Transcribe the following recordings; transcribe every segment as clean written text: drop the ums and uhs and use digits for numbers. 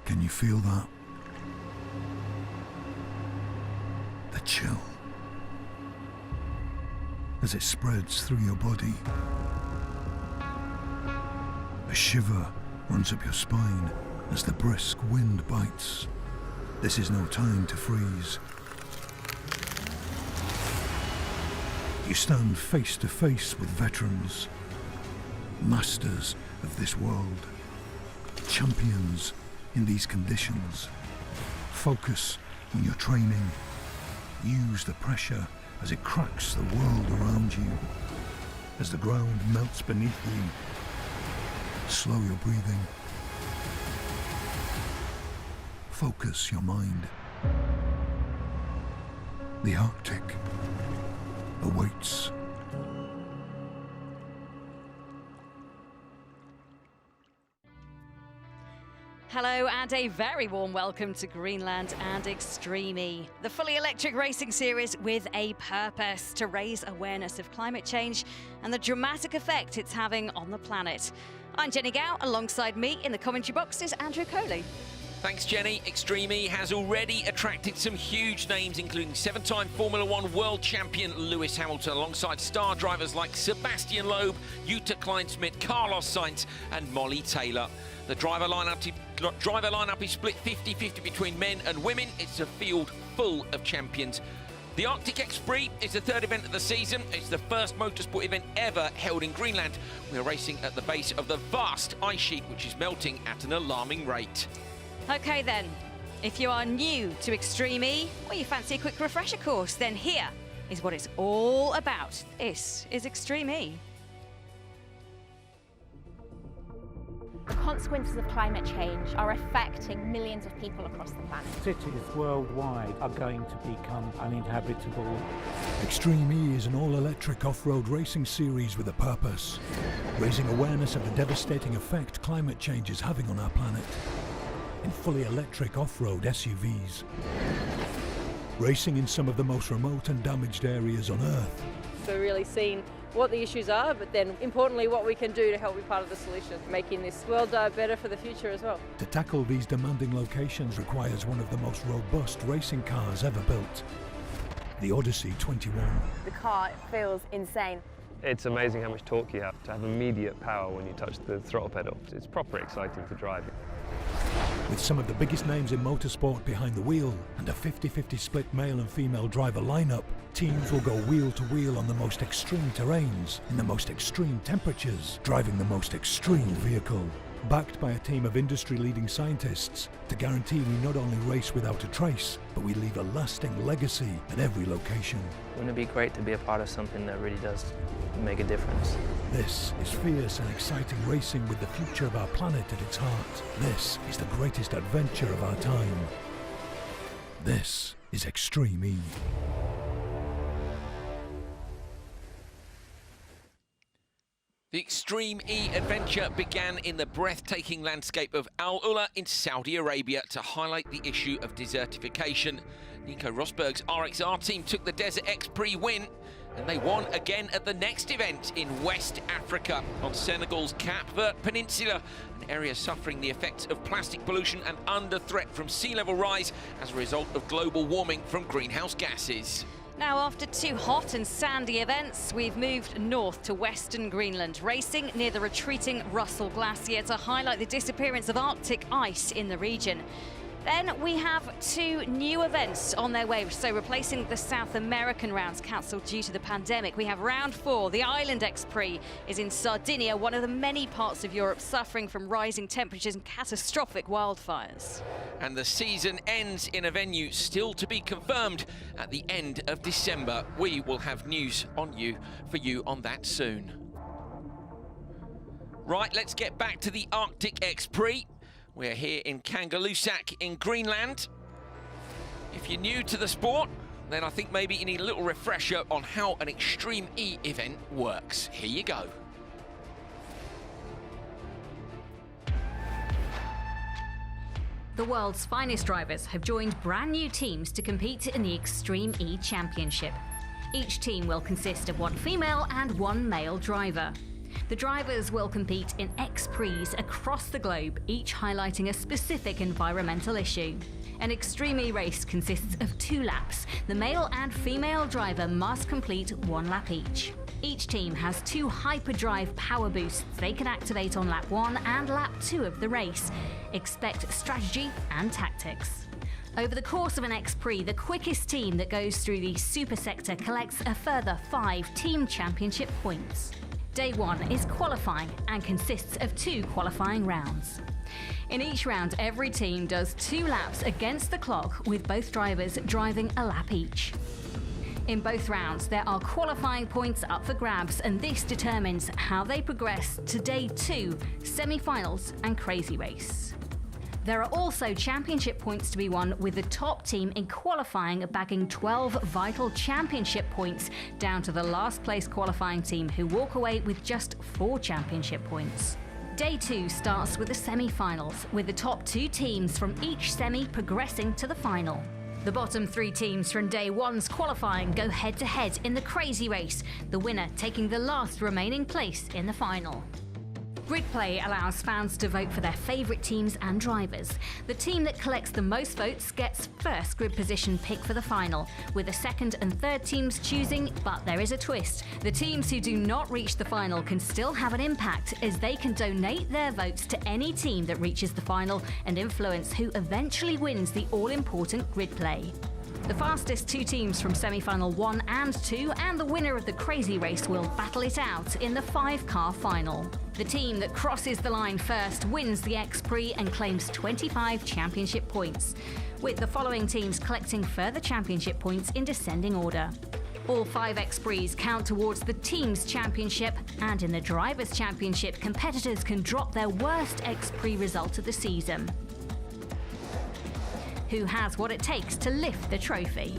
Can you feel that? The chill as it spreads through your body. A shiver runs up your spine as the brisk wind bites. This is no time to freeze. You stand face to face with veterans, masters of this world, champions in these conditions. Focus on your training. Use the pressure as it cracks the world around you. As the ground melts beneath you, slow your breathing. Focus your mind. The Arctic awaits. Hello and a very warm welcome to Greenland and X-Prix, the fully electric racing series with a purpose: to raise awareness of climate change and the dramatic effect it's having on the planet. I'm Jenny Gow. Alongside me in the commentary box is Andrew Coley. Thanks, Jenny. X-Prix has already attracted some huge names, including 7-time Formula One world champion Lewis Hamilton, alongside star drivers like Sebastian Loeb, Jutta Kleinsmith, Carlos Sainz and Molly Taylor. The driver lineup is split 50-50 between men and women. It's a field full of champions. The Arctic X-Prix is the third event of the season. It's the first motorsport event ever held in Greenland. We're racing at the base of the vast ice sheet, which is melting at an alarming rate. Okay then, if you are new to X-Prix or you fancy a quick refresher course, then here is what it's all about. This is X-Prix. The consequences of climate change are affecting millions of people across the planet. Cities worldwide are going to become uninhabitable. X-Prix is an all-electric off-road racing series with a purpose: raising awareness of the devastating effect climate change is having on our planet in fully electric off-road SUVs. Racing in some of the most remote and damaged areas on Earth. We're really seeing what the issues are, but then importantly what we can do to help be part of the solution, making this world better for the future as well. To tackle these demanding locations requires one of the most robust racing cars ever built, the Odyssey 21. The car feels insane. It's amazing how much torque you have to have immediate power when you touch the throttle pedal. It's proper exciting to drive. With some of the biggest names in motorsport behind the wheel and a 50-50 split male and female driver lineup, teams will go wheel to wheel on the most extreme terrains, in the most extreme temperatures, driving the most extreme vehicle. Backed by a team of industry-leading scientists to guarantee we not only race without a trace, but we leave a lasting legacy at every location. Wouldn't it be great to be a part of something that really does make a difference? This is fierce and exciting racing with the future of our planet at its heart. This is the greatest adventure of our time. This is X-Prix. The X-Prix adventure began in the breathtaking landscape of Al Ula in Saudi Arabia to highlight the issue of desertification. Nico Rosberg's RXR team took the Desert X-Prix win, and they won again at the next event in West Africa on Senegal's Cap Vert Peninsula, an area suffering the effects of plastic pollution and under threat from sea level rise as a result of global warming from greenhouse gases. Now, after two hot and sandy events, we've moved north to western Greenland, racing near the retreating Russell Glacier to highlight the disappearance of Arctic ice in the region. Then we have two new events on their way, so replacing the South American rounds cancelled due to the pandemic. We have round 4. The Island X-Prix is in Sardinia, one of the many parts of Europe suffering from rising temperatures and catastrophic wildfires. And the season ends in a venue still to be confirmed at the end of December. We will have news for you on that soon. Right, let's get back to the Arctic X-Prix. We're here in Kangerlussuaq in Greenland. If you're new to the sport, then I think maybe you need a little refresher on how an X-Prix event works. Here you go. The world's finest drivers have joined brand new teams to compete in the Extreme E Championship. Each team will consist of one female and one male driver. The drivers will compete in X-Prix across the globe, each highlighting a specific environmental issue. An Extreme E race consists of 2 laps. The male and female driver must complete 1 lap each. Each team has 2 hyperdrive power boosts they can activate on lap 1 and lap 2 of the race. Expect strategy and tactics. Over the course of an X-Prix, the quickest team that goes through the super sector collects a further 5 team championship points. Day 1 is qualifying and consists of 2 qualifying rounds. In each round, every team does 2 laps against the clock, with both drivers driving a lap each. In both rounds, there are qualifying points up for grabs, and this determines how they progress to Day 2, semi-finals and Crazy Race. There are also championship points to be won, with the top team in qualifying bagging 12 vital championship points, down to the last place qualifying team who walk away with just 4 championship points. Day 2 starts with the semi-finals, with the top 2 teams from each semi progressing to the final. The bottom 3 teams from Day 1's qualifying go head-to-head in the Crazy Race, the winner taking the last remaining place in the final. Grid play allows fans to vote for their favourite teams and drivers. The team that collects the most votes gets first grid position pick for the final, with the second and third teams choosing, but there is a twist. The teams who do not reach the final can still have an impact, as they can donate their votes to any team that reaches the final and influence who eventually wins the all-important grid play. The fastest 2 teams from semi-final 1 and 2 and the winner of the Crazy Race will battle it out in the 5-car final. The team that crosses the line first wins the X-Prix and claims 25 championship points, with the following teams collecting further championship points in descending order. All 5 X-Prix count towards the team's championship, and in the Drivers' Championship, competitors can drop their worst X-Prix result of the season. Who has what it takes to lift the trophy?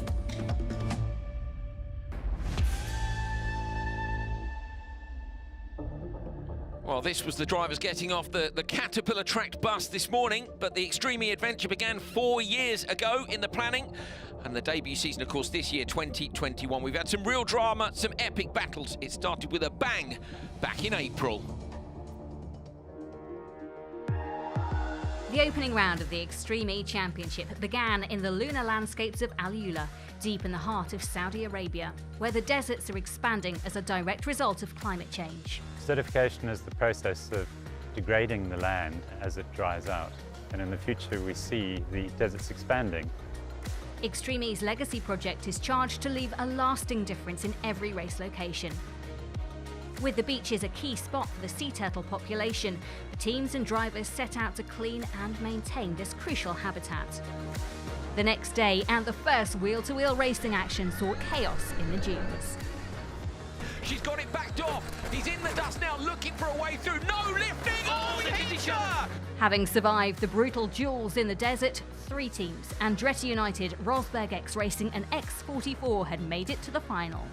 Well, this was the drivers getting off the Caterpillar-tracked bus this morning, but the Extreme E adventure began 4 years ago in the planning, and the debut season, of course, this year, 2021. We've had some real drama, some epic battles. It started with a bang back in April. The opening round of the Extreme E Championship began in the lunar landscapes of Al Ula, deep in the heart of Saudi Arabia, where the deserts are expanding as a direct result of climate change. Acidification is the process of degrading the land as it dries out, and in the future we see the deserts expanding. Extreme E's legacy project is charged to leave a lasting difference in every race location. With the beaches a key spot for the sea turtle population, teams and drivers set out to clean and maintain this crucial habitat. The next day and the first wheel-to-wheel racing action saw chaos in the dunes. She's got it backed off. He's in the dust now, looking for a way through. No lifting! Oh, he hit her! Having survived the brutal duels in the desert, 3 teams, Andretti United, Rosberg X Racing and X44, had made it to the final.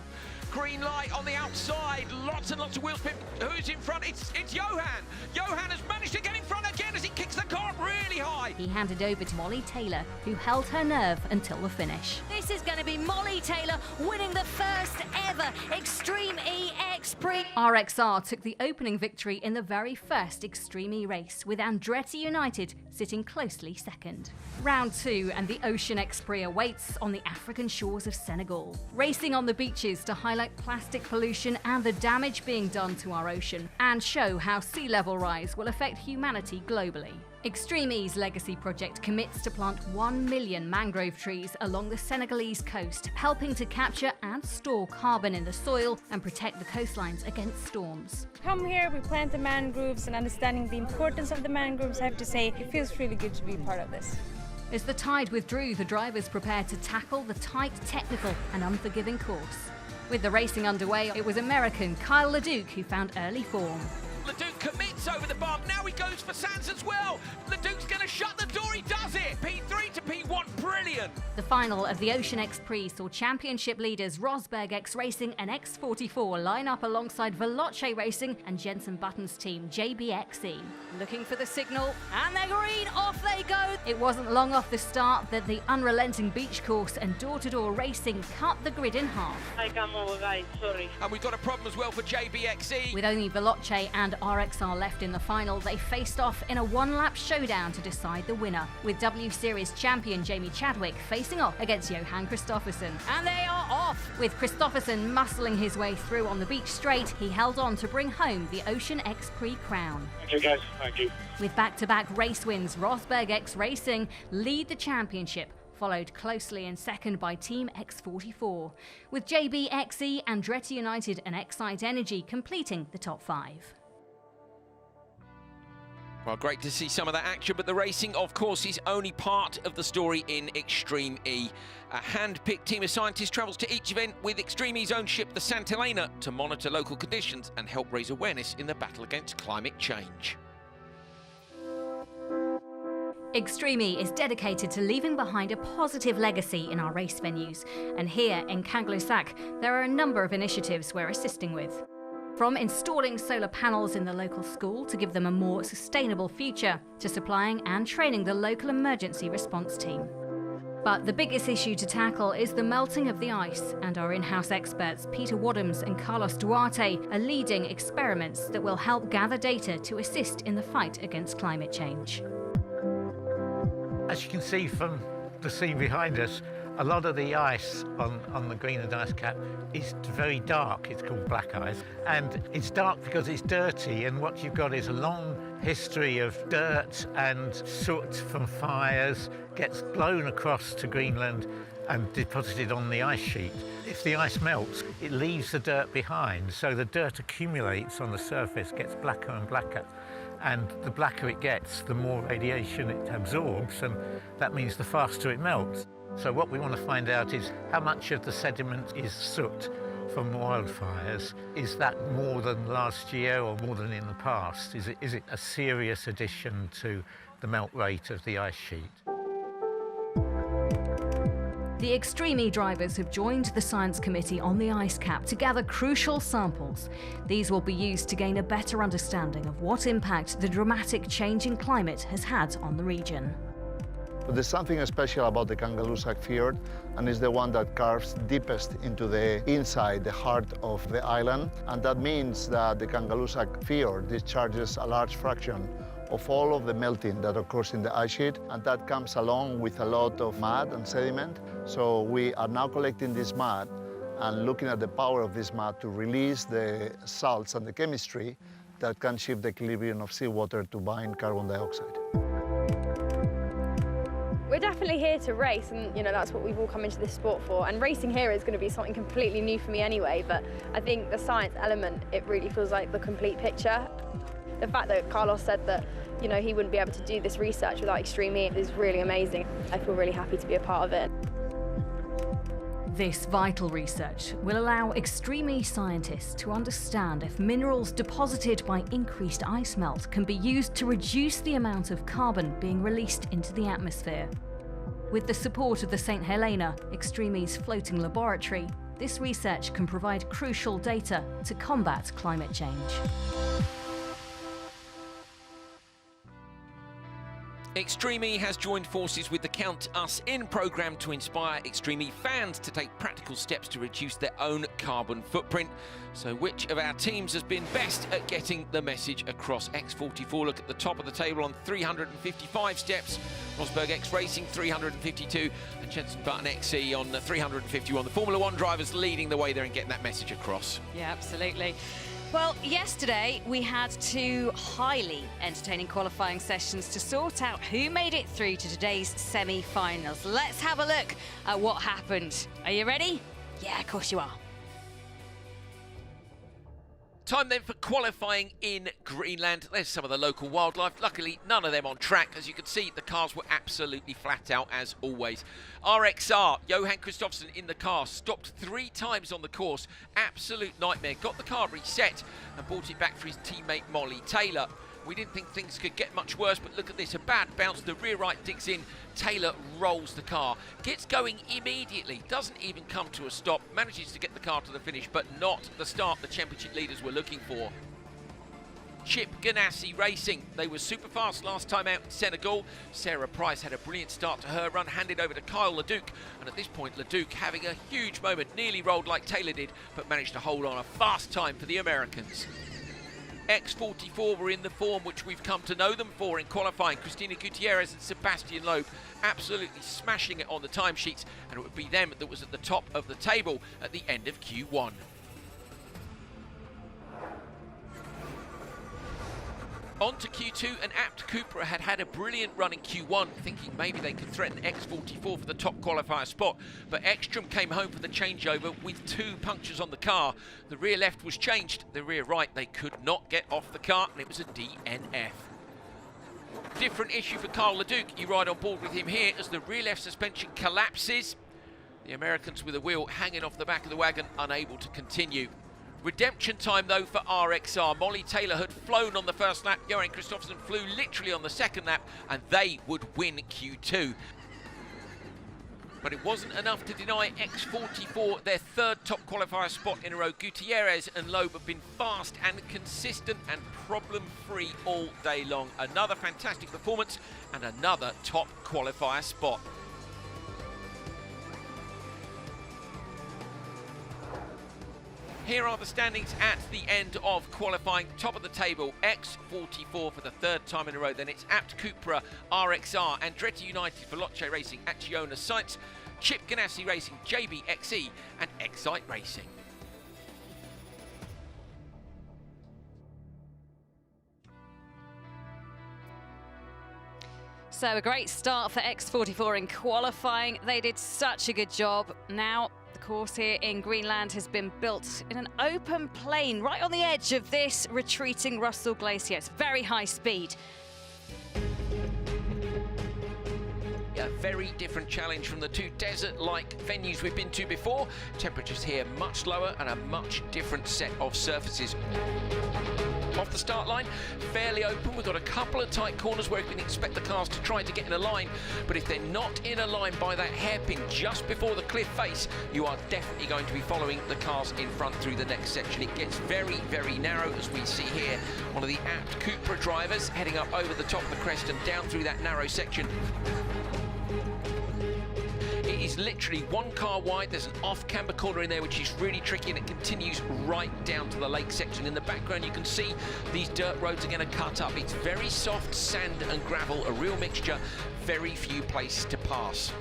Green light on the outside, lots and lots of wheel spin. Who's in front? It's Johan. Johan has managed to get in front again as he kicks the car up really high. He handed over to Molly Taylor, who held her nerve until the finish. This is going to be Molly Taylor winning the first ever Extreme E X-Prix. RXR took the opening victory in the very first Extreme E race, with Andretti United sitting closely second. Round 2 and the Ocean X-Prix awaits on the African shores of Senegal. Racing on the beaches to highlight plastic pollution and the damage being done to our ocean, and show how sea level rise will affect humanity globally. Extreme E's legacy project commits to plant 1 million mangrove trees along the Senegalese coast, helping to capture and store carbon in the soil and protect the coastlines against storms. Come here, we plant the mangroves, and understanding the importance of the mangroves, I have to say, it feels really good to be part of this. As the tide withdrew, the drivers prepared to tackle the tight, technical and unforgiving course. With the racing underway, it was American Kyle LeDuc who found early form. LeDuc commits over the bump. Now he goes for Sands as well. LeDuc's going to shut the door. He does it. P3 to P1. Brilliant. The final of the Ocean X-Prix saw championship leaders Rosberg X Racing and X44 line up alongside Veloce Racing and Jenson Button's team JBXE. Looking for the signal, and they're green, off they go! It wasn't long off the start that the unrelenting beach course and door-to-door racing cut the grid in half. I come over, guys, sorry. And we've got a problem as well for JBXE. With only Veloce and RXR left in the final, they faced off in a one-lap showdown to decide the winner, with W Series champion Jamie Chadwick facing off against Johan Kristoffersen. And they are off! With Kristoffersen muscling his way through on the beach straight, he held on to bring home the Ocean X-Prix crown. Thank you, guys. Thank you. With back-to-back race wins, Rosberg X Racing lead the championship, followed closely in second by Team X44, with JBXE, Andretti United and Excite Energy completing the top 5. Well, great to see some of that action, but the racing, of course, is only part of the story in Extreme E. A hand-picked team of scientists travels to each event with Extreme E's own ship, the Santa Elena, to monitor local conditions and help raise awareness in the battle against climate change. Extreme E is dedicated to leaving behind a positive legacy in our race venues, and here in Kangerlussuaq there are a number of initiatives we're assisting with. From installing solar panels in the local school to give them a more sustainable future, to supplying and training the local emergency response team. But the biggest issue to tackle is the melting of the ice, and our in-house experts Peter Wadhams and Carlos Duarte are leading experiments that will help gather data to assist in the fight against climate change. As you can see from the scene behind us, a lot of the ice on the Greenland ice cap is very dark. It's called black ice. And it's dark because it's dirty, and what you've got is a long history of dirt and soot from fires gets blown across to Greenland and deposited on the ice sheet. If the ice melts, it leaves the dirt behind, so the dirt accumulates on the surface, gets blacker and blacker. And the blacker it gets, the more radiation it absorbs, and that means the faster it melts. So what we want to find out is how much of the sediment is soot from wildfires. Is that more than last year or more than in the past? Is it a serious addition to the melt rate of the ice sheet? The Extreme E drivers have joined the Science Committee on the ice cap to gather crucial samples. These will be used to gain a better understanding of what impact the dramatic change in climate has had on the region. But there's something special about the Kangerlussuaq Fjord, and it's the one that carves deepest into the inside, the heart of the island. And that means that the Kangerlussuaq Fjord discharges a large fraction of all of the melting that occurs in the ice sheet, and that comes along with a lot of mud and sediment. So we are now collecting this mud and looking at the power of this mud to release the salts and the chemistry that can shift the equilibrium of seawater to bind carbon dioxide. We're definitely here to race, and that's what we've all come into this sport for. And racing here is going to be something completely new for me anyway, but I think the science element, it really feels like the complete picture. The fact that Carlos said that he wouldn't be able to do this research without Extreme E is really amazing. I feel really happy to be a part of it. This vital research will allow Extreme E scientists to understand if minerals deposited by increased ice melt can be used to reduce the amount of carbon being released into the atmosphere. With the support of the St. Helena, Extreme E's floating laboratory, this research can provide crucial data to combat climate change. Extreme E has joined forces with the Count Us In programme to inspire Extreme E fans to take practical steps to reduce their own carbon footprint. So which of our teams has been best at getting the message across? X44 look at the top of the table on 355 steps, Rosberg X Racing 352, and Jenson Button XE on 351. The Formula One drivers leading the way there and getting that message across. Yeah, absolutely. Well, yesterday we had two highly entertaining qualifying sessions to sort out who made it through to today's semi-finals. Let's have a look at what happened. Are you ready? Yeah, of course you are. Time then for qualifying in Greenland. There's some of the local wildlife. Luckily, none of them on track. As you can see, the cars were absolutely flat out as always. RXR, Johan Kristoffersen in the car, stopped 3 times on the course. Absolute nightmare. Got the car reset and brought it back for his teammate Molly Taylor. We didn't think things could get much worse, but look at this, a bad bounce, the rear right digs in, Taylor rolls the car, gets going immediately, doesn't even come to a stop, manages to get the car to the finish, but not the start the championship leaders were looking for. Chip Ganassi Racing, they were super fast last time out in Senegal. Sarah Price had a brilliant start to her run, handed over to Kyle Leduc, and at this point Leduc having a huge moment, nearly rolled like Taylor did, but managed to hold on. A fast time for the Americans. X44 were in the form which we've come to know them for in qualifying. Christina Gutierrez and Sebastian Loeb absolutely smashing it on the timesheets, and it would be them that was at the top of the table at the end of Q1. On to Q2, and Apt Cupra had a brilliant run in Q1, thinking maybe they could threaten X44 for the top qualifier spot, but Ekstrom came home for the changeover with 2 punctures on the car. The rear left was changed, the rear right they could not get off the car, and it was a DNF. Different issue for Carl Leduc. You ride on board with him here as the rear left suspension collapses. The Americans with a wheel hanging off the back of the wagon, unable to continue. Redemption time though for RXR. Molly Taylor had flown on the first lap, Johan Kristoffersen flew literally on the second lap, and they would win Q2. But it wasn't enough to deny X44 their 3rd top qualifier spot in a row. Gutierrez and Loeb have been fast and consistent and problem-free all day long. Another fantastic performance and another top qualifier spot. Here are the standings at the end of qualifying. Top of the table, X44 for the 3rd time in a row. Then it's Apt Cupra, RXR, Andretti United, Veloce Racing, Acciona Sites, Chip Ganassi Racing, JBXE, and Excite Racing. So a great start for X44 in qualifying. They did such a good job. Now the course here in Greenland has been built in an open plain right on the edge of this retreating Russell Glacier. It's very high speed. A very different challenge from the 2 desert-like venues we've been to before. Temperatures here much lower and a much different set of surfaces. Off the start line, fairly open. We've got a couple of tight corners where we can expect the cars to try to get in a line, but if they're not in a line by that hairpin just before the cliff face, you are definitely going to be following the cars in front through the next section. It gets very, very narrow, as we see here. One of the Apt Cupra drivers heading up over the top of the crest and down through that narrow section. It is literally 1 car wide. There's an off-camber corner in there, which is really tricky, and it continues right down to the lake section. In the background, you can see these dirt roads are going to cut up. It's very soft sand and gravel, a real mixture, very few places to pass.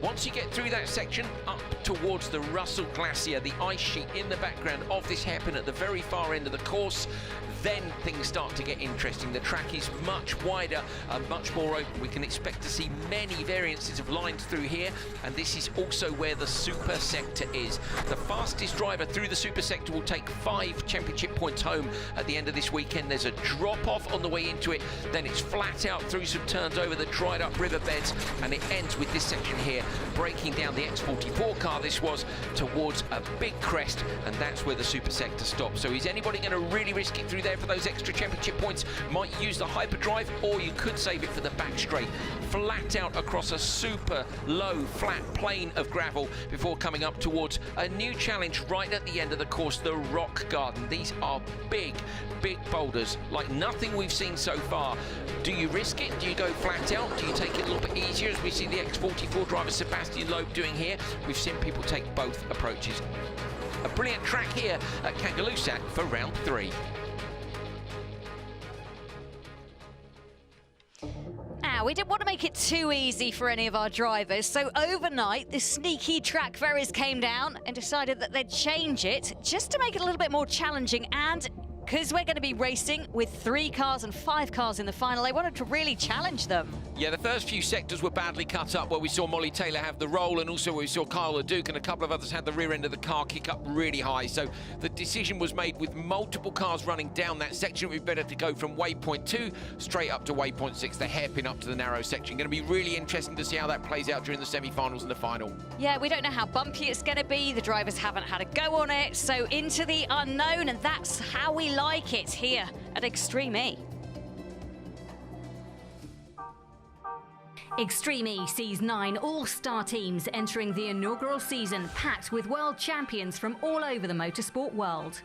Once you get through that section, up towards the Russell Glacier, the ice sheet in the background of this hairpin at the very far end of the course, then things start to get interesting. The track is much wider and much more open. We can expect to see many variances of lines through here, and this is also where the super sector is. The fastest driver through the super sector will take 5 championship points home at the end of this weekend. There's a drop-off on the way into it, then it's flat out through some turns over the dried-up riverbeds, and it ends with this section here, breaking down the X44 car this was towards a big crest, and that's where the super sector stops. So is anybody going to really risk it through there for those extra championship points? Might use the hyperdrive, or you could save it for the back straight. Flat out across a super low flat plain of gravel before coming up towards a new challenge right at the end of the course, the Rock Garden. These are big boulders, like nothing we've seen so far. Do you risk it? Do you go flat out? Do you take it a little bit easier, as we see the X44 driver Sebastian Loeb doing here? We've seen people take both approaches. A brilliant track here at Kangerlussuaq for round 3. Now, we didn't want to make it too easy for any of our drivers, so overnight the sneaky track ferries came down and decided that they'd change it just to make it a little bit more challenging, and because we're going to be racing with 3 cars and 5 cars in the final, they wanted to really challenge them. Yeah, the first few sectors were badly cut up, where we saw Molly Taylor have the roll, and also we saw Kyle Leduc and a couple of others had the rear end of the car kick up really high. So the decision was made, with multiple cars running down that section, it would be better to go from waypoint 2 straight up to waypoint 6, the hairpin up to the narrow section. Going to be really interesting to see how that plays out during the semi-finals and the final. Yeah, we don't know how bumpy it's going to be. The drivers haven't had a go on it, so into the unknown, and that's how we like it here at Extreme E. X-Prix sees 9 all-star teams entering the inaugural season, packed with world champions from all over the motorsport world.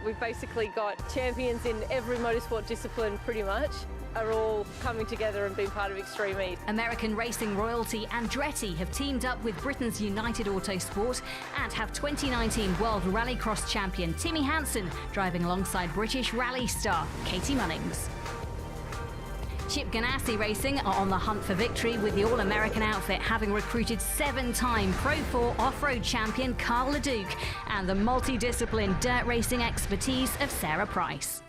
We've basically got champions in every motorsport discipline pretty much, are all coming together and being part of X-Prix. American racing royalty Andretti have teamed up with Britain's United Autosport and have 2019 World Rallycross champion Timmy Hansen driving alongside British rally star Katie Munnings. Chip Ganassi Racing are on the hunt for victory, with the All-American outfit having recruited 7-time Pro 4 off-road champion Carl Leduc and the multi-discipline dirt racing expertise of Sarah Price.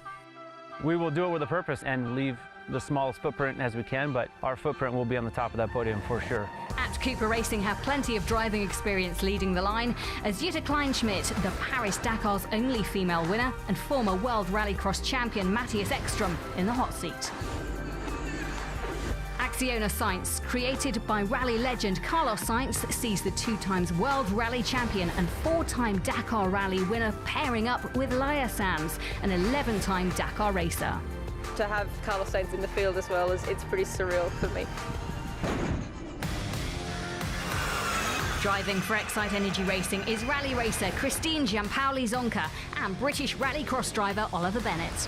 We will do it with a purpose and leave the smallest footprint as we can, but our footprint will be on the top of that podium for sure. At Cooper Racing have plenty of driving experience leading the line, as Jutta Kleinschmidt, the Paris-Dakar's only female winner, and former World Rallycross champion Matthias Ekström in the hot seat. Acciona Sainz, created by rally legend Carlos Sainz, sees the 2-time World Rally champion and 4-time Dakar Rally winner pairing up with Laia Sanz, an 11-time Dakar racer. To have Carlos Sainz in the field as well, it's pretty surreal for me. Driving for Excite Energy Racing is rally racer Christine Giampaoli Zonca and British rallycross driver Oliver Bennett.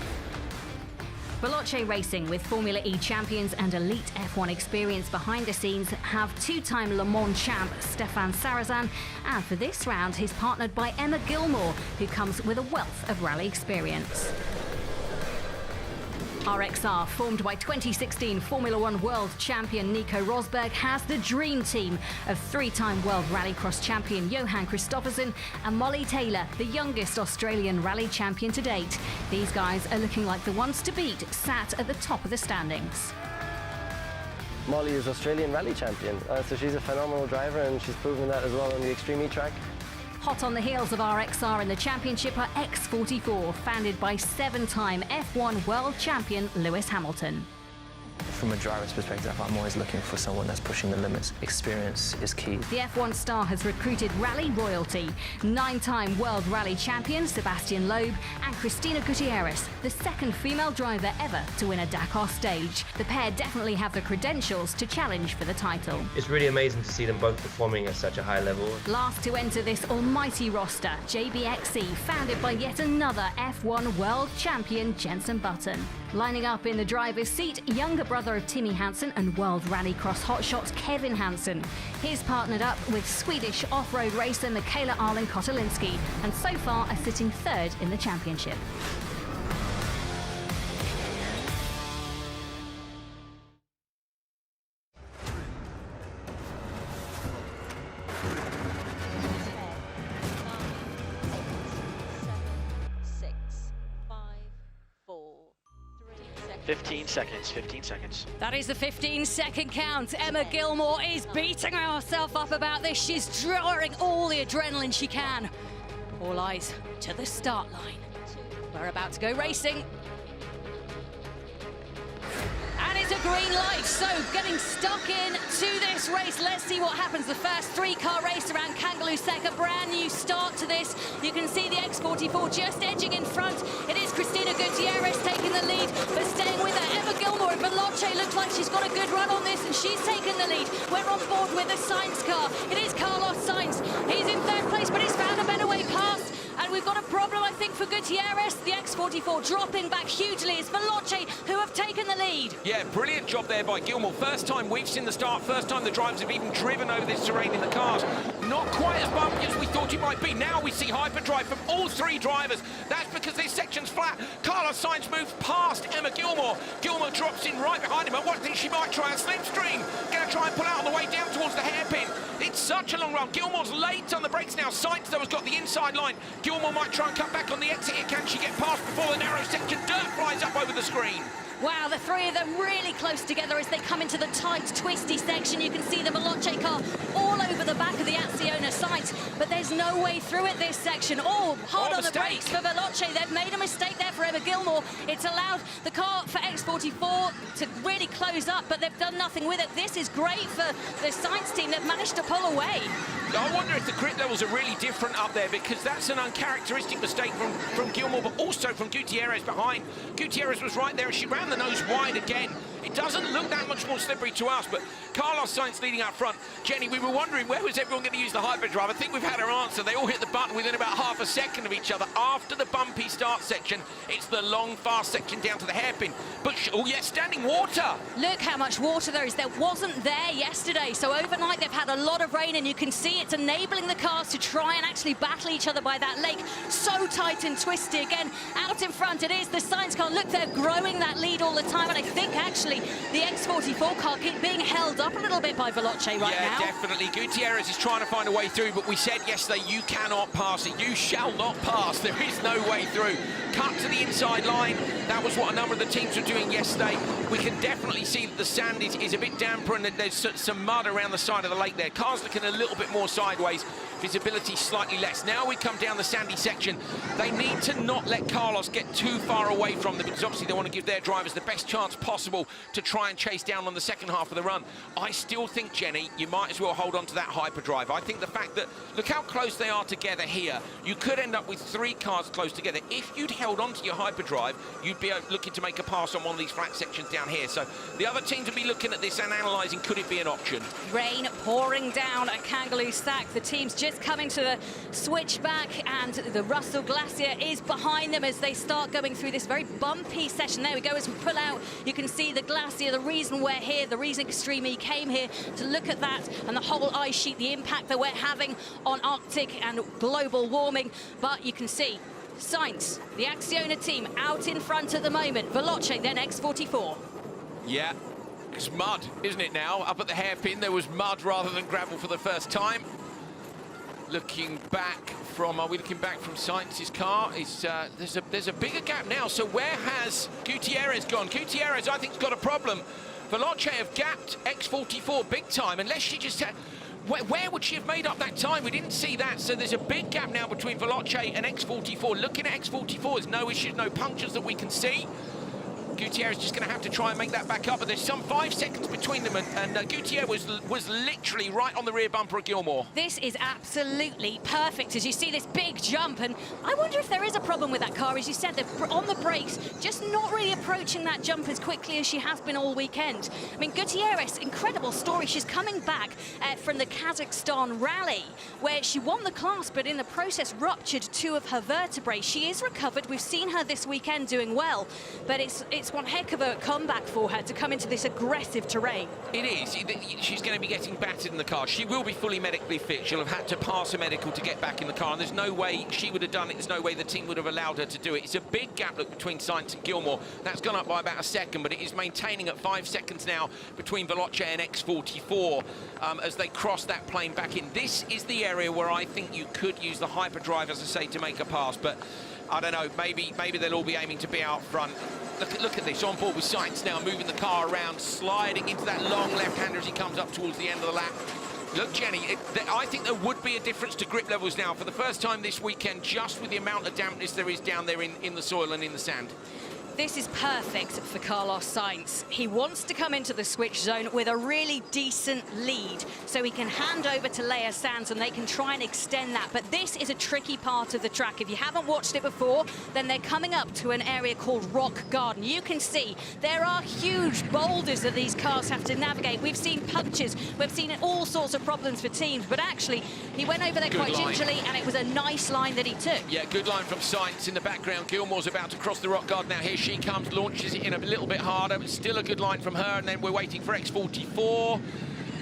Veloce Racing, with Formula E champions and elite F1 experience behind the scenes, have 2-time Le Mans champ Stefan Sarazan, and for this round he's partnered by Emma Gilmore, who comes with a wealth of rally experience. RXR, formed by 2016 Formula 1 world champion Nico Rosberg, has the dream team of 3-time World Rallycross champion Johan Kristoffersen and Molly Taylor, the youngest Australian rally champion to date. These guys are looking like the ones to beat, sat at the top of the standings. Molly is Australian rally champion, so she's a phenomenal driver, and she's proven that as well on the X-Prix track. Hot on the heels of RXR in the championship are X44, founded by 7-time F1 world champion Lewis Hamilton. From a driver's perspective, I'm always looking for someone that's pushing the limits. Experience is key. The F1 star has recruited rally royalty, 9-time world rally champion Sebastian Loeb and Cristina Gutierrez, the 2nd female driver ever to win a Dakar stage. The pair definitely have the credentials to challenge for the title. It's really amazing to see them both performing at such a high level. Last to enter this almighty roster, JBXE, founded by yet another F1 world champion Jenson Button. Lining up in the driver's seat, younger brother of Timmy Hansen and World Rallycross hotshot Kevin Hansen. He's partnered up with Swedish off-road racer Michaela Arlen Kotelinski, and so far are sitting 3rd in the championship. Fifteen seconds. That is the 15-second count. Emma Gilmore is beating herself up about this. She's drawing all the adrenaline she can. All eyes to the start line. We're about to go racing. And it's a green light, so getting stuck in to this race. Let's see what happens. The first 3-car race around Kangaloo Sec, a brand new start to this. You can see the X44 just edging in front. It is Cristina Gutierrez taking the lead, but staying with her, Emma Gilmore. And Veloce looks like she's got a good run on this, and she's taken the lead. We're on board with the Sainz car. It is Carlos Sainz. He's in 3rd place, but he's found a better way past. And we've got a problem, I think, for Gutierrez. The X44 dropping back hugely. It's Veloce who have taken the lead. Yeah, brilliant job there by Gilmore. First time we've seen the start, first time the drivers have even driven over this terrain in the cars. Not quite as bumpy as we thought it might be. Now we see hyperdrive from all 3 drivers. That's because this section's flat. Carlos Sainz moves past Emma Gilmore. Gilmore drops in right behind him. I want to think she might try a slipstream. Going to try and pull out on the way down towards the hairpin. It's such a long run. Gilmore's late on the brakes now. Sainz, though, has got the inside line. Gilmore might try and cut back on the exit here. Can she get past before the narrow section? Dirt flies up over the screen. Wow, the 3 of them really close together as they come into the tight, twisty section. You can see the Veloce car all over the back of the Acciona site, but there's no way through it this section. Oh, hard on the brakes for Veloce. They've made a mistake there for Emma Gilmore. It's allowed the car for X44 to really close up, but they've done nothing with it. This is great for the Sainz team. They've managed to pull away. I wonder if the grip levels are really different up there, because that's an uncharacteristic mistake from Gilmore, but also from Gutierrez behind. Gutierrez was right there, and she ran the nose wide again. It doesn't look that much more slippery to us, but Carlos Sainz leading out front. Jenny, we were wondering where was everyone going to use the hyperdrive. I think we've had our answer. They all hit the button within about half a second of each other. After the bumpy start section, it's the long, fast section down to the hairpin. But, oh yes, standing water. Look how much water there is. There wasn't there yesterday. So overnight they've had a lot of rain, and you can see it's enabling the cars to try and actually battle each other by that lake. So tight and twisty. Again, out in front it is the Sainz car. Look, they're growing that lead all the time, and I think actually the X44 car keep being held up a little bit by Veloce right now. Yeah, definitely. Gutierrez is trying to find a way through, but we said yesterday, you cannot pass it. You shall not pass. There is no way through. Cut to the inside line. That was what a number of the teams were doing yesterday. We can definitely see that the sand is a bit damper and that there's some mud around the side of the lake there. Cars looking a little bit more sideways. Visibility slightly less. Now we come down the sandy section. They need to not let Carlos get too far away from them, because obviously they want to give their drivers the best chance possible to try and chase down on the second half of the run. I still think, Jenny, you might as well hold on to that hyperdrive. I think the fact that, look how close they are together here. You could end up with 3 cars close together. If you'd held on to your hyperdrive, you'd be looking to make a pass on one of these flat sections down here. So the other teams would be looking at this and analysing, could it be an option? Rain pouring down at Kangaroo Stack. The team's just coming to the switchback, and the Russell Glacier is behind them as they start going through this very bumpy session. There we go, as we pull out, you can see the glacier, the reason we're here, the reason Extreme E came here to look at that and the whole ice sheet, the impact that we're having on Arctic and global warming. But you can see Sainz, the Acciona team, out in front at the moment. Veloce, then X44. Yeah, it's mud, isn't it now? Up at the hairpin, there was mud rather than gravel for the first time. Looking back from, are we looking back from Sainz's car? There's a bigger gap now. So where has Gutierrez gone? Gutierrez, I think, has got a problem. Veloce have gapped X44 big time, unless she just had... Where would she have made up that time? We didn't see that. So there's a big gap now between Veloce and X44. Looking at X44, there's no issues, no punctures that we can see. Gutierrez just going to have to try and make that back up, but there's some 5 seconds between them, and Gutierrez was literally right on the rear bumper of Gilmore. This is absolutely perfect as you see this big jump, and I wonder if there is a problem with that car. As you said, they're on the brakes, just not really approaching that jump as quickly as she has been all weekend. I mean, Gutierrez, incredible story. She's coming back from the Kazakhstan rally, where she won the class, but in the process ruptured 2 of her vertebrae. She is recovered. We've seen her this weekend doing well, but it's one heck of a comeback for her to come into this aggressive terrain. It is. She's going to be getting battered in the car. She will be fully medically fit. She'll have had to pass a medical to get back in the car, and there's no way she would have done it. There's no way the team would have allowed her to do it. It's a big gap, look, between Sainz and Gilmore. That's gone up by about a second, but it is maintaining at 5 seconds now between Veloce and X44 as they cross that plane back in. This is the area where I think you could use the hyperdrive, as I say, to make a pass, but I don't know, maybe they'll all be aiming to be out front. Look at this, on board with Sainz now, moving the car around, sliding into that long left-hander as he comes up towards the end of the lap. Look, Jenny, I think there would be a difference to grip levels now for the first time this weekend, just with the amount of dampness there is down there in the soil and in the sand. This is perfect for Carlos Sainz. He wants to come into the switch zone with a really decent lead so he can hand over to Leia Sands and they can try and extend that. But this is a tricky part of the track. If you haven't watched it before, then they're coming up to an area called Rock Garden. You can see there are huge boulders that these cars have to navigate. We've seen punctures, we've seen all sorts of problems for teams, but actually he went over there quite gingerly and it was a nice line that he took. Yeah, good line from Sainz in the background. Gilmore's about to cross the Rock Garden now. Here she comes, launches it in a little bit harder, but still a good line from her, and then we're waiting for X44.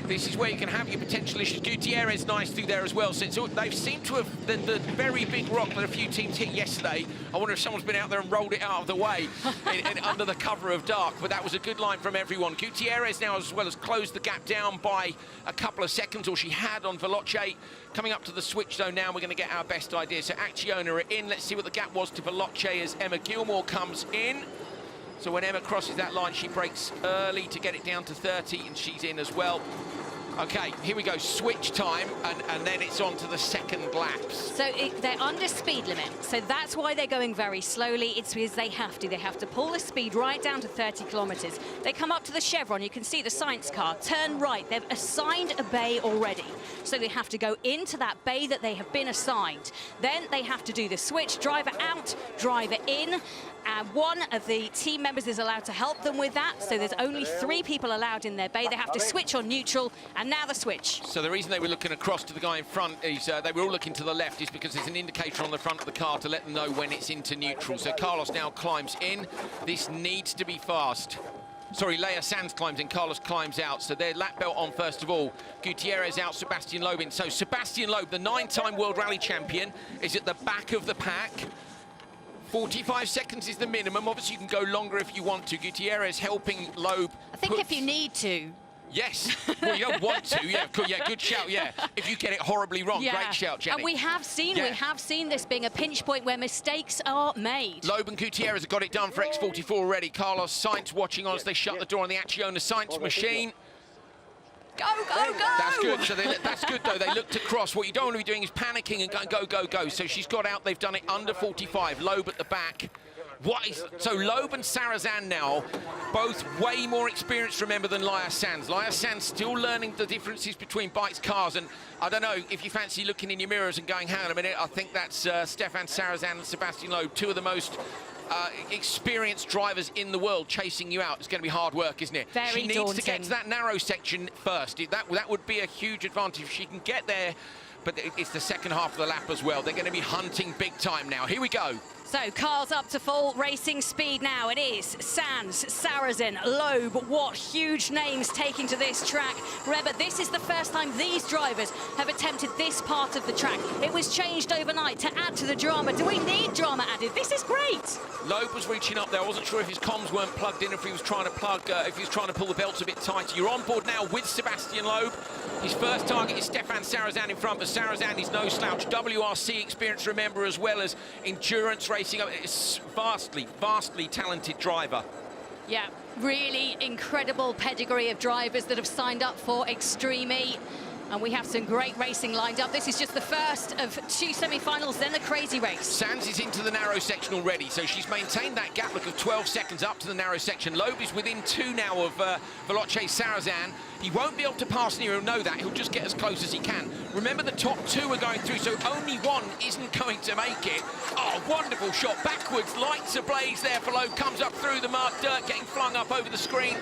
This is where you can have your potential issues. Gutierrez nice through there as well. So they've seemed to have the very big rock that a few teams hit yesterday. I wonder if someone's been out there and rolled it out of the way under the cover of dark, but that was a good line from everyone. Gutierrez now as well has closed the gap down by a couple of seconds, or she had on Veloce. Coming up to the switch zone now, we're going to get our best idea. So Acciona are in. Let's see what the gap was to Veloce as Emma Gilmore comes in. So when Emma crosses that line, she brakes early to get it down to 30, and she's in as well. Okay, here we go, switch time, and then it's on to the second laps. So they're under speed limit, so that's why they're going very slowly. It's because they have to pull the speed right down to 30 kilometers. They come up to the chevron, you can see the Sainz car, turn right. They've assigned a bay already, so they have to go into that bay that they have been assigned. Then they have to do the switch, driver out, driver in, And one of the team members is allowed to help them with that. So there's only 3 people allowed in their bay. They have to switch on neutral, and now the switch. So the reason they were looking across to the guy in front is they were all looking to the left is because there's an indicator on the front of the car to let them know when it's into neutral. So Carlos now climbs in. This needs to be fast. Sorry, Leia Sanz climbs in, Carlos climbs out. So their lap belt on first of all. Gutierrez out, Sebastian Loeb in. So Sebastian Loeb, the 9-time World Rally Champion, is at the back of the pack. 45 seconds is the minimum. Obviously, you can go longer if you want to. Gutierrez helping Loeb. I think if you need to. Yes. Well, you don't want to. Yeah, good shout. Yeah. If you get it horribly wrong, great shout, Jenny. And we have seen this being a pinch point where mistakes are made. Loeb and Gutierrez have got it done for X44 already. Carlos Sainz watching on as they shut the door on the Acciona Sainz machine. Go, go, go! That's good. So that's good, though. They looked across. What you don't want to be doing is panicking and going, go, go, go. So she's got out. They've done it under 45. Loeb at the back. So Loeb and Sarazan now, both way more experienced, remember, than Leia Sanz. Leia Sanz still learning the differences between bikes, cars, and I don't know if you fancy looking in your mirrors and going, hang on a minute, I think that's Stefan Sarazan and Sebastian Loeb, 2 of the most experienced drivers in the world chasing you out. It's going to be hard work, isn't it? Very She needs daunting. to get to that narrow section first. That would be a huge advantage if she can get there, but it's the second half of the lap as well. They're going to be hunting big time now. Here we go. So cars up to full racing speed now. It is Sanz, Sarazin, Loeb. What huge names taking to this track. Remember, this is the first time these drivers have attempted this part of the track. It was changed overnight to add to the drama. Do we need drama added? This is great. Loeb was reaching up there. I wasn't sure if his comms weren't plugged in, if he was trying to pull the belts a bit tighter. You're on board now with Sebastian Loeb. His first target is Stefan Sarazan in front, but Sarazan is no slouch. WRC experience, remember, as well as endurance racing. It's vastly talented driver. Yeah, really incredible pedigree of drivers that have signed up for Extreme E. And we have some great racing lined up. This is just the first of 2 semi-finals, then the crazy race. Sanz is into the narrow section already, so she's maintained that gap look of 12 seconds up to the narrow section. Loeb is within 2 now of Veloce Sarazan. He won't be able to pass Nero, know that. He'll just get as close as he can. Remember, the top 2 are going through, so only one isn't going to make it. Oh, wonderful shot. Backwards, lights ablaze there for Loeb. Comes up through the mud, dirt getting flung up over the screen.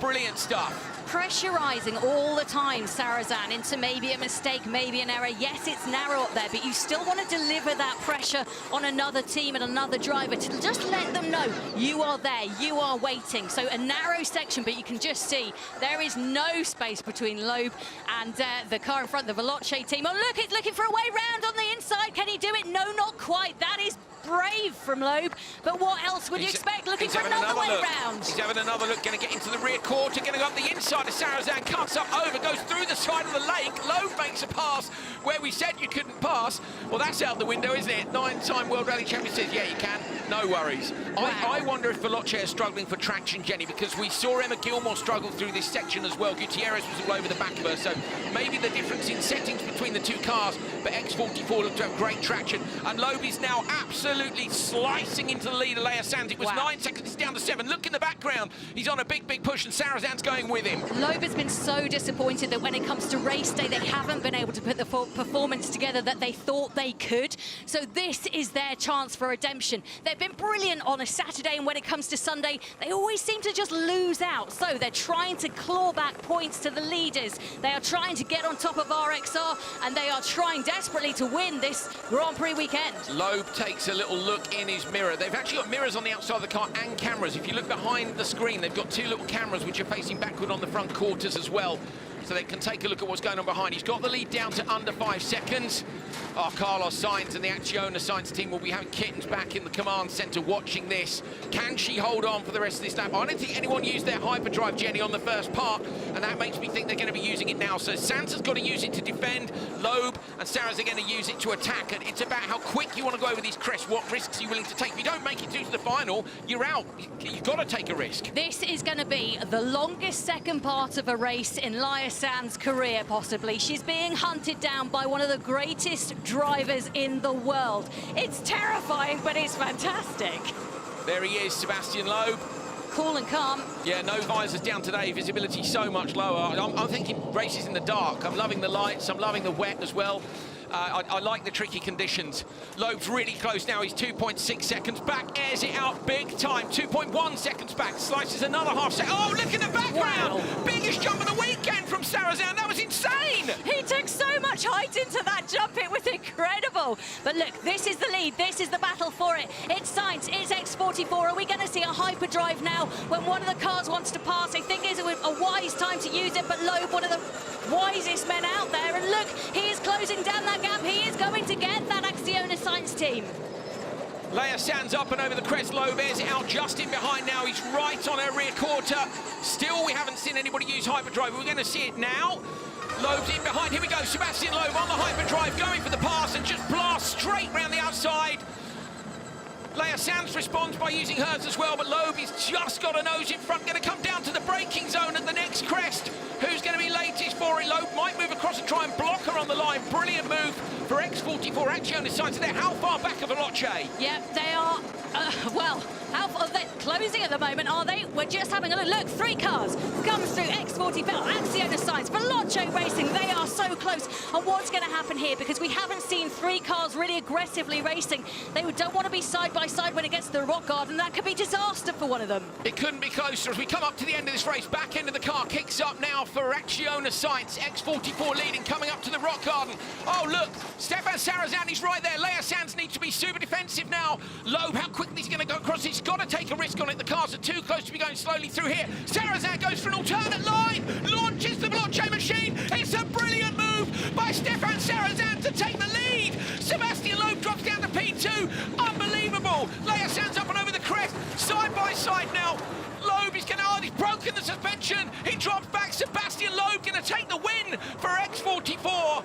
Brilliant stuff. Pressurising all the time, Sarazan, into maybe a mistake, maybe an error. Yes, it's narrow up there, but you still want to deliver that pressure on another team and another driver to just let them know you are there, you are waiting. So a narrow section, but you can just see there is no space between Loeb and the car in front, the Veloce team. Oh, look, it's looking for a way round on the inside. Can he do it? No, not quite. That is brave from Loeb, but what else would you expect? Looking for another way round. He's having another look, going to get into the rear quarter, going to go up the inside of Sarazan, cuts up over, goes through the side of the lake. Loeb makes a pass where we said you couldn't pass. Well, that's out the window, isn't it? 9-time World Rally Champion says, yeah, you can. No worries. Wow. I wonder if Veloce is struggling for traction, Jenny, because we saw Emma Gilmore struggle through this section as well. Gutierrez was all over the back of her, so maybe the difference in settings between the 2 cars, but X44 looked to have great traction, and Loeb is now absolutely slicing into the lead of Leia Sanz. It was 9 seconds, it's down to 7. Look in the background. He's on a big push, and Sarazan's going with him. Loeb has been so disappointed that when it comes to race day, they haven't been able to put the performance together that they thought they could. So this is their chance for redemption. They've been brilliant on a Saturday, and when it comes to Sunday, they always seem to just lose out. So they're trying to claw back points to the leaders. They are trying to get on top of RXR, and they are trying desperately to win this Grand Prix weekend. Loeb takes a little look in his mirror. They've actually got mirrors on the outside of the car and cameras. If you look behind the screen, they've got 2 little cameras which are facing backward on the front quarters as well, so they can take a look at what's going on behind. He's got the lead down to under 5 seconds. Oh, Carlos Sainz and the Acciona Sainz team will be having kittens back in the command centre watching this. Can she hold on for the rest of this lap? I don't think anyone used their hyperdrive, Jenny, on the first part, and that makes me think they're going to be using it now. So Sanz has got to use it to defend. Loeb and Sarah's are going to use it to attack, and it's about how quick you want to go over these crests, what risks you're willing to take. If you don't make it through to the final, you're out. You've got to take a risk. This is going to be the longest second part of a race in Leia Sanz's career, possibly. She's being hunted down by one of the greatest drivers in the world. It's terrifying, but it's fantastic. There he is, Sebastian Loeb. Cool and calm. Yeah, no visors down today, visibility so much lower. I'm thinking races in the dark. I'm loving the lights, I'm loving the wet as well. I like the tricky conditions. Loeb's really close now. He's 2.6 seconds back. Airs it out big time. 2.1 seconds back. Slices another half second. Oh, look at the background. Wow. Biggest jump of the weekend from Sarazan. That was insane. He took so much height into that jump. It was incredible. But look, this is the lead. This is the battle for it. It's Sainz. It's X44. Are we going to see a hyperdrive now when one of the cars wants to pass? I think it's a wise time to use it, but Loeb, one of the wisest men out there. And look, he is closing down that gap. He is going to get that Acciona Sainz team. Leia Sands up and over the crest. Loeb airs it out just in behind now. He's right on her rear quarter. Still, we haven't seen anybody use hyperdrive. We're going to see it now. Loeb's in behind. Here we go. Sebastian Loeb on the hyperdrive, going for the pass and just blasts straight round the outside. Leia Sands responds by using hers as well, but Loeb has just got a nose in front. Going to come down to the braking zone at the next crest. Who's going to be latest for it? Loeb might move across and try and block her on the line. Brilliant move for X44. Acciona Sainz there. How far back of Veloce? Yeah, they are, well, how far, they're closing at the moment, are they? We're just having a look. Look, 3 cars comes through. X44, Acciona Sainz, Veloce Racing. They are so close. And what's going to happen here? Because we haven't seen 3 cars really aggressively racing. They don't want to be side by side when it gets to the rock garden. That could be disaster for one of them. It couldn't be closer as we come up to the end of this race. Back end of the car kicks up now for Acciona Sainz. X44 leading, coming up to the rock garden. Oh, look, Stefan Sarazan is right there. Leia Sands needs to be super defensive now. Loeb, how quickly he's going to go across? He's got to take a risk on it. The cars are too close to be going slowly through here. Sarazan goes for an alternate line, launches the Veloce machine. It's a brilliant move by Stefan Sarazan to take the lead. Sebastian Loeb drops down to P2. Unbelievable. Leia Sands up and over the crest, side by side now. Loeb is going to, he's broken the suspension. He drops back. Sebastian Loeb going to take the win for X44.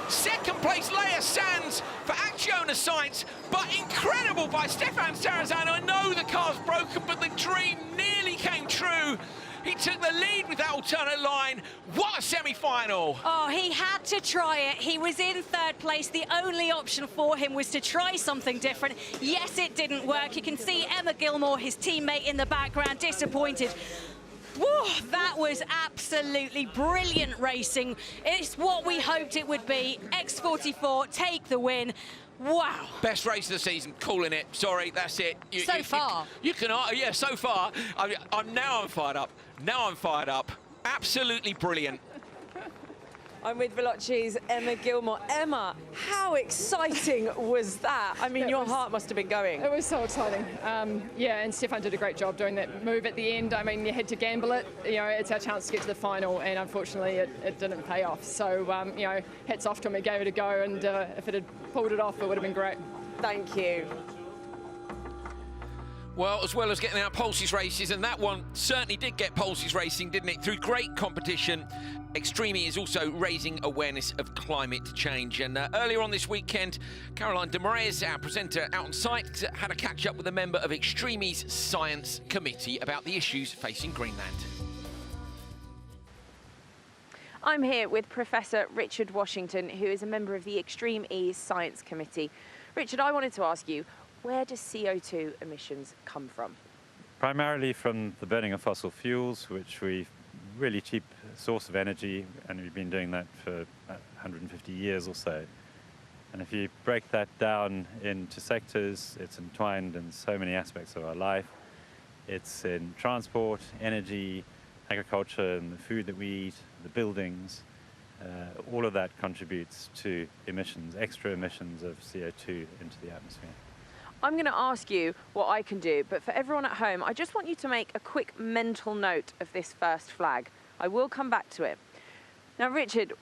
Second place, Leia Sands for Acciona Sainz, but incredible by Stefan Sarazan. I know the car's broken, but the dream nearly came true. He took the lead with that alternate line. What a semi-final. Oh, he had to try it. He was in 3rd place. The only option for him was to try something different. Yes, it didn't work. You can see Emma Gilmore, his teammate in the background, disappointed. Whoa, that was absolutely brilliant racing. It's what we hoped it would be. X44 take the win. Wow. Best race of the season, calling it. Sorry, that's it. So far. You can, yeah, so far. I'm fired up. Now I'm fired up. Absolutely brilliant. I'm with Veloce's Emma Gilmore. Emma, how exciting was that? I mean, your heart must have been going. It was so exciting. Yeah, and Stefan did a great job doing that move at the end. I mean, you had to gamble it. You know, it's our chance to get to the final, and unfortunately, it didn't pay off. So, you know, hats off to him. He gave it a go, and if it had pulled it off, it would have been great. Thank you. Well, as well as getting our Pulses races, and that one certainly did get Pulses racing, didn't it? Through great competition, X-Prix is also raising awareness of climate change. And earlier on this weekend, Caroline de Moraes, our presenter out on site, had a catch-up with a member of X-Prix's Science Committee about the issues facing Greenland. I'm here with Professor Richard Washington, who is a member of the X-Prix's Science Committee. Richard, I wanted to ask you, where does CO2 emissions come from? Primarily from the burning of fossil fuels, which we really cheap source of energy, and we've been doing that for 150 years or so. And if you break that down into sectors, it's entwined in so many aspects of our life. It's in transport, energy, agriculture, and the food that we eat, the buildings. All of that contributes to emissions, extra emissions of CO2 into the atmosphere. I'm going to ask you what I can do, but for everyone at home, I just want you to make a quick mental note of this first flag. I will come back to it. Now, Richard,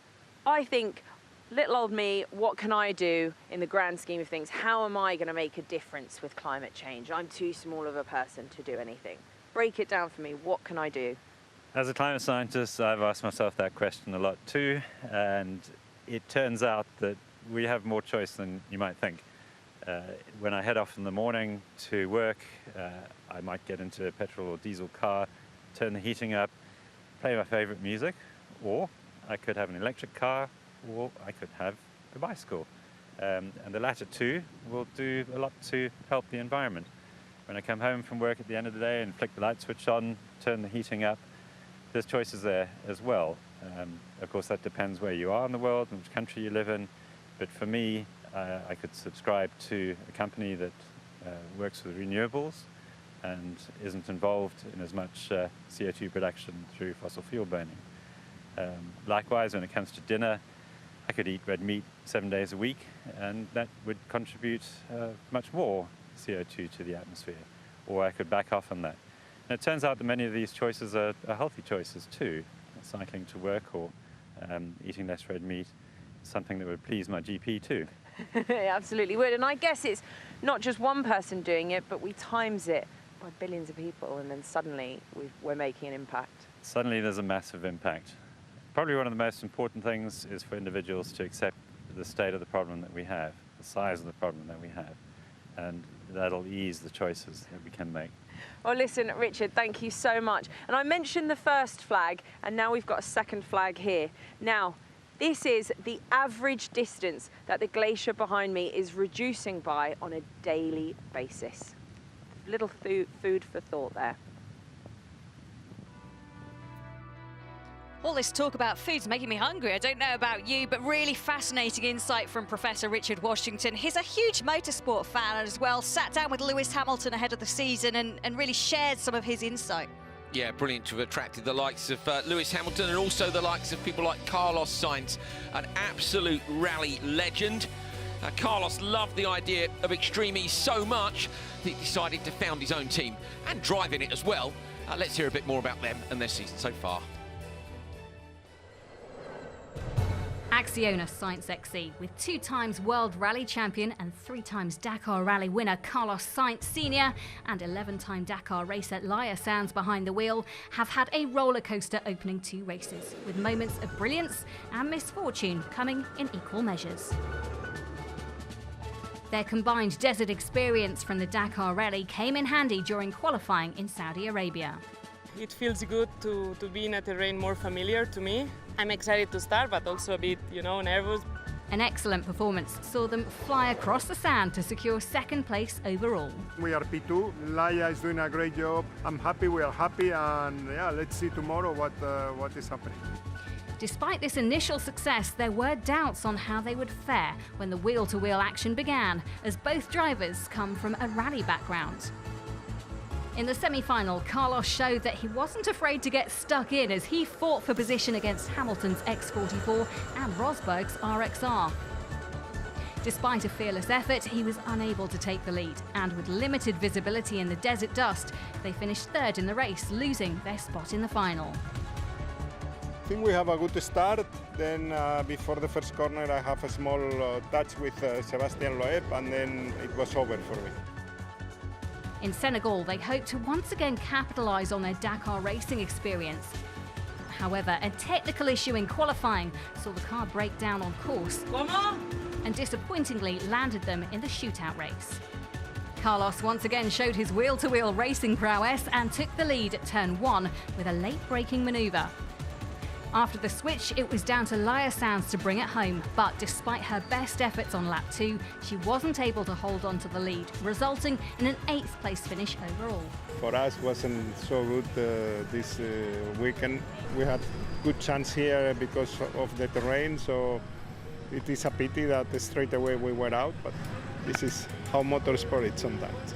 I think, little old me, what can I do in the grand scheme of things? How am I going to make a difference with climate change? I'm too small of a person to do anything. Break it down for me. What can I do? As a climate scientist, I've asked myself that question a lot too, and it turns out that we have more choice than you might think. When I head off in the morning to work, I might get into a petrol or diesel car, turn the heating up, play my favorite music, or I could have an electric car, or I could have a bicycle. And the latter two will do a lot to help the environment. When I come home from work at the end of the day and flick the light switch on, turn the heating up, there's choices there as well. Of course, that depends where you are in the world and which country you live in. But for me, I could subscribe to a company that works with renewables and isn't involved in as much CO2 production through fossil fuel burning. Likewise, when it comes to dinner, I could eat red meat 7 days a week, and that would contribute much more CO2 to the atmosphere, or I could back off on that. And it turns out that many of these choices are healthy choices too. Cycling to work or eating less red meat is something that would please my GP too. It absolutely would, and I guess it's not just one person doing it, but we times it by billions of people, and then suddenly we're making an impact. Suddenly there's a massive impact. Probably one of the most important things is for individuals to accept the state of the problem that we have, the size of the problem that we have, and that'll ease the choices that we can make. Well, listen, Richard, thank you so much. And I mentioned the first flag, and now we've got a second flag here. Now, this is the average distance that the glacier behind me is reducing by on a daily basis. Little food for thought there. All this talk about food's making me hungry. I don't know about you, but really fascinating insight from Professor Richard Washington. He's a huge motorsport fan as well, sat down with Lewis Hamilton ahead of the season and really shared some of his insight. Yeah, brilliant to have attracted the likes of Lewis Hamilton and also the likes of people like Carlos Sainz, an absolute rally legend. Carlos loved the idea of Extreme E so much that he decided to found his own team and drive in it as well. Let's hear a bit more about them and their season so far. Acciona Sainz XC, with 2 times World Rally Champion and 3 times Dakar Rally winner Carlos Sainz Sr. and 11-time Dakar racer Laia Sanz behind the wheel, have had a rollercoaster opening 2 races, with moments of brilliance and misfortune coming in equal measures. Their combined desert experience from the Dakar Rally came in handy during qualifying in Saudi Arabia. It feels good to be in a terrain more familiar to me. I'm excited to start, but also a bit, nervous. An excellent performance saw them fly across the sand to secure 2nd place overall. We are P2. Laia is doing a great job. I'm happy, we are happy, and yeah, let's see tomorrow what is happening. Despite this initial success, there were doubts on how they would fare when the wheel-to-wheel action began, as both drivers come from a rally background. In the semi-final, Carlos showed that he wasn't afraid to get stuck in as he fought for position against Hamilton's X44 and Rosberg's RXR. Despite a fearless effort, he was unable to take the lead, and with limited visibility in the desert dust, they finished 3rd in the race, losing their spot in the final. I think we have a good start. Then before the first corner, I have a small touch with Sebastian Loeb, and then it was over for me. In Senegal, they hope to once again capitalise on their Dakar racing experience. However, a technical issue in qualifying saw the car break down on course and disappointingly landed them in the shootout race. Carlos once again showed his wheel-to-wheel racing prowess and took the lead at turn 1 with a late braking manoeuvre. After the switch, it was down to Laia Sanz to bring it home, but despite her best efforts on lap 2, she wasn't able to hold on to the lead, resulting in an 8th place finish overall. For us, wasn't so good this weekend. We had good chance here because of the terrain, so it is a pity that straight away we were out, but this is how motorsport is sometimes.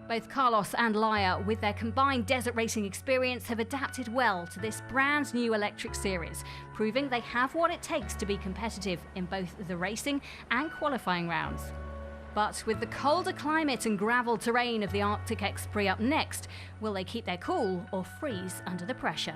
Both Carlos and Laia, with their combined desert racing experience, have adapted well to this brand new electric series, proving they have what it takes to be competitive in both the racing and qualifying rounds. But with the colder climate and gravel terrain of the Arctic X-Prix up next, will they keep their cool or freeze under the pressure?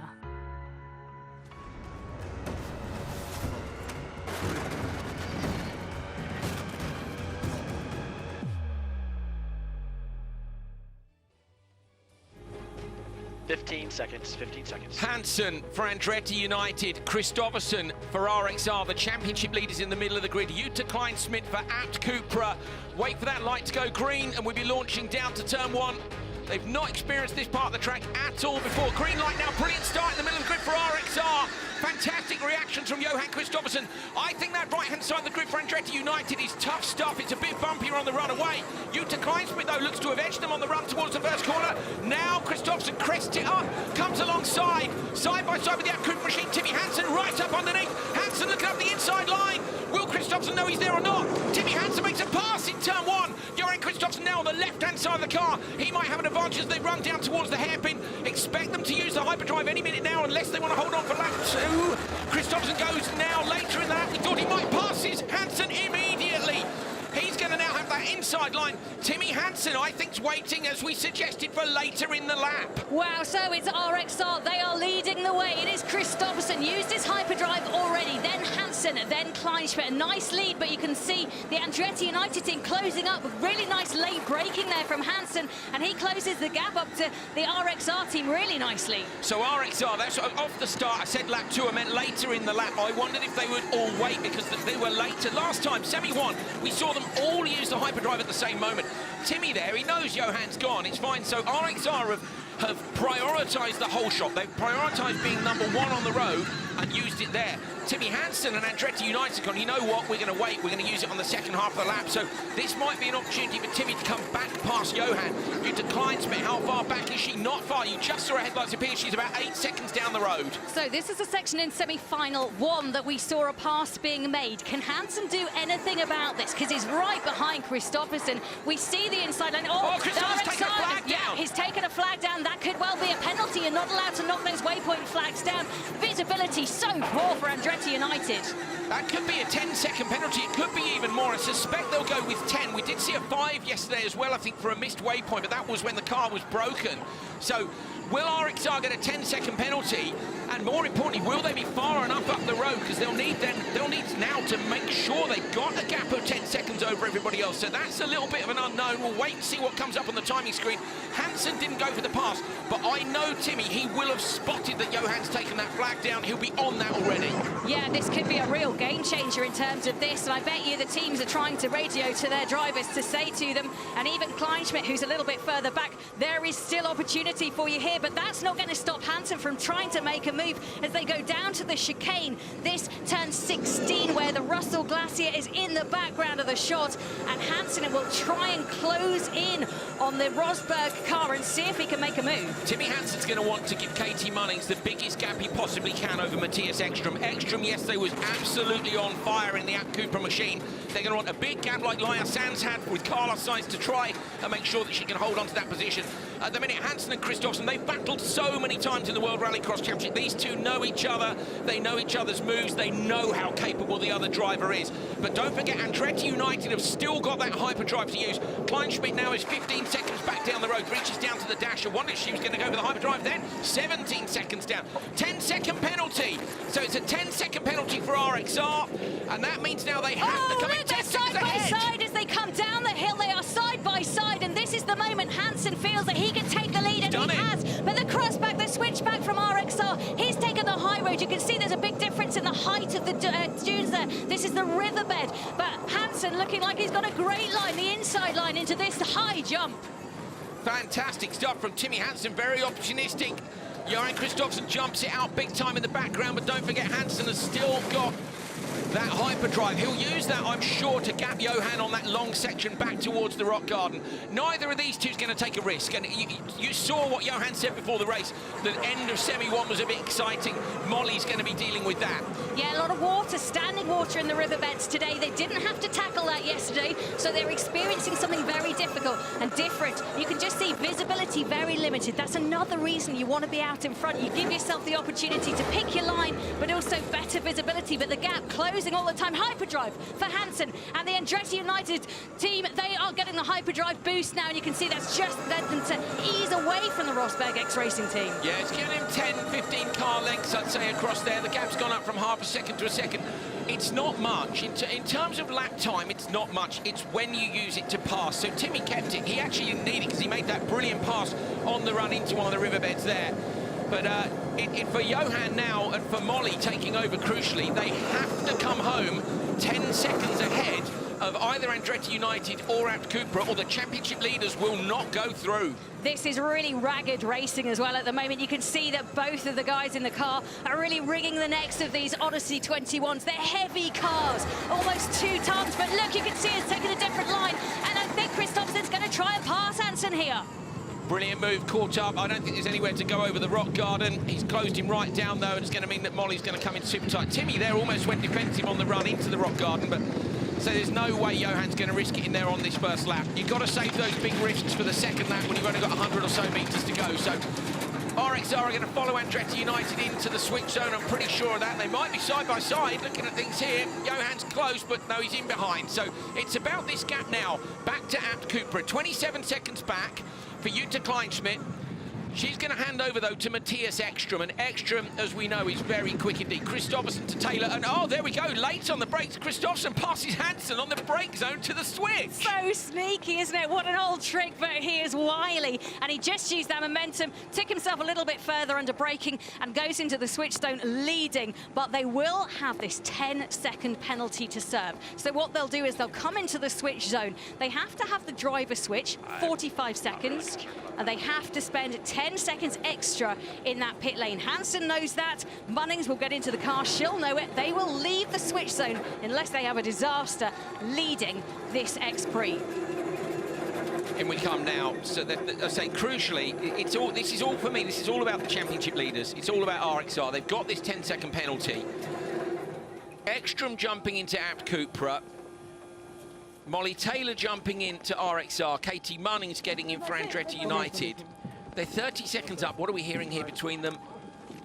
Fifteen seconds. Hansen for Andretti United, Kristoffersen for RXR, the championship leaders in the middle of the grid. Jutta Kleinsmith for Abt Cupra. Wait for that light to go green and we'll be launching down to turn 1. They've not experienced this part of the track at all before. Green light now, brilliant start in the middle of the grid for RXR. Fantastic reactions from Johan Kristoffersen. I think that right-hand side of the grid for Andretti United is tough stuff. It's a bit bumpier on the run away. Jutta Kleinsmith, though, looks to have edged them on the run towards the first corner. Now Kristoffersen crests it up, comes alongside inside. Side by side with the X-Prix machine. Timmy Hansen right up underneath. Hansen looking up the inside line. Will Kristoffersen know he's there or not? Timmy Hansen makes a pass in turn one. Johan Kristoffersen now on the left-hand side of the car. He might have an advantage as they run down towards the hairpin. Expect them to use the hyperdrive any minute now unless they want to hold on for lap 2. Kristoffersen goes now later in the lap. We thought he might pass his Hansen immediately. He's going to now have that inside line. Timmy Hansen, I think, is waiting, as we suggested, for later in the lap. Wow, so it's RXR. They are leading the way. It is Kristoffersen. Used his hyperdrive already. Then Hansen, then Kleinschmidt. A nice lead, but you can see the Andretti United team closing up with really nice late braking there from Hansen. And he closes the gap up to the RXR team really nicely. So RXR, that's off the start. I said lap 2, I meant later in the lap. I wondered if they would all wait because they were later. Last time, semi-1, we saw them all use the hyperdrive at the same moment. Timmy there, he knows Johan's gone, it's fine. So RXR have prioritised the whole shot. They've prioritised being number 1 on the road and used it there. Timmy Hansen and Andretti United gone, you know what, we're going to wait, we're going to use it on the second half of the lap. So this might be an opportunity for Timmy to come back past Johan. You to Kleinschmidt, how far back is she? Not far. You just saw her headlights appear. She's about 8 seconds down the road. So this is a section in semi-final 1 that we saw a pass being made. Can Hansen do anything about this? Because he's right behind Kristoffersen. We see the inside line. Oh, Kristoffersen's taken a flag down. Yeah, he's taken a flag down. That could well be a penalty. You're not allowed to knock those waypoint flags down. Visibility so poor for Andretti United. That could be a 10-second penalty. It could be even more. I suspect they'll go with 10. We did see a 5 yesterday as well, I think, for a missed waypoint, but that was when the car was broken. So will RXR get a 10-second penalty? And more importantly, will they be far enough up the road? Because they'll need now to make sure they've got a gap of 10 seconds over everybody else. So that's a little bit of an unknown. We'll wait and see what comes up on the timing screen. Hansen didn't go for the pass, but I know Timmy, he will have spotted that Johan's taken that flag down. He'll be on that already. Yeah, this could be a real game changer in terms of this, and I bet you the teams are trying to radio to their drivers to say to them, and even Kleinschmidt, who's a little bit further back, there is still opportunity for you here, but that's not going to stop Hansen from trying to make a move as they go down to the chicane. This turn 16, where the Russell Glacier is in the background of the shot, and Hansen will try and close in on the Rosberg car and see if he can make a move. Timmy Hansen's going to want to give Katie Munnings the biggest gap he possibly can over Matthias Ekstrom. Ekstrom yesterday was absolutely on fire in the Cooper machine. They're going to want a big gap like Laia Sanz had with Carlos Sainz to try and make sure that she can hold on to that position. At the minute, Hansen and Kristoffersen, they've battled so many times in the World Rallycross Championship. These two know each other. They know each other's moves. They know how capable the other driver is. But don't forget, Andretti United have still got that hyperdrive to use. Kleinschmidt now is 15 seconds back down the road, reaches down to the dash. I wonder if she was going to go for the hyperdrive then. 17 seconds down. 10-second penalty. So it's a 10-second penalty for RXR. And that means now they have to come in 10 seconds ahead. Side by side as they come down the hill. They are side by side, and this is the moment Hansen feels that he can take the lead, and he has. But the crossback, the switchback from RXR, he's taken the high road. You can see there's a big difference in the height of the dunes there. This is the riverbed, but Hansen looking like he's got a great line, the inside line into this high jump. Fantastic stuff from Timmy Hansen, very opportunistic. Johan Kristoffersen jumps it out big time in the background, but don't forget Hansen has still got that hyperdrive. He'll use that, I'm sure, to gap Johan on that long section back towards the rock garden. Neither of these two is going to take a risk, and you saw what Johan said before the race. The end of semi-1 was a bit exciting. Molly's going to be dealing with that. Yeah, a lot of water, standing water in the riverbeds today. They didn't have to tackle that yesterday, so they're experiencing something very difficult and different. You can just see visibility very limited. That's another reason you want to be out in front. You give yourself the opportunity to pick your line, but also better visibility. But the gap closing all the time. Hyperdrive for Hansen and the Andretti United team. They are getting the hyperdrive boost now, and you can see that's just led them to ease away from the Rosberg X-Racing team. Yeah, it's giving him 10, 15 car lengths, I'd say, across there. The gap's gone up from half a second to a second. It's not much. In terms of lap time, it's not much. It's when you use it to pass. So Timmy kept it. He actually didn't need it because he made that brilliant pass on the run into one of the riverbeds there. But for Johan now and for Molly taking over crucially, they have to come home 10 seconds ahead of either Andretti United or Cooper, or the championship leaders will not go through. This is really ragged racing as well at the moment. You can see that both of the guys in the car are really wringing the necks of these Odyssey 21s. They're heavy cars, almost 2 tons, but look, you can see it's taking a different line, and I think Kristoffersen's going to try and pass Hansen here. Brilliant move, caught up. I don't think there's anywhere to go over the rock garden. He's closed him right down, though, and it's going to mean that Molly's going to come in super tight. Timmy there almost went defensive on the run into the rock garden, but so there's no way Johan's going to risk it in there on this first lap. You've got to save those big risks for the second lap when you've only got 100 or so metres to go. So RXR are going to follow Andretti United into the switch zone. I'm pretty sure of that. They might be side by side. Looking at things here, Johan's close, but no, he's in behind. So it's about this gap now. Back to Abt Cupra, 27 seconds back for Jutta Kleinschmidt. She's going to hand over, though, to Matthias Ekström. And Ekström, as we know, is very quick indeed. Kristoffersen to Taylor. And, oh, there we go. Late on the brakes. Kristoffersen passes Hansen on the brake zone to the switch. So sneaky, isn't it? What an old trick, but he is wily. And he just used that momentum, took himself a little bit further under braking and goes into the switch zone leading. But they will have this 10-second penalty to serve. So what they'll do is they'll come into the switch zone. They have to have the driver switch, 45 seconds. And they have to spend 10 seconds extra in that pit lane. Hansen knows that. Munnings will get into the car. She'll know it. They will leave the switch zone unless they have a disaster leading this X-Prix. In we come now. So I say, crucially, this is all for me. This is all about the championship leaders. It's all about RXR. They've got this 10-second penalty. Ekström jumping into Abt Cupra. Molly Taylor jumping into RXR. Katie Munnings getting in for Andretti United. They're 30 seconds up. What are we hearing here between them?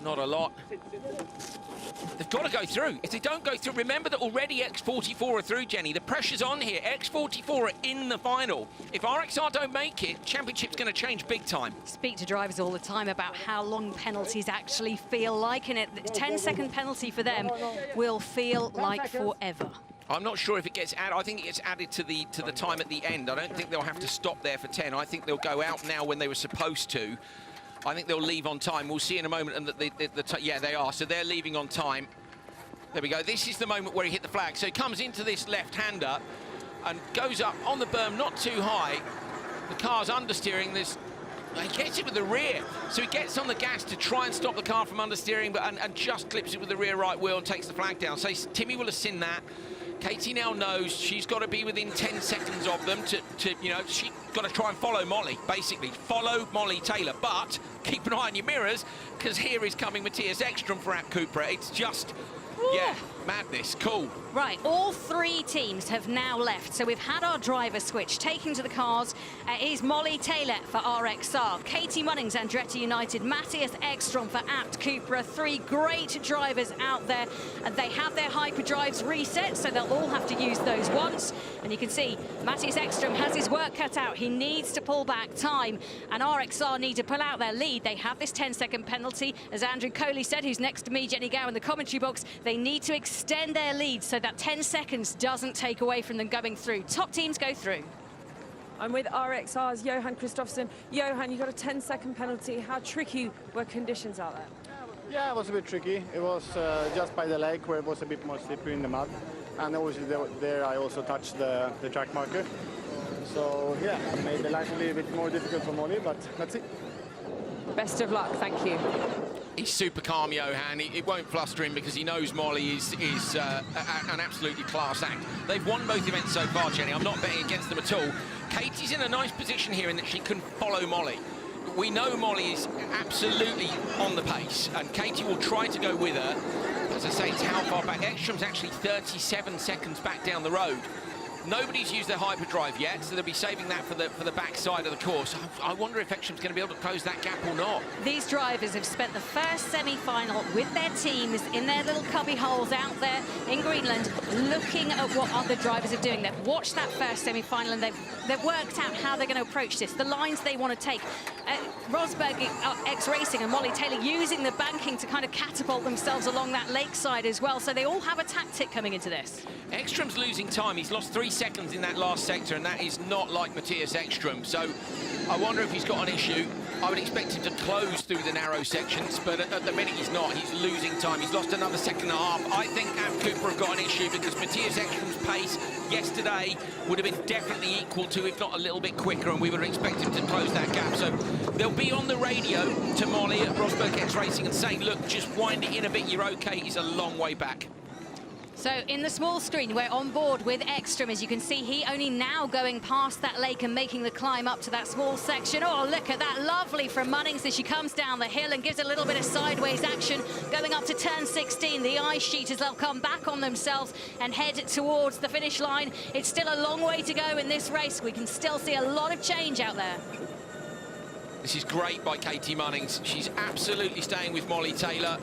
Not a lot. They've got to go through. If they don't go through, remember that already X44 are through, Jenny. The pressure's on here. X44 are in the final. If RXR don't make it, championship's going to change big time. Speak to drivers all the time about how long penalties actually feel like, and the 10-second penalty for them will feel like forever. I'm not sure if it gets added. I think it gets added to the time at the end. I don't think they'll have to stop there for 10. I think they'll go out now when they were supposed to. I think they'll leave on time. We'll see in a moment. And yeah, they are. So they're leaving on time. There we go. This is the moment where he hit the flag. So he comes into this left-hander and goes up on the berm, not too high. The car's understeering. He gets it with the rear. So he gets on the gas to try and stop the car from understeering, and just clips it with the rear right wheel and takes the flag down. So Timmy will have seen that. Katie now knows she's got to be within 10 seconds of them you know, she's got to try and follow Molly, basically. Follow Molly Taylor, but keep an eye on your mirrors, because here is coming Matthias Ekström for Abt Cupra. It's just, yeah, madness. Cool. Right, all three teams have now left, so we've had our driver switch. Taking to the cars is Molly Taylor for RXR, Katie Munnings, Andretti United, Matthias Ekström for Abt Cupra. Three great drivers out there, and they have their hyperdrives reset, so they'll all have to use those once. And you can see Matthias Ekström has his work cut out. He needs to pull back time, and RXR need to pull out their lead. They have this 10-second penalty. As Andrew Coley said, who's next to me, Jenny Gow, in the commentary box, they need to extend their lead so that 10 seconds doesn't take away from them going through. Top teams go through. I'm with RXR's Johan Kristoffersen. Johan, you got a 10-second penalty. How tricky were conditions out there? Yeah, it was a bit tricky. It was just by the lake where it was a bit more slippery in the mud. And obviously there I also touched the track marker. So yeah, it made the life a little bit more difficult for Molly, but that's it. Best of luck, thank you. He's super calm, Johan. It won't fluster him because he knows Molly is an absolutely class act. They've won both events so far, Jenny. I'm not betting against them at all. Katie's in a nice position here in that she can follow Molly. We know Molly is absolutely on the pace, and Katie will try to go with her. As I say, it's how far back. Ekström's actually 37 seconds back down the road. Nobody's used their hyperdrive yet, so they'll be saving that for the back side of the course. I wonder if Ekström's going to be able to close that gap or not. These drivers have spent the first semi-final with their teams in their little cubby holes out there in Greenland, looking at what other drivers are doing. They've watched that first semi-final and they've worked out how they're going to approach this, the lines they want to take. Rosberg, X-Racing, and Molly Taylor using the banking to kind of catapult themselves along that lakeside as well. So they all have a tactic coming into this. Ekström's losing time. He's lost 3 seconds in that last sector, and that is not like Matthias Ekström. So I wonder if he's got an issue. I would expect him to close through the narrow sections, but at the minute he's not. He's losing time. He's lost another second and a half. I think Abt Cupra have got an issue because Matthias Ekström's pace yesterday would have been definitely equal to, if not a little bit quicker, and we would expect him to close that gap. So they'll be on the radio to Molly at Rosberg X Racing and saying, look, just wind it in a bit, you're okay. He's a long way back. So in the small screen, we're on board with X-Prix. As you can see, he only now going past that lake and making the climb up to that small section. Oh, look at that, lovely from Munnings as she comes down the hill and gives a little bit of sideways action, going up to turn 16. The ice sheet as they'll come back on themselves and head towards the finish line. It's still a long way to go in this race. We can still see a lot of change out there. This is great by Katie Munnings. She's absolutely staying with Molly Taylor.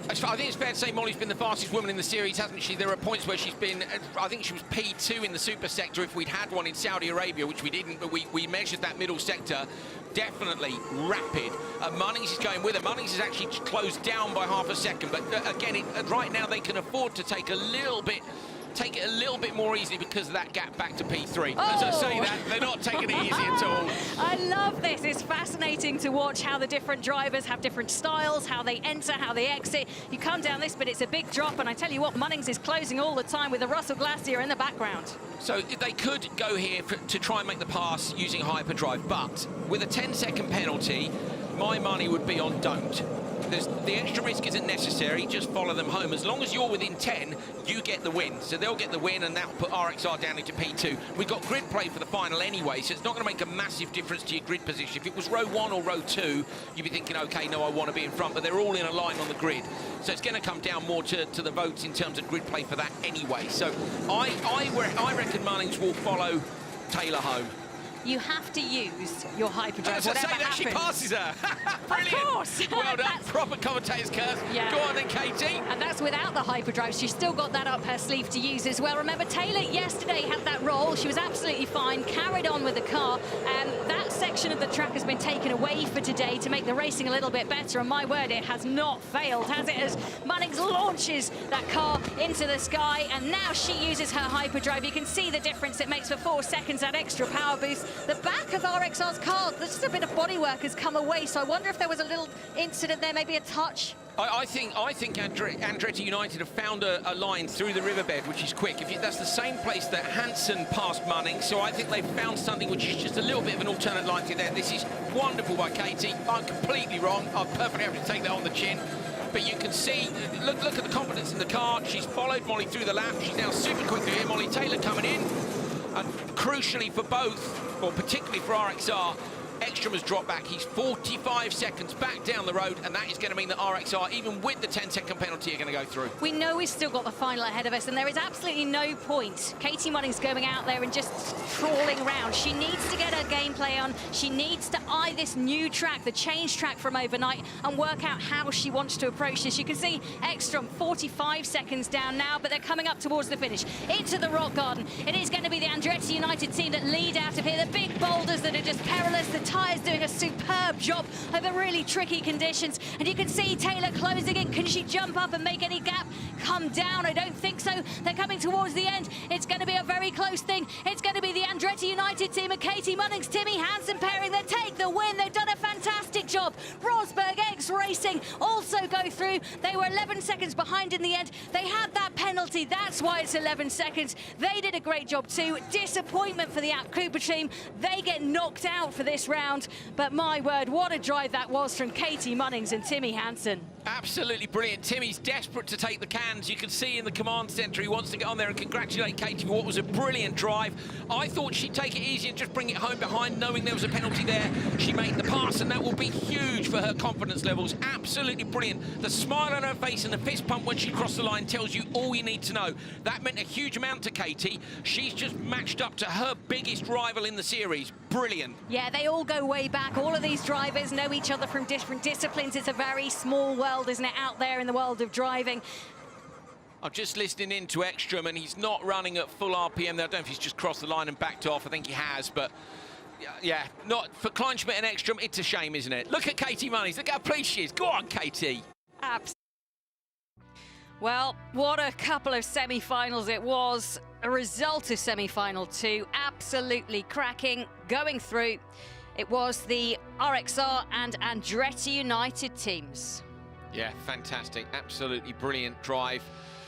I think it's fair to say Molly's been the fastest woman in the series, hasn't she? There are points where she's been, I think she was P2 in the super sector if we'd had one in Saudi Arabia, which we didn't, but we measured that middle sector. Definitely rapid. Munnings is going with her. Munnings is actually closed down by half a second, but again, right now they can afford to take it a little bit more easily because of that gap back to P3. Oh. As I say that, they're not taking it easy at all. I love this. It's fascinating to watch how the different drivers have different styles, how they enter, how they exit. You come down this, but it's a big drop, and I tell you what, Munnings is closing all the time with the Russell Glacier in the background. So they could go here to try and make the pass using hyperdrive, but with a 10-second penalty, my money would be on don't. The extra risk isn't necessary, just follow them home. As long as you're within 10, you get the win. So they'll get the win, and that'll put RXR down into P2. We've got grid play for the final anyway, so it's not going to make a massive difference to your grid position. If it was row 1 or row 2, you'd be thinking, OK, no, I want to be in front, but they're all in a line on the grid. So it's going to come down more to the votes in terms of grid play for that anyway. So I reckon Munnings will follow Taylor home. You have to use your hyperdrive, whatever happens. She passes her. Brilliant. Of course. Well done. Proper commentator's curse. Yeah. Go on then, Katie. And that's without the hyperdrive. She's still got that up her sleeve to use as well. Remember, Taylor yesterday had that roll. She was absolutely fine, carried on with the car. And that section of the track has been taken away for today to make the racing a little bit better. And my word, it has not failed, has it? As Munnings launches that car into the sky. And now she uses her hyperdrive. You can see the difference it makes for 4 seconds, that extra power boost. The back of RXR's car, there's just a bit of bodywork has come away, so I wonder if there was a little incident there, maybe a touch. I think Andretti United have found a line through the riverbed, which is quick. That's the same place that Hansen passed Munnings, so I think they've found something which is just a little bit of an alternate line through there. This is wonderful by Katie. I'm completely wrong. I'm perfectly happy to take that on the chin. But you can see, look at the confidence in the car. She's followed Molly through the lap. She's now super quick through here. Molly Taylor coming in. And crucially for both, or particularly for RXR, Ekstrom has dropped back. He's 45 seconds back down the road, and that is going to mean that RXR, even with the 10-second penalty, are going to go through. We know we've still got the final ahead of us, and there is absolutely no point Katie Munnings going out there and just trawling around. She needs to get her gameplay on. She needs to eye this new track, the change track from overnight, and work out how she wants to approach this. You can see Ekstrom 45 seconds down now, but they're coming up towards the finish. Into the rock garden. It is going to be the Andretti United team that lead out of here. The big boulders that are just perilous. The tyres doing a superb job over really tricky conditions. And you can see Taylor closing in. Can she jump up and make any gap? Come down? I don't think so. They're coming towards the end. It's going to be a very close thing. It's going to be the Andretti United team and Katie Munnings, Timmy Hansen pairing that take the win. They've done a fantastic job. Rosberg, X Racing also go through. They were 11 seconds behind in the end. They had that penalty. That's why it's 11 seconds. They did a great job too. Disappointment for the App Cooper team. They get knocked out for this round. But my word, what a drive that was from Katie Munnings and Timmy Hansen. Absolutely brilliant. Timmy's desperate to take the cans. You can see in the command centre he wants to get on there and congratulate Katie for what was a brilliant drive. I thought she'd take it easy and just bring it home behind, knowing there was a penalty there. She made the pass, and that will be huge for her confidence levels. Absolutely brilliant. The smile on her face and the fist pump when she crossed the line tells you all you need to know. That meant a huge amount to Katie. She's just matched up to her biggest rival in the series. Brilliant. Yeah, they all go way back. All of these drivers know each other from different disciplines. It's a very small world, isn't it, out there in the world of driving. I'm just listening in to Ekstrom, and he's not running at full RPM there. I don't know if he's just crossed the line and backed off. I think he has, but yeah, not for Kleinschmidt and Ekstrom. It's a shame, isn't it? Look at Katie Munnings. Look how pleased she is. Go on, Katie. Absolutely. Well, what a couple of semi-finals it was. A result of semi-final 2. Absolutely cracking. Going through, it was the RXR and Andretti United teams. Yeah, fantastic. Absolutely brilliant drive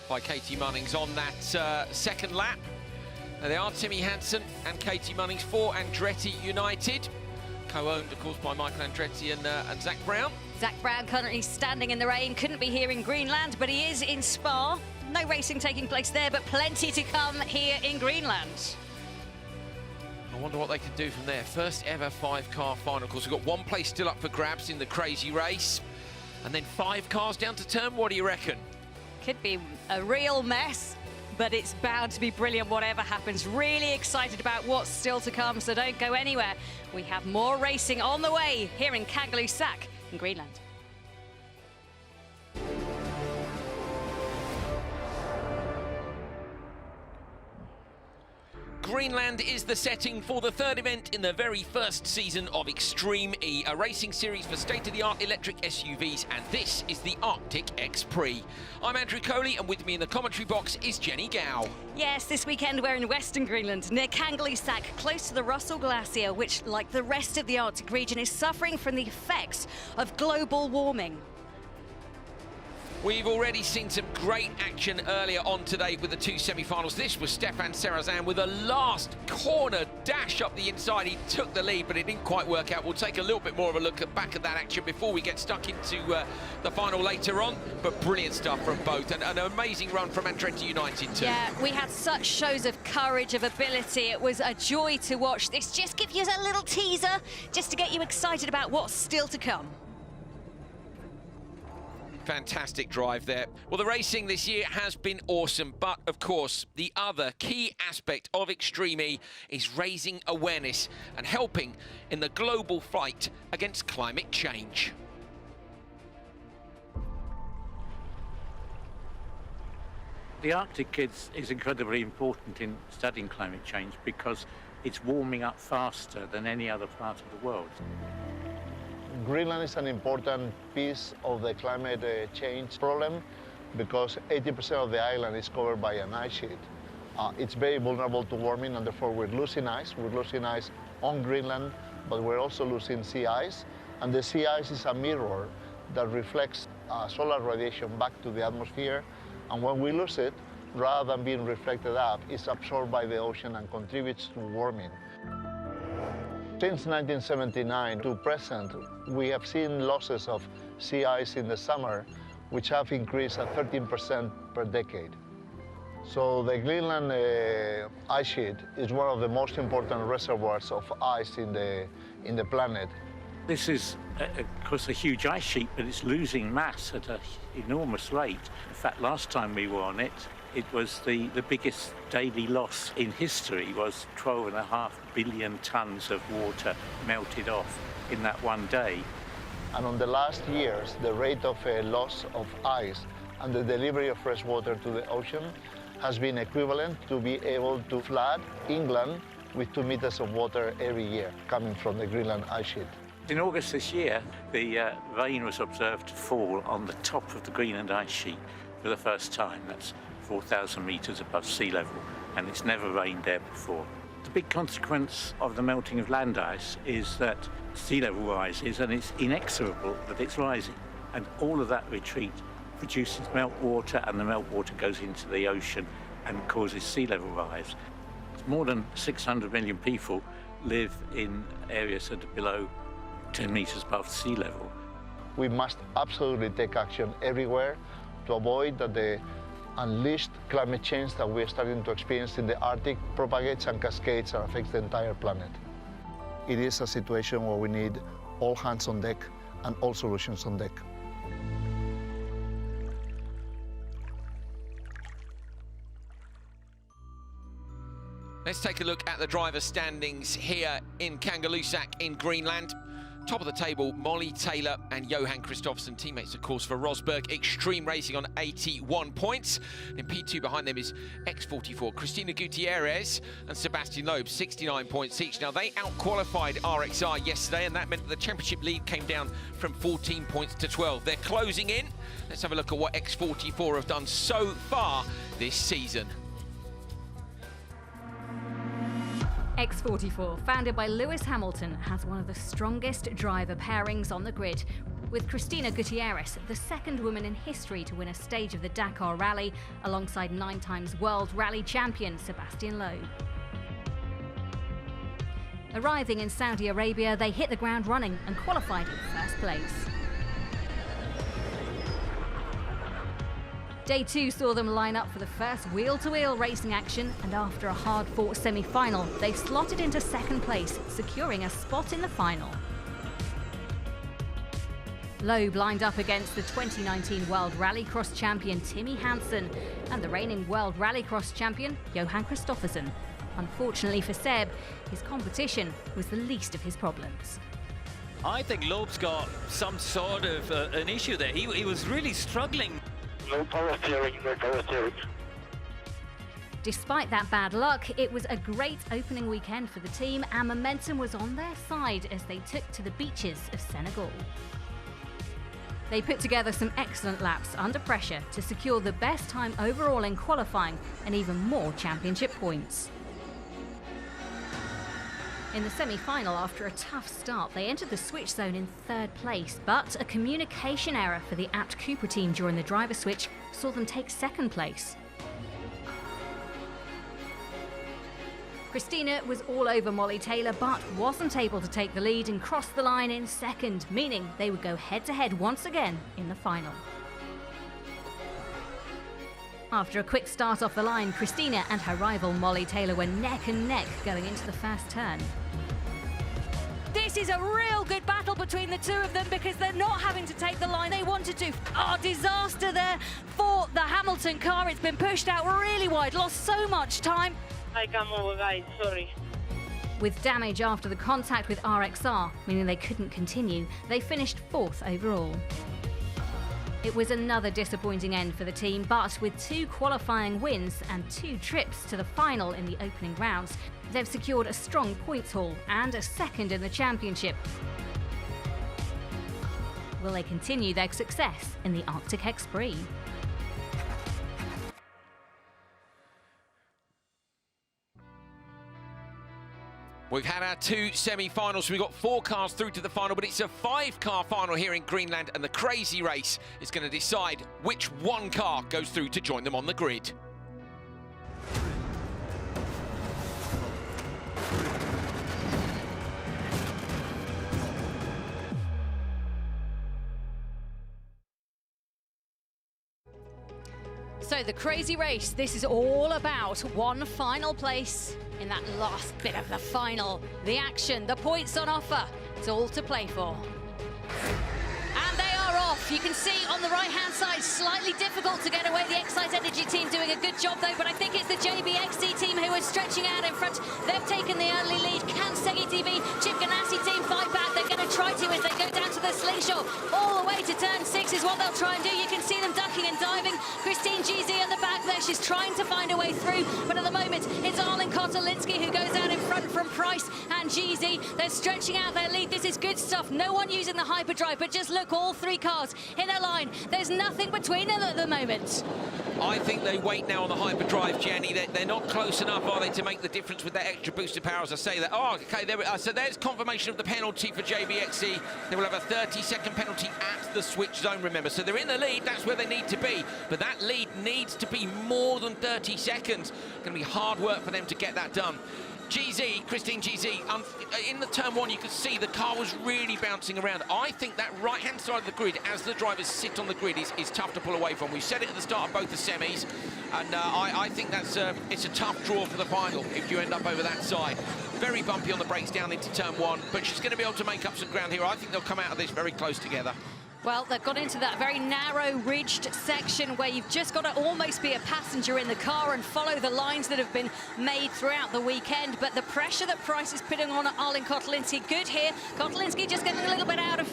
by Katie Munnings on that second lap. There they are, Timmy Hansen and Katie Munnings for Andretti United. Co-owned, of course, by Michael Andretti and Zach Brown. Zach Brown currently standing in the rain. Couldn't be here in Greenland, but he is in Spa. no racing taking place there, but plenty to come here in Greenland. I wonder what they can do from there. First ever 5-car final. Of course, we've got one place still up for grabs in the crazy race. And then 5 cars down to turn. What do you reckon? Could be a real mess, but it's bound to be brilliant whatever happens. Really excited about what's still to come, so don't go anywhere. We have more racing on the way here in Kangerlussuaq in Greenland. Greenland is the setting for the 3rd event in the very first season of Extreme E, a racing series for state-of-the-art electric SUVs, and this is the Arctic X-Prix. I'm Andrew Coley, and with me in the commentary box is Jenny Gow. Yes, this weekend we're in Western Greenland, near Kangerlussuaq, close to the Russell Glacier, which, like the rest of the Arctic region, is suffering from the effects of global warming. We've already seen some great action earlier on today with the 2 semi-finals. This was Stefan Serrazan with a last corner dash up the inside. He took the lead, but it didn't quite work out. We'll take a little bit more of a look back at that action before we get stuck into the final later on. But brilliant stuff from both, and an amazing run from Andretti United too. Yeah, we had such shows of courage, of ability. It was a joy to watch. This just gives you a little teaser, just to get you excited about what's still to come. Fantastic drive there. Well, the racing this year has been awesome, but of course, the other key aspect of Extreme E is raising awareness and helping in the global fight against climate change. The Arctic is incredibly important in studying climate change because it's warming up faster than any other part of the world. Greenland is an important piece of the climate change problem because 80% of the island is covered by an ice sheet. It's very vulnerable to warming, and therefore we're losing ice. We're losing ice on Greenland, but we're also losing sea ice. And the sea ice is a mirror that reflects solar radiation back to the atmosphere. And when we lose it, rather than being reflected up, it's absorbed by the ocean and contributes to warming. Since 1979 to present, we have seen losses of sea ice in the summer, which have increased at 13% per decade. So the Greenland ice sheet is one of the most important reservoirs of ice in the planet. This is, of course, a huge ice sheet, but it's losing mass at an enormous rate. In fact, last time we were on it, it was the biggest daily loss in history was 12.5 billion tons of water melted off in that one day. And on the last years, the rate of loss of ice and the delivery of fresh water to the ocean has been equivalent to be able to flood England with 2 meters of water every year coming from the Greenland ice sheet. In August this year, the rain was observed to fall on the top of the Greenland ice sheet for the first time. That's 4,000 meters above sea level, and it's never rained there before. The big consequence of the melting of land ice is that sea level rises, and it's inexorable that it's rising. And all of that retreat produces meltwater, and the meltwater goes into the ocean and causes sea level rise. More than 600 million people live in areas that are below 10 meters above sea level. We must absolutely take action everywhere to avoid that the unleashed climate change that we're starting to experience in the Arctic propagates and cascades and affects the entire planet. It is a situation where we need all hands on deck and all solutions on deck. Let's take a look at the driver standings here in Kangerlussuaq in Greenland. Top of the table, Molly Taylor and Johan Kristoffersen, teammates, of course, for Rosberg Extreme Racing on 81 points. In P2 behind them is X44, Cristina Gutierrez and Sebastian Loeb, 69 points each. Now, they out-qualified RXR yesterday, and that meant that the championship lead came down from 14 points to 12. They're closing in. Let's have a look at what X44 have done so far this season. X44, founded by Lewis Hamilton, has one of the strongest driver pairings on the grid, with Cristina Gutierrez, the second woman in history to win a stage of the Dakar Rally, alongside 9-time World Rally champion Sebastian Loeb. Arriving in Saudi Arabia, they hit the ground running and qualified in first place. Day 2 saw them line up for the first wheel-to-wheel racing action, and after a hard-fought semi-final, they've slotted into second place, securing a spot in the final. Loeb lined up against the 2019 World Rallycross champion Timmy Hansen and the reigning World Rallycross champion Johan Kristoffersen. Unfortunately for Seb, his competition was the least of his problems. I think Loeb's got some sort of an issue there. He was really struggling. No power steering, no power steering. Despite that bad luck, it was a great opening weekend for the team, and momentum was on their side as they took to the beaches of Senegal. They put together some excellent laps under pressure to secure the best time overall in qualifying and even more championship points. In the semi-final, after a tough start, they entered the switch zone in third place, but a communication error for the Abt Cooper team during the driver switch saw them take second place. Christina was all over Molly Taylor, but wasn't able to take the lead and crossed the line in second, meaning they would go head-to-head once again in the final. After a quick start off the line, Christina and her rival Molly Taylor were neck and neck going into the first turn. This is a real good battle between the two of them because they're not having to take the line they wanted to. Oh, disaster there for the Hamilton car. It's been pushed out really wide, lost so much time. I come over, guys, sorry. With damage after the contact with RXR, meaning they couldn't continue, they finished fourth overall. It was another disappointing end for the team, but with 2 qualifying wins and 2 trips to the final in the opening rounds, they've secured a strong points haul and a second in the championship. Will they continue their success in the Arctic X-Prix? We've had our 2 semi-finals. We've got 4 cars through to the final, but it's a 5-car final here in Greenland, and the crazy race is going to decide which one car goes through to join them on the grid. So the crazy race, this is all about one final place in that last bit of the final. The action, the points on offer, it's all to play for. And they are off. You can see on the right-hand side, slightly difficult to get away. The Excite Energy team doing a good job though, but I think it's the JBXC team who are stretching out in front. They've taken the early lead. Can Segi TV, Chip Ganassi team fight back? They're going to try to as they go down to the slingshot. All the way to turn 6 is what they'll try and do. You can see them ducking and diving. Christine GZ at the back there. She's trying to find a way through, but at the moment, it's Arlen Kotolinsky who goes out in front from Price and GZ. They're stretching out their lead. This is good stuff. No one using the hyperdrive, but just look, all 3 cars in a line. There's nothing between them at the moment. I think they wait now on the hyperdrive, Jenny. They're not close enough, are they, to make the difference with that extra boost of power, as I say that. Oh, okay, there we are. So there's confirmation of the penalty for JBXC. They will have a 30-second penalty at the switch zone, remember. So they're in the lead, that's where they need to be. But that lead needs to be more than 30 seconds. Going to be hard work for them to get that done. GZ, Christine GZ, in the turn 1 you could see the car was really bouncing around. I think that right-hand side of the grid, as the drivers sit on the grid, is tough to pull away from. We said it at the start of both the semis, and I think that's it's a tough draw for the final if you end up over that side. Very bumpy on the brakes down into turn 1, but she's going to be able to make up some ground here. I think they'll come out of this very close together. Well, they've got into that very narrow, ridged section where you've just got to almost be a passenger in the car and follow the lines that have been made throughout the weekend. But the pressure that Price is putting on Arlen Kotolinsky, good here. Kotolinsky just getting a little bit out of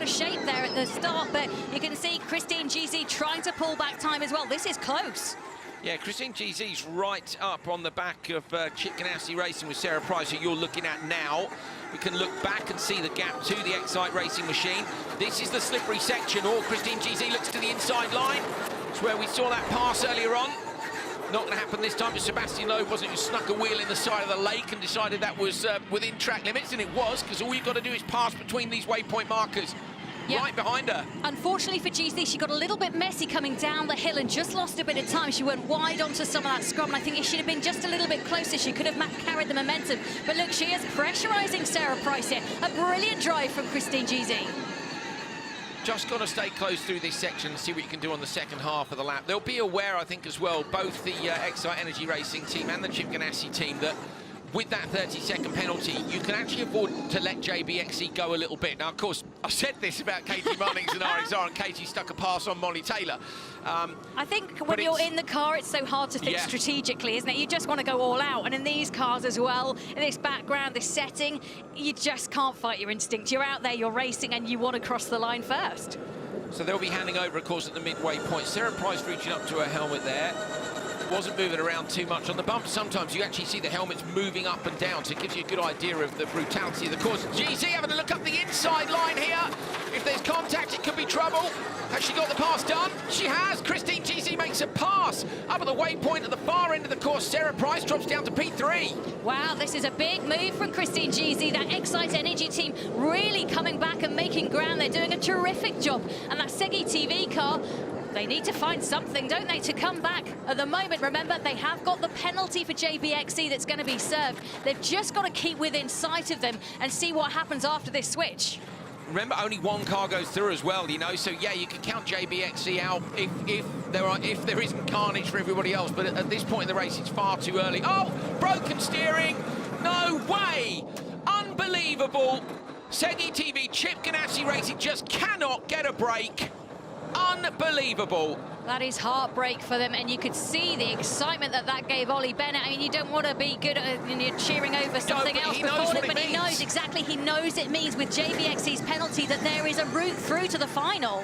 shape there at the start, but you can see Christine GZ trying to pull back time as well. This is close. Yeah, Christine GZ's right up on the back of Chip Ganassi racing with Sarah Price, who you're looking at now. We can look back and see the gap to the Excite racing machine. This is the slippery section. Oh, Christine GZ looks to the inside line. It's where we saw that pass earlier on. Not going to happen this time, but Sebastian Loeb wasn't, who snuck a wheel in the side of the lake and decided that was within track limits, and it was, because all you've got to do is pass between these waypoint markers. Yep. Right behind her. Unfortunately for GZ, she got a little bit messy coming down the hill and just lost a bit of time. She went wide onto some of that scrub, and I think if she'd have been just a little bit closer, she could have carried the momentum. But look, she is pressurising Sarah Price here. A brilliant drive from Christine GZ. Just got to stay close through this section and see what you can do on the second half of the lap. They'll be aware, I think, as well, both the X-Prix Energy Racing team and the Chip Ganassi team, that with that 30-second penalty, you can actually afford to let JBXC go a little bit. Now, of course, I said this about Katie Munnings and RXR, and Katie stuck a pass on Molly Taylor. I think when you're in the car, it's so hard to think strategically, isn't it? You just want to go all out. And in these cars as well, in this background, this setting, you just can't fight your instinct. You're out there, you're racing, and you want to cross the line first. So they'll be handing over, of course, at the midway point. Sarah Price reaching up to her helmet there. Wasn't moving around too much on the bump. Sometimes you actually see the helmets moving up and down, so it gives you a good idea of the brutality of the course. GC having a look up the inside line here. If there's contact, it could be trouble. Has she got the pass done? She has. Christine GC makes a pass up at the waypoint at the far end of the course. Sarah Price drops down to P3. Wow, this is a big move from Christine GC. That X-Prix Energy team really coming back and making ground. They're doing a terrific job. And that Segi TV car, they need to find something, don't they, to come back. At the moment, remember, they have got the penalty for JBXC that's going to be served. They've just got to keep within sight of them and see what happens after this switch. Remember, only one car goes through as well, you know, so yeah, you can count JBXC out if there isn't carnage for everybody else, but at this point in the race, it's far too early. Oh, broken steering! No way! Unbelievable! Segi TV, Chip Ganassi Racing just cannot get a break. Unbelievable. That is heartbreak for them, and you could see the excitement that gave Ollie Bennett. I mean, you don't want to be good at you're cheering over something else before it, but he knows exactly. He knows it means with JBXC's penalty that there is a route through to the final.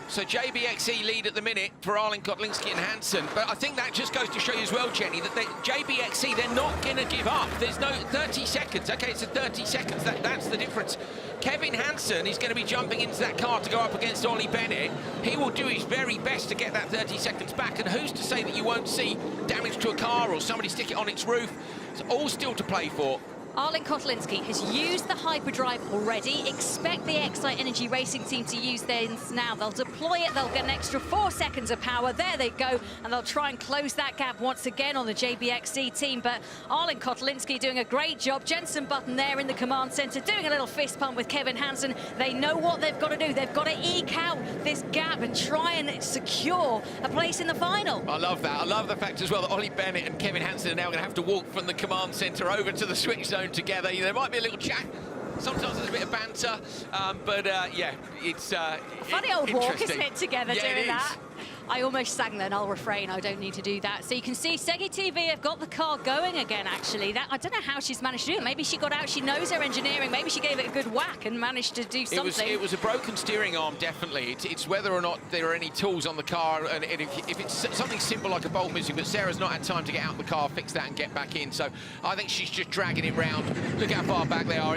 So JBXC lead at the minute for Arlen Kotlinski and Hansen, but I think that just goes to show you as well, Jenny, that JBXC, they're not going to give up. There's no 30 seconds. Okay, it's a 30 seconds. That's the difference. Kevin Hansen is going to be jumping into that car to go up against Ollie Bennett. He will do his very best to get that 30 seconds back, and who's to say that you won't see damage to a car or somebody stick it on its roof? It's all still to play for. Arlen Kotlinski has used the hyperdrive already. Expect the X-Prix Energy Racing team to use theirs now. They'll deploy it, they'll get an extra 4 seconds of power. There they go, and they'll try and close that gap once again on the JBXC team. But Arlen Kotlinski doing a great job. Jensen Button there in the command center, doing a little fist pump with Kevin Hansen. They know what they've got to do. They've got to eke out this gap and try and secure a place in the final. I love that. I love the fact as well that Ollie Bennett and Kevin Hansen are now going to have to walk from the command center over to the switch zone together. There might be a little chat. Sometimes there's a bit of banter, but yeah, it's funny old walk, isn't it, together yeah, doing that? I almost sang then, I'll refrain, I don't need to do that. So you can see Segi TV have got the car going again, actually. I don't know how she's managed to do it. Maybe she got out, she knows her engineering, maybe she gave it a good whack and managed to do something. It was a broken steering arm, definitely. It's whether or not there are any tools on the car, and if it's something simple like a bolt missing, but Sarah's not had time to get out of the car, fix that and get back in. So I think she's just dragging it round. Look how far back they are.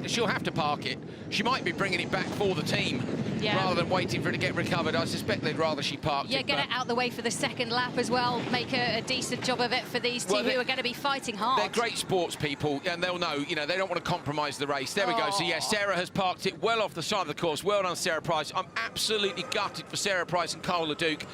She'll have to park it. She might be bringing it back for the team, rather than waiting for it to get recovered. I suspect they'd rather she parked it. Get it out the way for the second lap as well. Make a decent job of it for these two who are going to be fighting hard. They're great sports people, and they'll know, you know, they don't want to compromise the race. There we go. So, yeah, Sarah has parked it well off the side of the course. Well done, Sarah Price. I'm absolutely gutted for Sarah Price and Carl Leduc.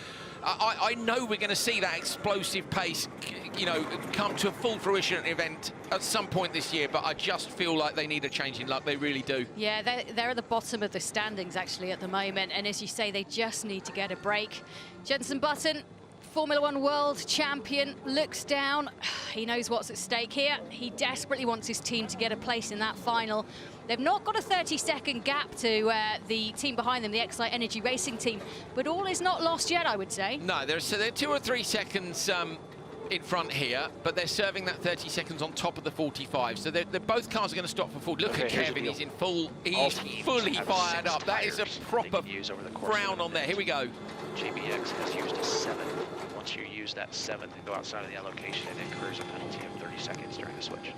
I know we're going to see that explosive pace, you know, come to a full fruition at the event at some point this year, but I just feel like they need a change in luck. They really do. Yeah, they're at the bottom of the standings, actually, at the moment, and as you say, they just need to get a break. Jensen Button, Formula One world champion, looks down. He knows what's at stake here. He desperately wants his team to get a place in that final. They've not got a 30-second gap to the team behind them, the X-Prix Energy Racing team, but all is not lost yet, I would say. No, they're 2 or 3 seconds in front here, but they're serving that 30 seconds on top of the 45. So both cars are going to stop for full. Look at Kevin, he's in full, he's fully fired up. That is a proper frown on there. Here we go. JBX has used a 7. Once you use that 7 and go outside of the allocation, it incurs a penalty of 30 seconds during the switch.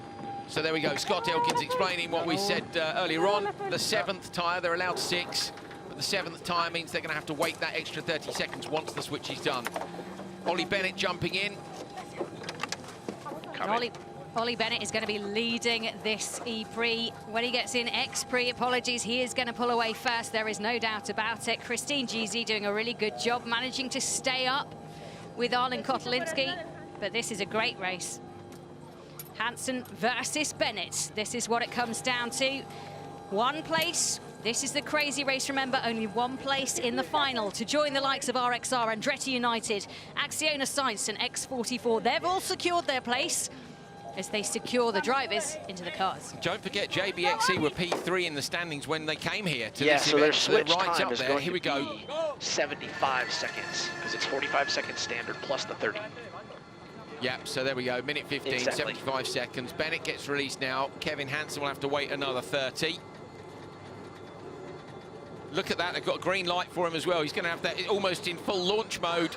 So there we go. Scott Elkins explaining what we said earlier on. The 7th tyre, they're allowed 6, but the 7th tyre means they're going to have to wait that extra 30 seconds once the switch is done. Ollie Bennett jumping in. Ollie Bennett is going to be leading this E-Prix. When he gets in X-Prix, apologies, he is going to pull away first. There is no doubt about it. Christine GZ doing a really good job managing to stay up with Arlen Kotlinski, but this is a great race. Hansen versus Bennett. This is what it comes down to. One place This is the crazy race, remember, only one place in the final to join the likes of RXR, Andretti United, Acciona Science and X44. They've all secured their place as they secure the drivers into the cars. Don't forget, JBXE were P3 in the standings when they came here to Yeah, this so their event. switch They're right time up is there. going Here we to go. be 75 seconds, because it's 45 seconds standard plus the 30. Yep, so there we go, minute 15, Exactly. 75 seconds. Bennett gets released now. Kevin Hansen will have to wait another 30. Look at that, they've got a green light for him as well. He's going to have that almost in full launch mode.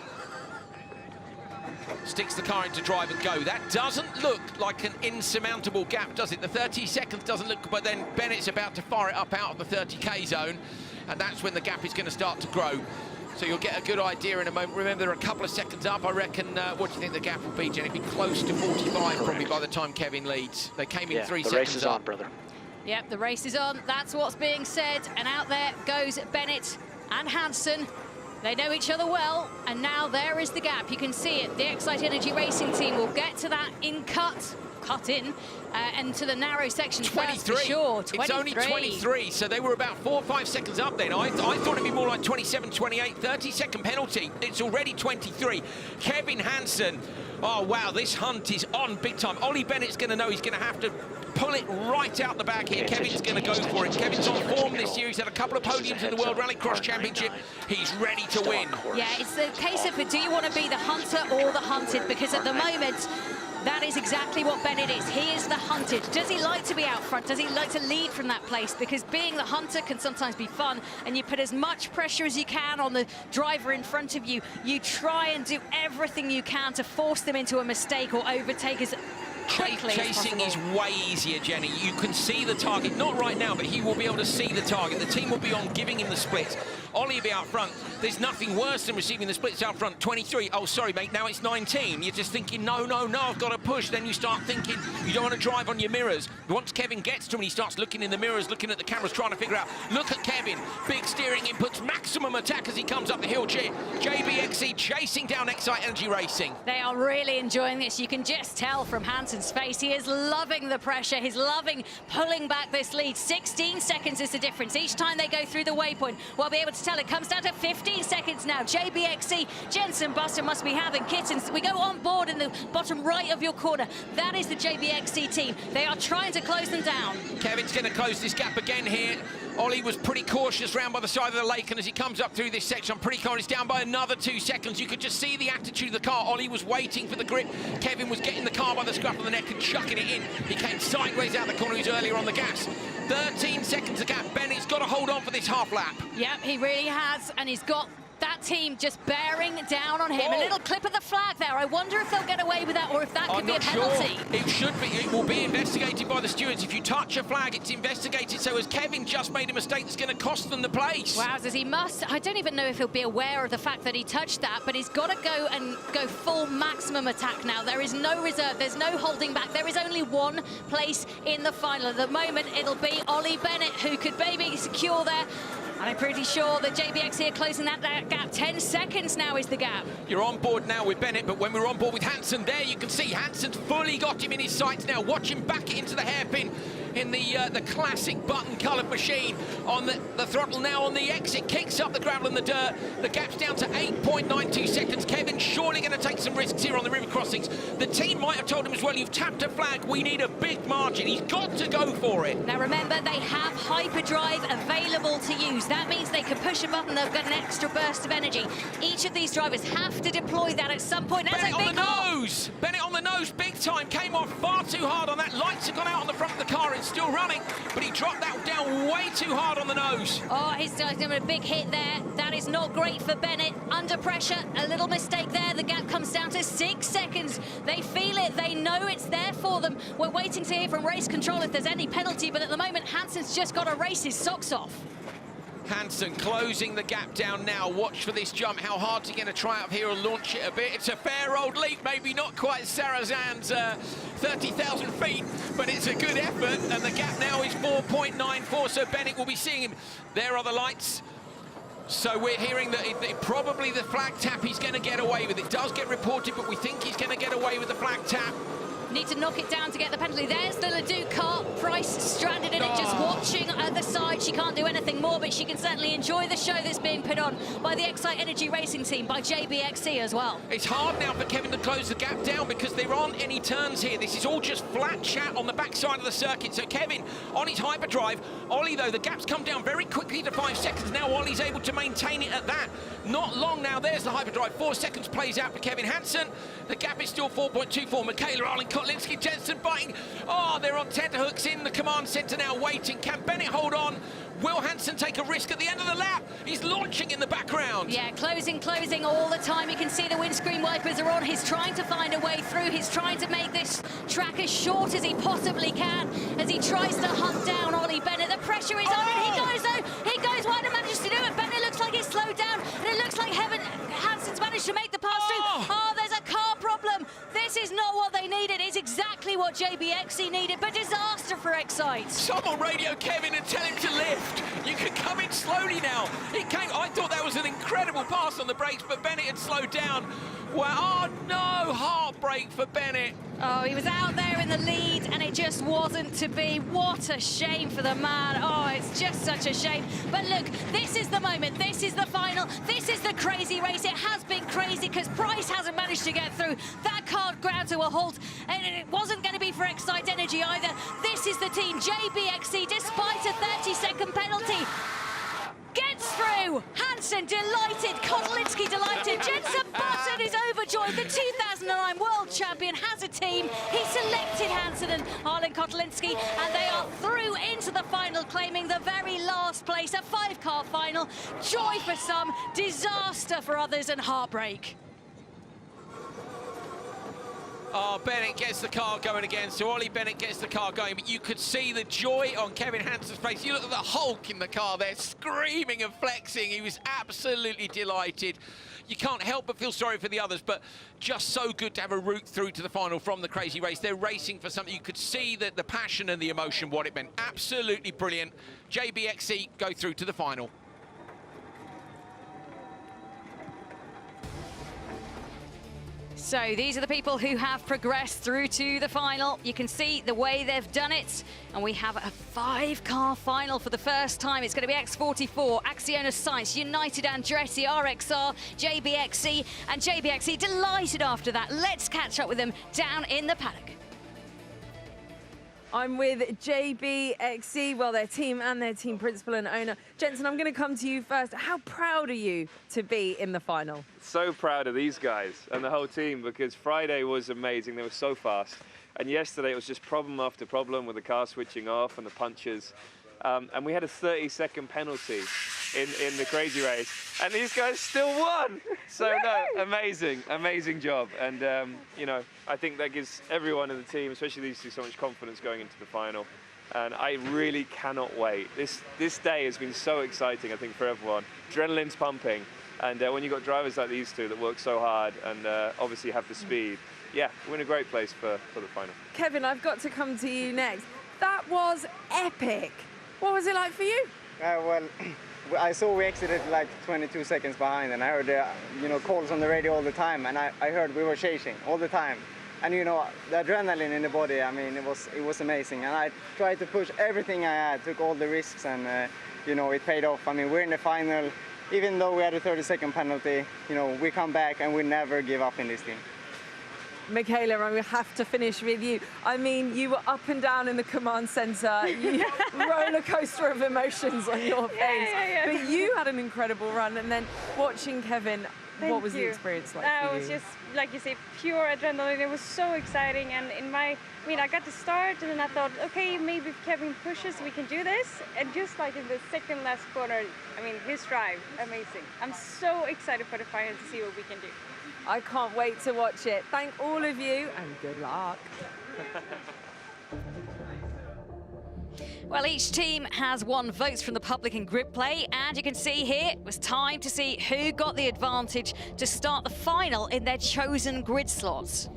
Sticks the car into drive and go. That doesn't look like an insurmountable gap, does it? The 30 seconds doesn't look, but then Bennett's about to fire it up out of the 30K zone, and that's when the gap is going to start to grow. So you'll get a good idea in a moment. Remember, they're a couple of seconds up. I reckon, what do you think the gap will be, Jenny? It'll be close to 45 probably by the time Kevin leads. They came in 3 seconds the race is up. on, brother. Yep, the race is on. That's what's being said. And out there goes Bennett and Hansen. They know each other well, and now there is the gap. You can see it. The Excite Energy Racing team will get to that cut in, and to the narrow section 23. first for sure. 23. It's only 23, so they were about 4 or 5 seconds up then. I thought it'd be more like 27, 28, 30-second penalty. It's already 23. Kevin Hansen, oh wow, this hunt is on big time. Ollie Bennett's going to know he's going to have to pull it right out the back here. Kevin's going to go for it. Kevin's on form this year. He's had a couple of podiums in the World Rallycross Championship. He's ready to win. Yeah, it's the case of, do you want to be the hunter or the hunted? Because at the moment, that is exactly what Bennett is. He is the hunted. Does he like to be out front? Does he like to lead from that place? Because being the hunter can sometimes be fun, and you put as much pressure as you can on the driver in front of you. You try and do everything you can to force them into a mistake or overtake as quickly as Chasing is possible. way easier, Jenny. You can see the target, not right now, but he will be able to see the target. The team will be on giving him the splits. Ollie will be out front. There's nothing worse than receiving the splits out front. 23, oh, sorry, mate, now it's 19. You're just thinking, no, no, no, I've got to push. Then you start thinking you don't want to drive on your mirrors. Once Kevin gets to him, he starts looking in the mirrors, looking at the cameras, trying to figure out, look at Kevin. Big steering inputs, maximum attack as he comes up the hill. JBXE chasing down Excite Energy Racing. They are really enjoying this. You can just tell from Hansen's face. He is loving the pressure. He's loving pulling back this lead. 16 seconds is the difference. Each time they go through the waypoint, we'll be able to tell it comes down to 15 seconds now. JBXE, Jensen Buster must be having kittens. We go on board in the bottom right of your corner. That is the JBXE team. They are trying to close them down. Kevin's going to close this gap again here. Ollie was pretty cautious round by the side of the lake, and as he comes up through this section, I'm pretty confident he's down by another 2 seconds. You could just see the attitude of the car. Ollie was waiting for the grip. Kevin was getting the car by the scruff of the neck and chucking it in. He came sideways out the corner. He was earlier on the gas. 13 seconds of gap. Bennett's got to hold on for this half lap. Yep, he really has, and he's got that team just bearing down on him. A little clip of the flag there. I wonder if they'll get away with that, or if that could be a penalty. Sure. It should be. It will be investigated by the stewards. If you touch a flag, it's investigated. So as Kevin just made a mistake that's going to cost them the place. Wowzers, he must. I don't even know if he'll be aware of the fact that he touched that, but he's got to go and go full maximum attack now. There is no reserve. There's no holding back. There is only one place in the final. At the moment, it'll be Ollie Bennett who could maybe secure there. And I'm pretty sure that JBXE are closing that gap. 10 seconds now is the gap. You're on board now with Bennett, but when we're on board with Hansen, there you can see Hansen's fully got him in his sights now. Watch him back into the hairpin in the classic button-coloured machine on the throttle now on the exit. Kicks up the gravel and the dirt. The gap's down to 8.92 seconds. Kevin's surely going to take some risks here on the river crossings. The team might have told him as well, you've tapped a flag, we need a big margin. He's got to go for it. Now remember, they have hyperdrive available to use. That means they can push a button, they'll get an extra burst of energy. Each of these drivers have to deploy that at some point. Bennett on the nose! Bennett on the nose, big time. Came off far too hard on that. Lights have gone out on the front of the car. It's still running, but he dropped that down way too hard on the nose. Oh, he's doing a big hit there. That is not great for Bennett. Under pressure, a little mistake there. The gap comes down to 6 seconds. They feel it. They know it's there for them. We're waiting to hear from race control if there's any penalty, but at the moment, Hansen's just got to race his socks off. Hansen closing the gap down now. Watch for this jump. How hard's he going to try up here and launch it a bit? It's a fair old leap, maybe not quite Sarrazan's 30,000 feet, but it's a good effort, and the gap now is 4.94, so Bennett will be seeing him. There are the lights. So we're hearing that probably the flag tap he's going to get away with. It does get reported, but we think he's going to get away with the flag tap. Need to knock it down to get the penalty. There's the Ledoux car. Price stranded in it, just watching at the side. She can't do anything more, but she can certainly enjoy the show that's being put on by the Excite Energy Racing team, by JBXC as well. It's hard now for Kevin to close the gap down because there aren't any turns here. This is all just flat chat on the backside of the circuit. So Kevin on his hyperdrive. Ollie, though, the gap's come down very quickly to 5 seconds. Now Ollie's able to maintain it at that. Not long now. There's the hyperdrive. 4 seconds plays out for Kevin Hansen. The gap is still 4.24. Michaela Arlen, Kotlinski, Jensen biting. Oh, they're on tenterhooks in the command centre now waiting. Can Bennett hold on? Will Hansen take a risk at the end of the lap? He's launching in the background. Yeah, closing all the time. You can see the windscreen wipers are on. He's trying to find a way through. He's trying to make this track as short as he possibly can as he tries to hunt down Ollie Bennett. The pressure is on, and he goes, though. He goes wide and manages to do it. Bennett looks like he's slowed down, and it looks like Hansen's managed to make the pass through. Oh, there's a car problem. This is not what they needed. It's exactly what JBXC needed, but disaster for Excite. Someone radio Kevin and tell him to lift. You can come in slowly now. It came. I thought that was an incredible pass on the brakes, but Bennett had slowed down. Wow, oh no, heartbreak for Bennett. Oh, he was out there in the lead, and it just wasn't to be. What a shame for the man. Oh, it's just such a shame. But look, this is the moment. This is the final. This is the crazy race. It has been crazy because Price hasn't managed to get through. That car ground to a halt, and it wasn't going to be for Excite Energy either. This is the team, JBXC, despite a 30-second penalty. Gets through. Hansen delighted. Kotlinski delighted. Jensen Button is overjoyed. The 2009 world champion has a team. He selected Hansen and Arlen Kotlinski, and they are through into the final, claiming the very last place. A 5-car final. Joy for some, disaster for others, and heartbreak. Oh, Bennett gets the car going again, so Ollie Bennett gets the car going, but you could see the joy on Kevin Hansen's face. You look at the Hulk in the car there, screaming and flexing. He was absolutely delighted. You can't help but feel sorry for the others, but just so good to have a route through to the final from the crazy race. They're racing for something. You could see the passion and the emotion, what it meant. Absolutely brilliant. JBXC go through to the final. So these are the people who have progressed through to the final. You can see the way they've done it. And we have a 5-car final for the first time. It's going to be X44, Acciona Science, United Andretti, RXR, JBXC, and JBXC delighted after that. Let's catch up with them down in the paddock. I'm with JBXC, well, their team and their team principal and owner. Jensen, I'm going to come to you first. How proud are you to be in the final? So proud of these guys and the whole team, because Friday was amazing. They were so fast. And yesterday it was just problem after problem with the car switching off and the punches. And we had a 30-second penalty in the crazy race. And these guys still won. So, no, amazing job. And, you know, I think that gives everyone in the team, especially these two, so much confidence going into the final. And I really cannot wait. This day has been so exciting, I think, for everyone. Adrenaline's pumping. And when you've got drivers like these two that work so hard and obviously have the speed, yeah, we're in a great place for the final. Kevin, I've got to come to you next. That was epic. What was it like for you? Well, I saw we exited like 22 seconds behind, and I heard calls on the radio all the time, and I heard we were chasing all the time. And you know, the adrenaline in the body, I mean, it was amazing. And I tried to push everything I had, took all the risks, and you know, it paid off. I mean, we're in the final. Even though we had a 30-second penalty, you know, we come back and we never give up in this team. Michaela, I will have to finish with you. I mean, you were up and down in the command centre, roller coaster of emotions on your face. Yeah. But you had an incredible run, and then watching Kevin, what was the experience like for you? It was just, like you say, pure adrenaline. It was so exciting, and I got to start, and then I thought, okay, maybe if Kevin pushes, we can do this. And just like in the second last corner, I mean, his drive, amazing. I'm so excited for the final to see what we can do. I can't wait to watch it. Thank all of you, and good luck. Well, each team has won votes from the public in grid play, and you can see here it was time to see who got the advantage to start the final in their chosen grid slots.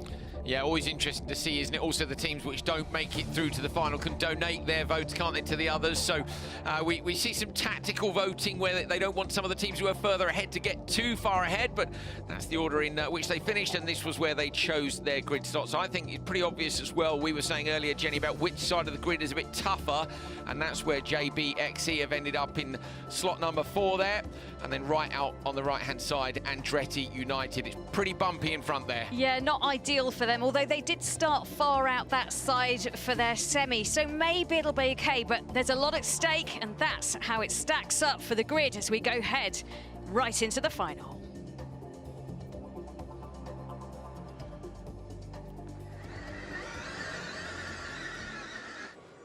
Yeah, always interesting to see, isn't it? Also, the teams which don't make it through to the final can donate their votes, can't they, to the others? So we see some tactical voting where they don't want some of the teams who are further ahead to get too far ahead, but that's the order in which they finished, and this was where they chose their grid slot. So I think it's pretty obvious as well. We were saying earlier, Jenny, about which side of the grid is a bit tougher, and that's where JBXE have ended up in slot number 4 there, and then right out on the right-hand side, Andretti United. It's pretty bumpy in front there. Yeah, not ideal for them, although they did start far out that side for their semi, so maybe it'll be okay, but there's a lot at stake, and that's how it stacks up for the grid as we go head right into the final.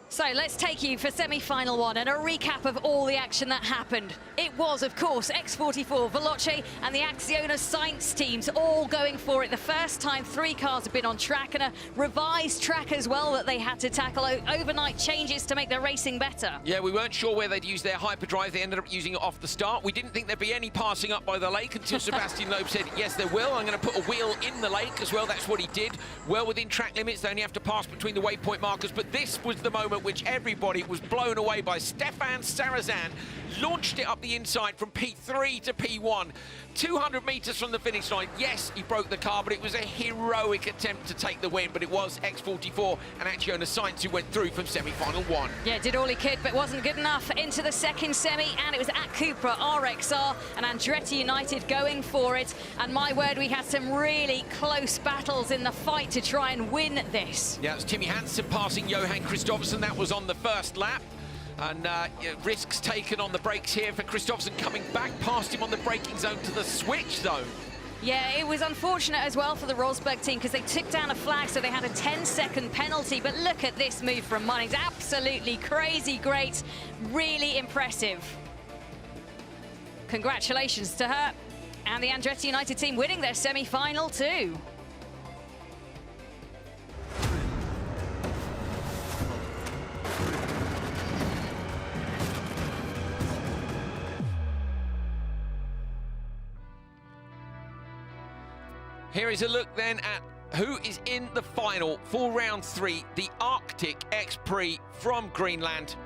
So let's take you for semi-final 1 and a recap of all the action that happened. It was, of course, X44, Veloce and the Acciona Science teams all going for it. The first time 3 cars have been on track, and a revised track as well that they had to tackle. Overnight changes to make their racing better. Yeah, we weren't sure where they'd use their hyperdrive. They ended up using it off the start. We didn't think there'd be any passing up by the lake until Sebastian Loeb said, yes, there will. I'm going to put a wheel in the lake as well. That's what he did. Well within track limits. They only have to pass between the waypoint markers. But this was the moment which everybody was blown away by. Stefan Sarazan launched it up the inside from P3 to P1. 200 meters from the finish line. Yes, he broke the car, but it was a heroic attempt to take the win. But it was X44 and Acciona Science who went through from semi-final 1. Yeah, did all he could, but wasn't good enough. Into the second semi, and it was at Cupra, RXR and Andretti United going for it. And my word, we had some really close battles in the fight to try and win this. Yeah, it was Timmy Hansen passing Johan Kristoffersen. That was on the first lap. And risks taken on the brakes here for Kristoffersen, coming back past him on the braking zone to the switch zone. Yeah, it was unfortunate as well for the Rosberg team because they took down a flag, so they had a 10-second penalty. But look at this move from Munnings. Absolutely crazy great, really impressive. Congratulations to her and the Andretti United team winning their semi-final too. Here is a look then at who is in the final for round 3, the Arctic X-Prix from Greenland.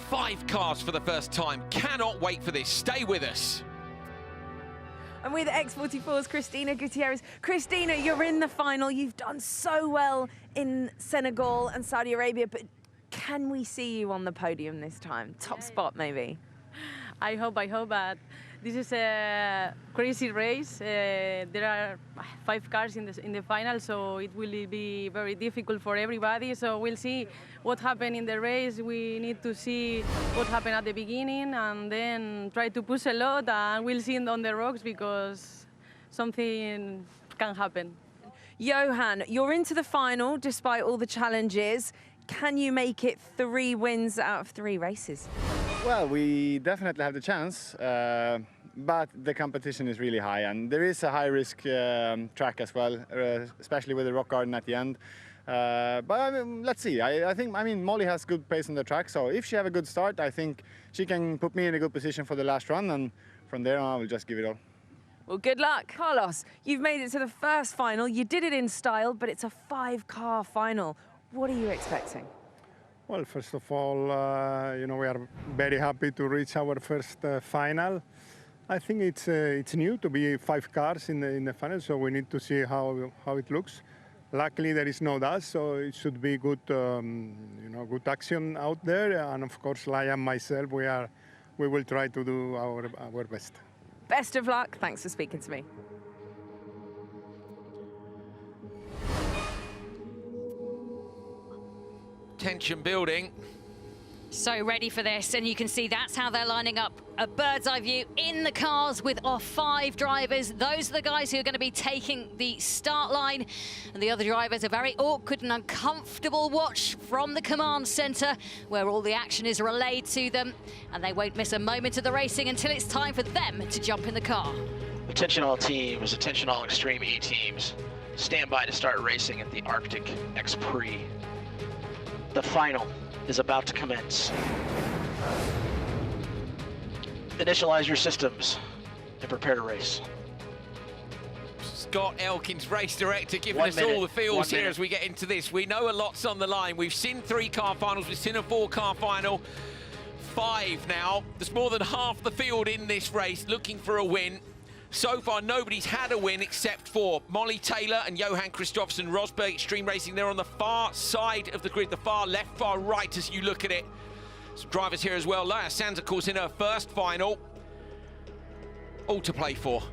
5 cars for the first time. Cannot wait for this. Stay with us. I'm with X44's Cristina Gutierrez. Cristina, you're in the final. You've done so well in Senegal and Saudi Arabia, but can we see you on the podium this time? Top spot, maybe? I hope, but this is a crazy race. There are 5 cars in the final, so it will be very difficult for everybody. So we'll see what happened in the race. We need to see what happened at the beginning and then try to push a lot, and we'll see on the rocks because something can happen. Johan, you're into the final despite all the challenges. Can you make it 3 wins out of 3 races? Well, we definitely have the chance, but the competition is really high, and there is a high-risk track as well, especially with the rock garden at the end. But I mean, let's see. I mean, Molly has good pace on the track, so if she have a good start, I think she can put me in a good position for the last run, and from there on, I will just give it all. Well, good luck. Carlos, you've made it to the first final. You did it in style, but it's a 5-car final. What are you expecting? Well, first of all, you know, we are very happy to reach our first final. I think it's new to be 5 cars in the final, so we need to see how it looks. Luckily, there is no dust, so it should be good, you know, good action out there. And of course, Laia and myself, we will try to do our best. Best of luck. Thanks for speaking to me. Tension building. So ready for this, and you can see that's how they're lining up. A bird's eye view in the cars with our 5 drivers. Those are the guys who are going to be taking the start line, and the other drivers, a very awkward and uncomfortable watch from the command center where all the action is relayed to them, and they won't miss a moment of the racing until it's time for them to jump in the car. Attention all teams, attention all Extreme E teams. Stand by to start racing at the Arctic X-Prix. The final is about to commence. Initialize your systems and prepare to race. Scott Elkins, race director, giving 1 us minute. all the feels 1 here minute. as we get into this. We know a lot's on the line. We've seen 3-car finals, we've seen a 4-car final. 5 now. There's more than half the field in this race looking for a win. So far, nobody's had a win except for Molly Taylor and Johan Kristoffersen. Rosberg Extreme Racing, they're on the far side of the grid, the far left, far right as you look at it. Some drivers here as well. Leia Sands, of course, in her first final. All to play for.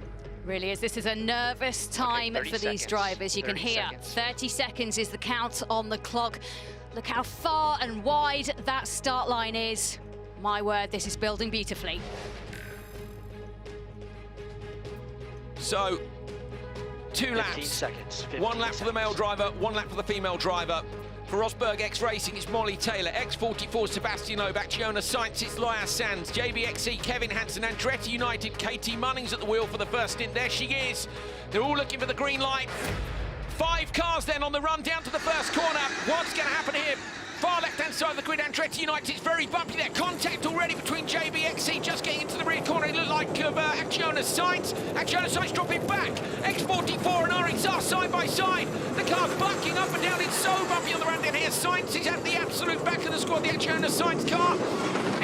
Really is. This is a nervous time for these drivers. You can hear 30 seconds is the count on the clock. Look how far and wide that start line is. My word, this is building beautifully. So, 2 laps. 15 seconds. 1 lap for the male driver, 1 lap for the female driver. For Rosberg X Racing, it's Molly Taylor. X44, Sebastian Loeb. Acciona Sainz, it's Leia Sands. JBXE, Kevin Hansen. Andretti United, Katie Munnings at the wheel for the first stint. There she is. They're all looking for the green light. 5 cars then on the run down to the first corner. What's going to happen here? Far left-hand side of the grid, Andretti United is very bumpy there. Contact already between JBXE, just getting into the rear corner. It looked like Acciona Sainz. Acciona Sainz dropping back. X44 and RXR side by side. The car's bucking up and down. It's so bumpy on the run down here. Sainz is at the absolute back of the squad. The Acciona Sainz car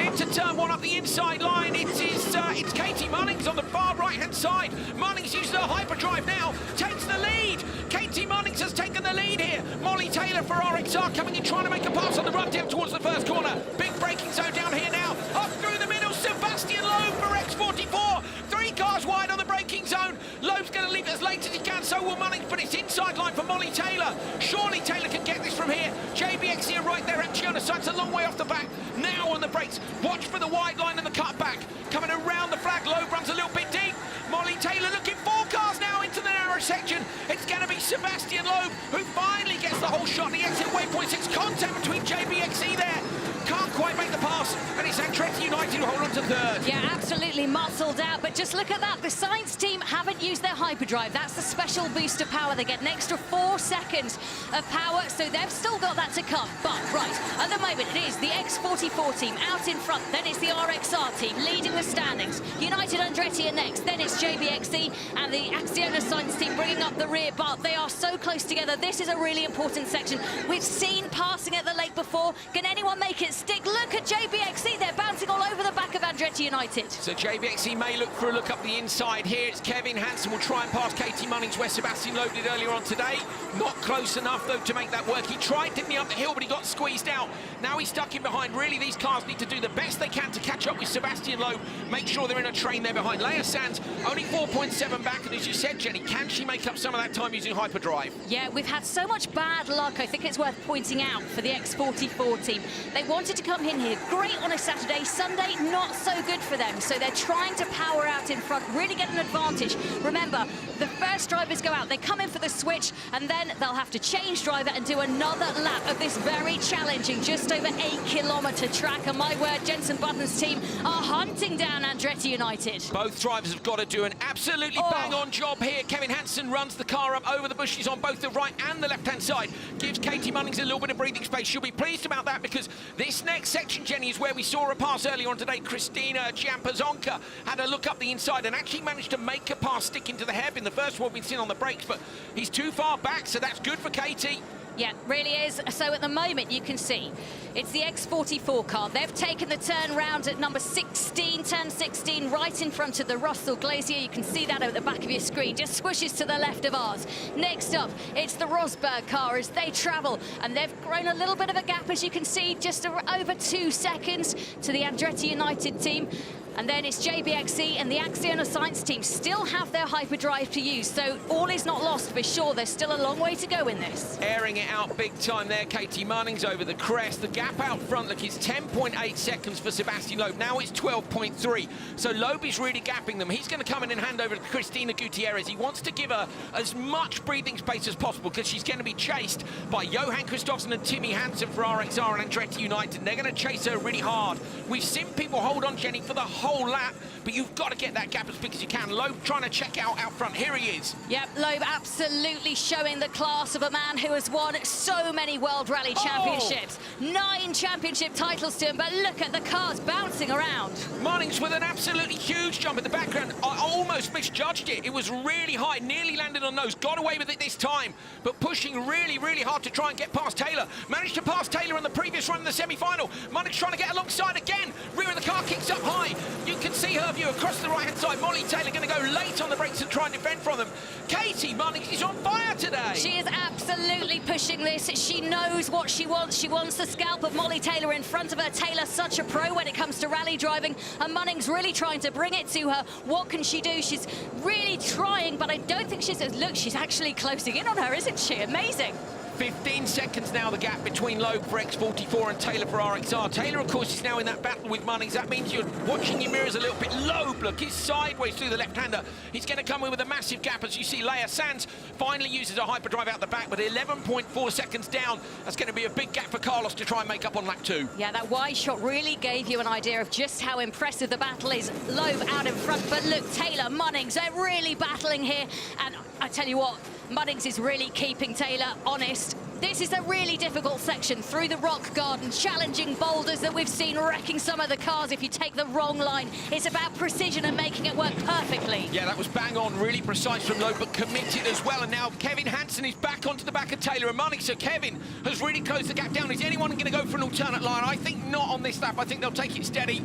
into turn 1 up the inside line. It's Katie Munnings on the far right-hand side. Munnings uses her hyperdrive now, takes the lead. Katie Munnings has taken the lead here. Molly Taylor for RXR coming in, trying to make a pass on the run down towards the first corner. Big braking zone down here now. Up through the middle, Sebastian Loeb for X44. 3 cars wide on the braking zone. Loeb's going to leave it as late as he can, so will Munnings, but it's inside line for Molly Taylor. Surely Taylor can get this from here. JBXE are right there. Acciona Sainz a long way off the back. Now on the brakes. Watch for the wide line and the cutback. Coming around the flag. Loeb runs a little bit deep. Molly Taylor looking 4 cars now into the narrow section. It's going to be Sebastian Loeb who finally gets the whole shot. The exit waypoint. It's contact between JBXE there. Can't quite make the pass, and it's Andretti United who hold on to 3rd. Yeah, absolutely muscled out, but just look at that. The Sainz team haven't used their hyperdrive. That's the special boost of power. They get an extra 4 seconds of power, so they've still got that to come. But, right, at the moment, it is the X44 team out in front. Then it's the RXR team leading the standings. United Andretti are next. Then it's JBXE and the Acciona Sainz team bringing up the rear, but they are so close together. This is a really important section. We've seen passing at the lake before. Can anyone make it stick? Look at JBXE. They're bouncing all over the back of Andretti United. So JBXE may look for a look up the inside here. It's Kevin Hansen will try and pass Katie Munnings where Sebastian Loeb did earlier on today. Not close enough, though, to make that work. He tried, didn't he, up the hill, but he got squeezed out. Now he's stuck in behind. Really, these cars need to do the best they can to catch up with Sebastian Loeb. Make sure they're in a train there behind. Leia Sands only 4.7 back, and as you said, Jenny, can she make up some of that time using hyperdrive? Yeah, we've had so much bad luck, I think it's worth pointing out, for the X44 team. They wanted to come in here great on a Saturday. Sunday, not so good for them. So they're trying to power out in front, really get an advantage. Remember, the first drivers go out, they come in for the switch, and then they'll have to change driver and do another lap of this very challenging, just over 8-kilometre track. And my word, Jenson Button's team are hunting down Andretti United. Both drivers have got to do an absolutely bang-on job here. Kevin Hansen runs the car up over the bushes on both the right and the left-hand side. Gives Katie Munnings a little bit of breathing space. She'll be pleased about that because this next section, Jenny, is where we saw a pass earlier on today. Christina Ciampazonka had a look up the inside and actually managed to make a pass stick into the hairpin. The first one we've seen on the brakes, but he's too far back, so that's good for Katie. Yeah, really is. So at the moment, you can see it's the X44 car. They've taken the turn round at number 16, turn 16, right in front of the Russell Glacier. You can see that at the back of your screen. Just squishes to the left of ours. Next up, it's the Rosberg car as they travel. And they've grown a little bit of a gap, as you can see, just over 2 seconds to the Andretti United team. And then it's JBXE and the Acciona Sainz team still have their hyperdrive to use. So all is not lost for sure. There's still a long way to go in this. Airing it out big time there. Katie Munnings over the crest. The gap out front, look, is 10.8 seconds for Sebastian Loeb. Now it's 12.3. So Loeb is really gapping them. He's going to come in and hand over to Cristina Gutierrez. He wants to give her as much breathing space as possible because she's going to be chased by Johan Kristoffersen and Timmy Hansen for RXR and Andretti United. And they're going to chase her really hard. We've seen people hold on, Jenny, for the whole whole lap, but you've got to get that gap as big as you can. Loeb trying to check out front. Here he is. Yep, Loeb absolutely showing the class of a man who has won so many World Rally Championships. 9 championship titles to him, but look at the cars bouncing around. Munnings with an absolutely huge jump in the background. I almost misjudged it. It was really high, nearly landed on nose, got away with it this time, but pushing really, really hard to try and get past Taylor. Managed to pass Taylor on the previous run in the semi-final. Munnings trying to get alongside again. Rear of the car kicks up high. You can see her view across the right-hand side. Molly Taylor going to go late on the brakes and try and defend from them. Katie Munnings is on fire today. She is absolutely pushing this. She knows what she wants. She wants the scalp of Molly Taylor in front of her. Taylor, such a pro when it comes to rally driving, and Munnings really trying to bring it to her. What can she do? She's really trying, but I don't think she's... Look, she's actually closing in on her, isn't she? Amazing. 15 seconds now, the gap between Loeb for X44 and Taylor for RXR. Taylor, of course, is now in that battle with Munnings. That means you're watching your mirrors a little bit. Loeb, look, he's sideways through the left-hander. He's going to come in with a massive gap, as you see. Leia Sands finally uses a hyperdrive out the back, but 11.4 seconds down. That's going to be a big gap for Carlos to try and make up on lap 2. Yeah, that wide shot really gave you an idea of just how impressive the battle is. Loeb out in front, but look, Taylor, Munnings, they're really battling here. And I tell you what, Munnings is really keeping Taylor honest. This is a really difficult section through the rock garden, challenging boulders that we've seen wrecking some of the cars if you take the wrong line. It's about precision and making it work perfectly. Yeah, that was bang on, really precise from Loeb, but committed as well. And now Kevin Hansen is back onto the back of Taylor and Munnings. So Kevin has really closed the gap down. Is anyone going to go for an alternate line? I think not on this lap. I think they'll take it steady.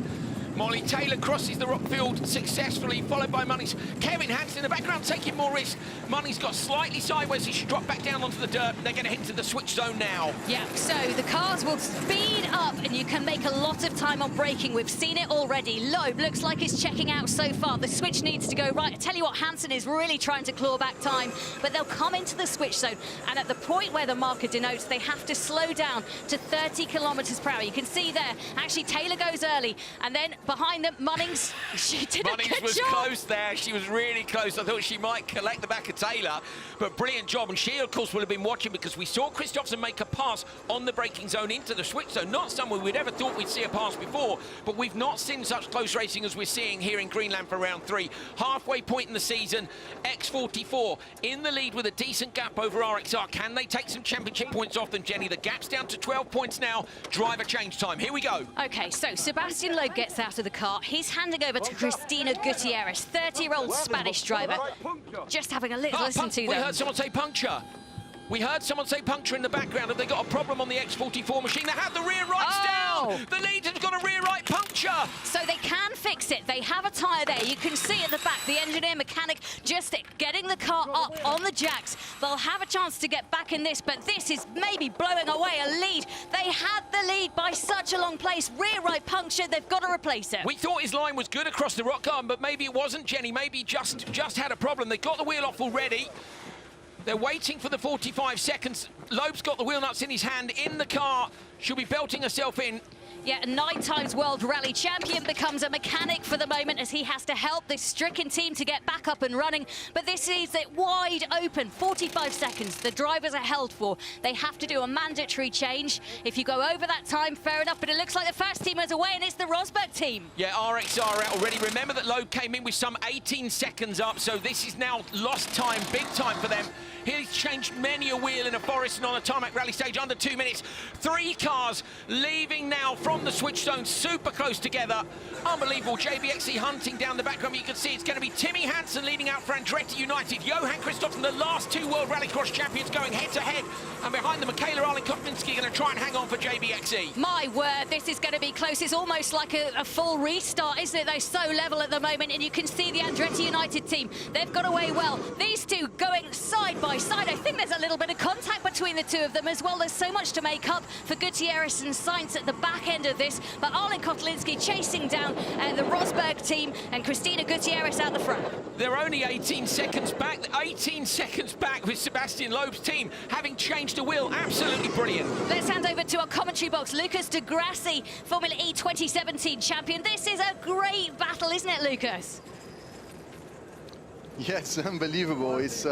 Molly Taylor crosses the rock field successfully, followed by Munnings. Kevin Hansen in the background taking more risk. Munnings got slightly sideways. He should drop back down onto the dirt. They're going to hit to the switch zone now. Yeah, so the cars will speed up and you can make a lot of time on braking. We've seen it already. Loeb looks like he's checking out so far. The switch needs to go right. I tell you what, Hansen is really trying to claw back time, but they'll come into the switch zone. And at the point where the marker denotes, they have to slow down to 30 kilometers per hour. You can see there, actually Taylor goes early, and then behind them, Munnings, she did a good job. Munnings was close there. She was really close. I thought she might collect the back of Taylor, but brilliant job. And she, of course, will have been watching because we saw Kristoffersen make a pass on the braking zone into the switch zone. Not somewhere we'd ever thought we'd see a pass before, but we've not seen such close racing as we're seeing here in Greenland for round 3. Halfway point in the season, X44 in the lead with a decent gap over RXR. Can they take some championship points off them, Jenny? The gap's down to 12 points now. Driver change time. Here we go. Okay, so Sebastian Loeb gets out of the car. He's handing over to Cristina Gutierrez, 30-year-old Spanish driver. Just having a little listen to them. We heard someone say puncture. We heard someone say puncture in the background. Have they got a problem on the X44 machine? They have the rear rights down. The lead has got a rear right puncture. So they can fix it. They have a tyre there. You can see at the back the engineer mechanic just getting the car up on the jacks. They'll have a chance to get back in this, but this is maybe blowing away a lead. They had the lead by such a long place. Rear right puncture. They've got to replace it. We thought his line was good across the rock garden, but maybe it wasn't, Jenny. Maybe he just had a problem. They got the wheel off already. They're waiting for the 45 seconds. Loeb's got the wheel nuts in his hand in the car. She'll be belting herself in. Yeah, a 9-time World Rally Champion becomes a mechanic for the moment as he has to help this stricken team to get back up and running. But this leaves it wide open. 45 seconds the drivers are held for. They have to do a mandatory change. If you go over that time, fair enough, but it looks like the first team is away and it's the Rosberg team. Yeah, RXR out already. Remember that Loeb came in with some 18 seconds up, so this is now lost time, big time for them. He's changed many a wheel in a forest and on a tarmac rally stage under 2 minutes. 3 cars leaving now from the switch zone, super close together. Unbelievable. JBXE hunting down the background. You can see it's going to be Timmy Hansen leading out for Andretti United. Johan Kristoffersen, the last 2 World Rallycross champions, going head-to-head. And behind them, Michaela Arlen-Koplinski going to try and hang on for JBXE. My word, this is going to be close. It's almost like a full restart, isn't it? They're so level at the moment, and you can see the Andretti United team. They've got away well. These two going side by side. I think there's a little bit of contact between the two of them as well. There's so much to make up for Gutierrez and Sainz at the back end of this, but Arlen-Koplinski chasing down the Rosberg team and Cristina Gutierrez out the front. They're only 18 seconds back. 18 seconds back with Sebastian Loeb's team having changed the wheel. Absolutely brilliant. Let's hand over to our commentary box. Lucas de Grassi, Formula E 2017 champion. This is a great battle, isn't it, Lucas? Yeah, it's unbelievable. It's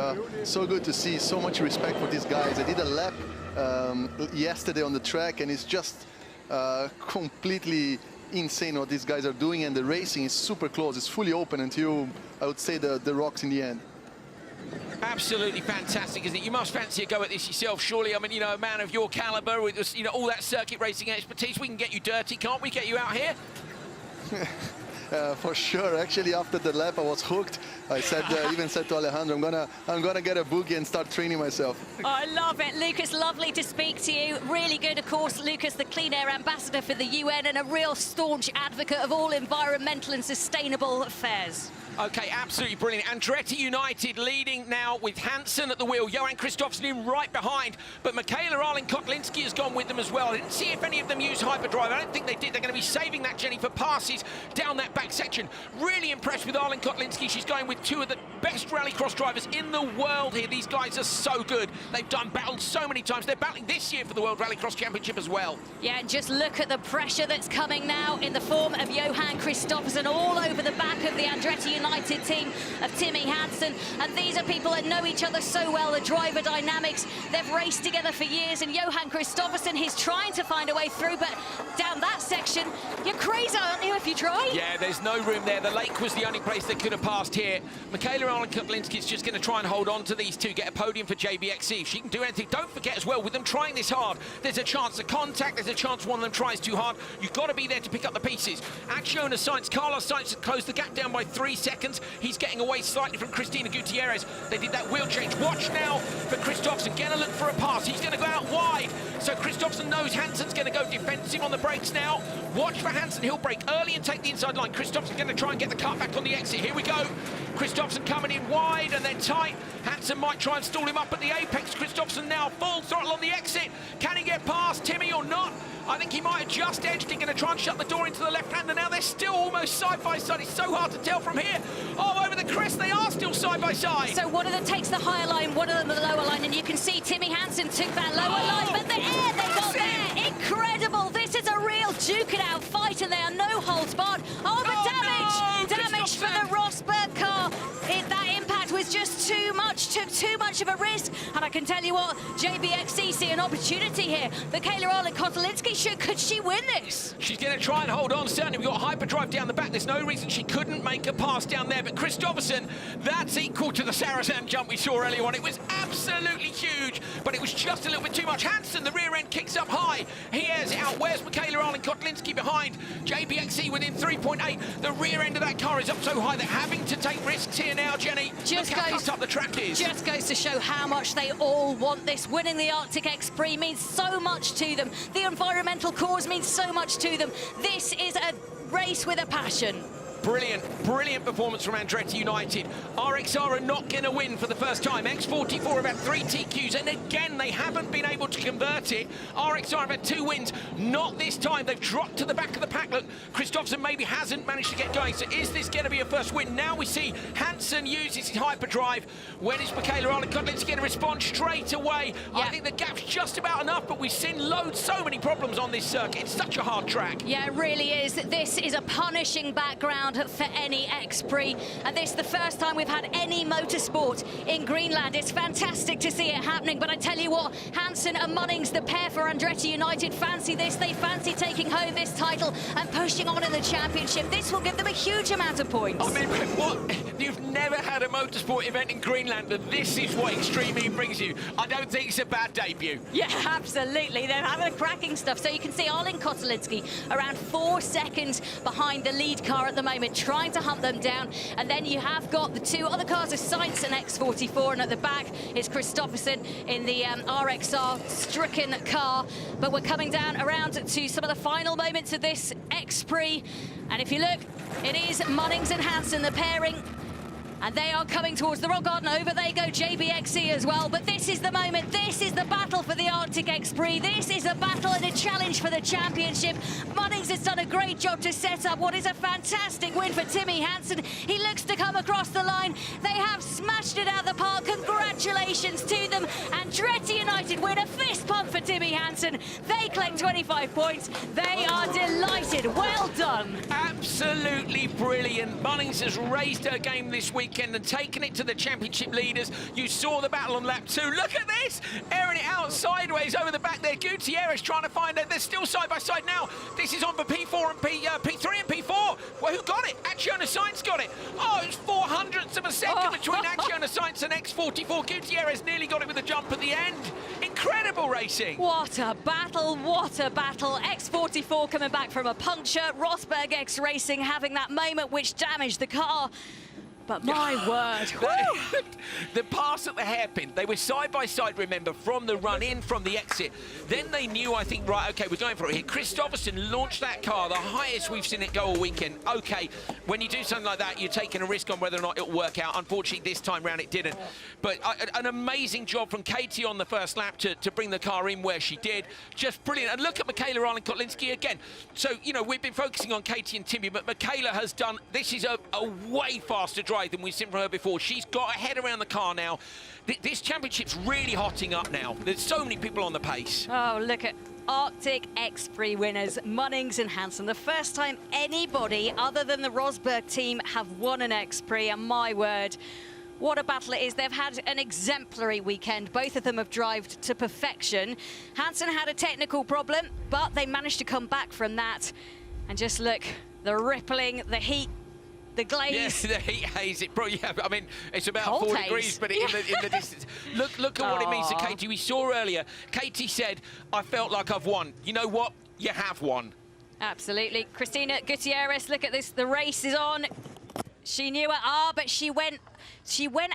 so good to see so much respect for these guys. I did a lap yesterday on the track, and it's just completely insane what these guys are doing, and the racing is super close. It's fully open until, I would say, the rocks in the end. Absolutely fantastic, isn't it? You must fancy a go at this yourself, surely. I mean, you know, a man of your caliber with, you know, all that circuit racing expertise. We can get you dirty, can't we? Get you out here? For sure. Actually, after the lap, I was hooked. I said, even said to Alejandro, I'm gonna get a boogie and start training myself. Oh, I love it, Lucas. Lovely to speak to you. Really good, of course, Lucas, the Clean Air Ambassador for the UN and a real staunch advocate of all environmental and sustainable affairs. Okay, absolutely brilliant. Andretti United leading now with Hansen at the wheel. Johan Kristoffersen in right behind, but Michaela Arlen-Kotlinski has gone with them as well. I didn't see if any of them used hyperdrive. I don't think they did. They're going to be saving that, Jenny, for passes down that back section. Really impressed with Arlen-Kotlinski. She's going with two of the best rallycross drivers in the world here. These guys are so good. They've battled so many times. They're battling this year for the World Rallycross Championship as well. Yeah, and just look at the pressure that's coming now in the form of Johan Kristoffersen all over the back of the Andretti United team of Timmy Hansen. And these are people that know each other so well, the driver dynamics. They've raced together for years, and Johan Kristoffersen, he's trying to find a way through, but down that section, you're crazy, aren't you, if you try? Yeah, there's no room there. The lake was the only place that could have passed here. Michaela Arlen-Kotlinski is just going to try and hold on to these two, get a podium for JBXC. If she can do anything, don't forget as well, with them trying this hard, there's a chance of contact, there's a chance one of them tries too hard. You've got to be there to pick up the pieces. Acciona Sainz, Carlos Sainz has closed the gap down by 3 seconds. He's getting away slightly from Cristina Gutierrez. They did that wheel change. Watch now for Kristoffersen. Gonna look for a pass. He's going to go out wide. So Kristoffersen knows Hansen's going to go defensive on the brakes now. Watch for Hansen. He'll brake early and take the inside line. Kristoffersen's going to try and get the car back on the exit. Here we go. Kristoffersen coming in wide and then tight. Hansen might try and stall him up at the apex. Kristoffersen now full throttle on the exit. Can he get past Timmy or not? I think he might have just edged. He's going to try and shut the door into the left-hander. Now they're still almost side by side. It's so hard to tell from here. Oh, over the crest, they are still side by side. So one of them takes the higher line, one of them the lower line, and you can see Timmy Hansen took that lower line, but the air they got there, incredible. This is a real duke-it-out fight, and they are no holds barred. Oh, but damage for the Rosberg car. That impact was just too much, took too much of a risk, and I can tell you what, JBXC see an opportunity here. Michaela Arlen-Kotlinski, could she win this? She's going to try and hold on, certainly. We've got hyperdrive down the back. There's no reason she couldn't make a pass down there, but Kristoffersen, that's equal to the Saracen jump we saw earlier on. It was absolutely huge, but it was just a little bit too much. Hansen, the rear end kicks up high. He airs it out. Where's Michaela Arlen-Kotlinski behind? JBXC within 3.8. The rear end of that car is up so high they're having to take risks here now, Jenny. Look how cut up the track is. Just goes to show how much they all want this. Winning the Arctic X-Prix means so much to them. The environmental cause means so much to them. This is a race with a passion. Brilliant, brilliant performance from Andretti United. RXR are not going to win for the first time. X44 have had 3 TQs, and again, they haven't been able to convert it. RXR have had 2 wins. Not this time. They've dropped to the back of the pack. Look, Kristoffersen maybe hasn't managed to get going. So is this going to be a first win? Now we see Hansen uses his hyperdrive. When is Michaela Arlen-Kotlinski going to respond straight away? Yeah. I think the gap's just about enough, but we've seen so many problems on this circuit. It's such a hard track. Yeah, it really is. This is a punishing background for any X-Prix, and this is the first time we've had any motorsport in Greenland. It's fantastic to see it happening, but I tell you what, Hansen and Munnings, the pair for Andretti United, fancy this. They fancy taking home this title and pushing on in the championship. This will give them a huge amount of points. I mean, what? You've never had a motorsport event in Greenland, and this is what Extreme E brings you. I don't think it's a bad debut. Yeah, absolutely. They're having a cracking stuff. So you can see Arlen-Kotlinski around 4 seconds behind the lead car at the moment, trying to hunt them down. And then you have got the 2 other cars of Sainz and X44, and at the back is Kristoffersen in the RXR stricken car. But we're coming down around to some of the final moments of this X-Prix, and if you look, it is Munnings and Hansen, the pairing. And they are coming towards the rock garden. Over they go, JBXC as well. But this is the moment. This is the battle for the Arctic X-Prix. This is a battle and a challenge for the championship. Munnings has done a great job to set up what is a fantastic win for Timmy Hansen. He looks to come across the line. They have smashed it out of the park. Congratulations to them. Andretti United win. A fist pump for Timmy Hansen. They collect 25 points. They are delighted. Well done. Absolutely brilliant. Munnings has raised her game this weekend and taken it to the championship leaders. You saw the battle on lap 2. Look at this! Airing it out sideways over the back there. Gutierrez trying to find it. They're still side by side now. This is on for P4 and P3 and P4. Well, who got it? Acciona Sainz got it. Oh, it's 0.04 of a second between Acciona Sainz and X44. Gutierrez nearly got it with a jump at the end. Incredible racing. What a battle, what a battle. X44 coming back from a puncture. Rosberg X Racing having that moment which damaged the car. But my word. The pass at the hairpin, they were side by side, remember, from the run in, from the exit. Then they knew, I think, right, okay, we're going for it here. Kristoffersen launched that car, the highest we've seen it go all weekend. Okay, when you do something like that, you're taking a risk on whether or not it'll work out. Unfortunately, this time round it didn't. But an amazing job from Katie on the first lap to bring the car in where she did. Just brilliant. And look at Michaela Arlen-Kotlinski again. So, you know, we've been focusing on Katie and Timmy, but Michaela has done, this is a way faster drive than we've seen from her before. She's got a head around the car now. This championship's really hotting up now. There's so many people on the pace. Oh, look at Arctic X-Prix winners, Munnings and Hansen. The first time anybody other than the Rosberg team have won an X-Prix, and my word, what a battle it is. They've had an exemplary weekend. Both of them have drived to perfection. Hansen had a technical problem, but they managed to come back from that. And just look, the rippling, the heat, the glaze. Yes, the heat haze. It probably, yeah, I mean, it's about Cold 4 haze. degrees, but in the distance. Look at what it means to Katie. We saw earlier, Katie said, I felt like I've won. You know what? You have won. Absolutely. Cristina Gutierrez, look at this. The race is on. She knew it, but she went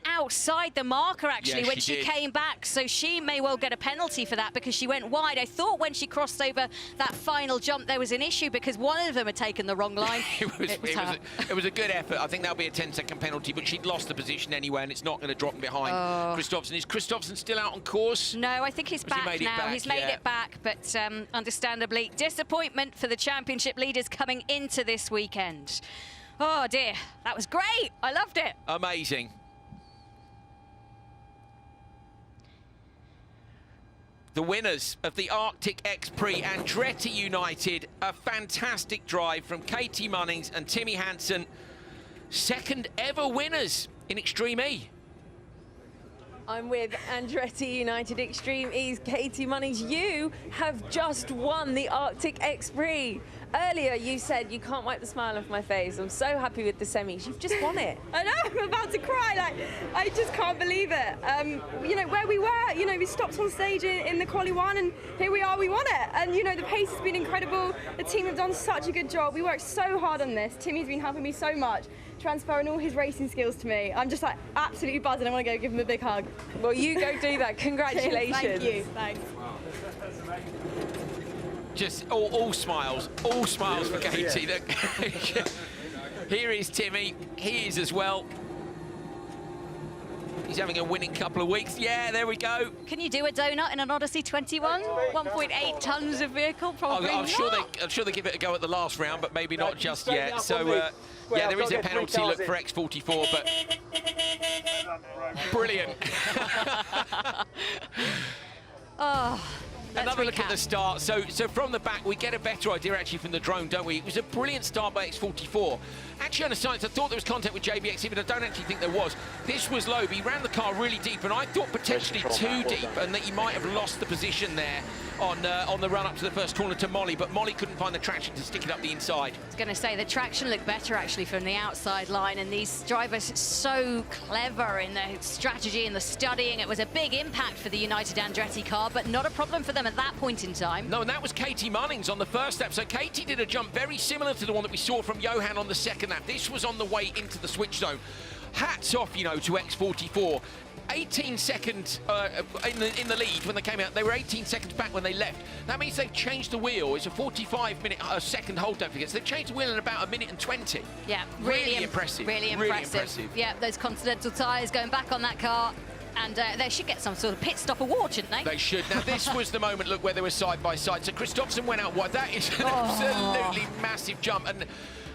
outside the marker, actually, Yes, when she she did. came back. So she may well get a penalty for that because she went wide. I thought when she crossed over that final jump, there was an issue because one of them had taken the wrong line. It was a good effort. I think that'll be a 10-second penalty, but she'd lost the position anyway, and it's not going to drop behind Kristoffersen. Is Kristoffersen still out on course? No, I think he's Has he back made it now. back? He's made Yeah. it back, but understandably, disappointment for the championship leaders coming into this weekend. Oh, dear. That was great. I loved it. Amazing. The winners of the Arctic X-Prix, Andretti United, a fantastic drive from Katie Munnings and Timmy Hansen. Second ever winners in Extreme E. I'm with Andretti United Extreme E's Katie Munnings. You have just won the Arctic X-Prix. Earlier you said you can't wipe the smile off my face. I'm so happy with the semis. You've just won it. I know, I'm about to cry. Like, I just can't believe it. You know, where we were, you know, we stopped on stage in the quali one, and here we are, we won it. And, you know, the pace has been incredible. The team have done such a good job. We worked so hard on this. Timmy's been helping me so much, transferring all his racing skills to me. I'm just, like, absolutely buzzing. I want to go give him a big hug. Well, you go do that. Congratulations. Thank you. Thanks. Just all smiles for Katie. Look. Here is Timmy. He is as well. He's having a winning couple of weeks. Yeah, there we go. Can you do a donut in an Odyssey 21? 1.8 tons of vehicle, probably I'm sure not. they give it a go at the last round, but maybe not just yet. So, yeah, there is a penalty look for X44, but brilliant. Another look at the start. So from the back, we get a better idea actually from the drone, don't we? It was a brilliant start by X44. Actually, on the science, I thought there was contact with JBX, but I don't actually think there was. This was low, but he ran the car really deep, and I thought potentially too deep, and that he might have lost the position there on the run up to the first corner to Molly, but Molly couldn't find the traction to stick it up the inside. I was going to say, the traction looked better actually from the outside line, and these drivers so clever in their strategy and the studying. It was a big impact for the United Andretti car, but not a problem for them at that point in time. No, and that was Katie Munnings on the first lap. So Katie did a jump very similar to the one that we saw from Johan on the second lap. This was on the way into the switch zone. Hats off, you know, to X44. 18 seconds in the lead when they came out. They were 18 seconds back when they left. That means they've changed the wheel. It's a 45-minute second hold, don't forget. So they've changed the wheel in about 1:20. Yeah, really impressive. Really impressive. Yeah, those Continental tyres going back on that car. And they should get some sort of pit stop award, shouldn't they? They should. Now, this was the moment, look, where they were side by side. So Kristoffersen went out wide. That is an absolutely massive jump. And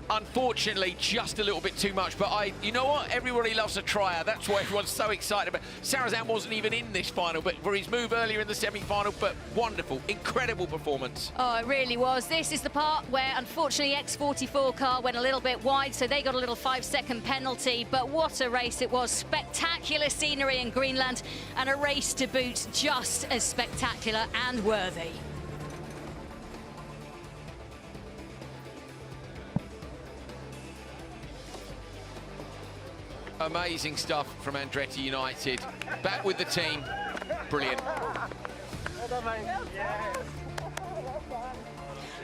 Unfortunately, just a little bit too much, but you know what? Everybody loves a tryer. That's why everyone's so excited about. Sarazan wasn't even in this final, but for his move earlier in the semi-final, but wonderful, incredible performance. Oh, it really was. This is the part where, unfortunately, X44 car went a little bit wide, so they got a little 5-second penalty, but what a race it was. Spectacular scenery in Greenland, and a race to boot just as spectacular and worthy. Amazing stuff from Andretti United. Back with the team. Brilliant.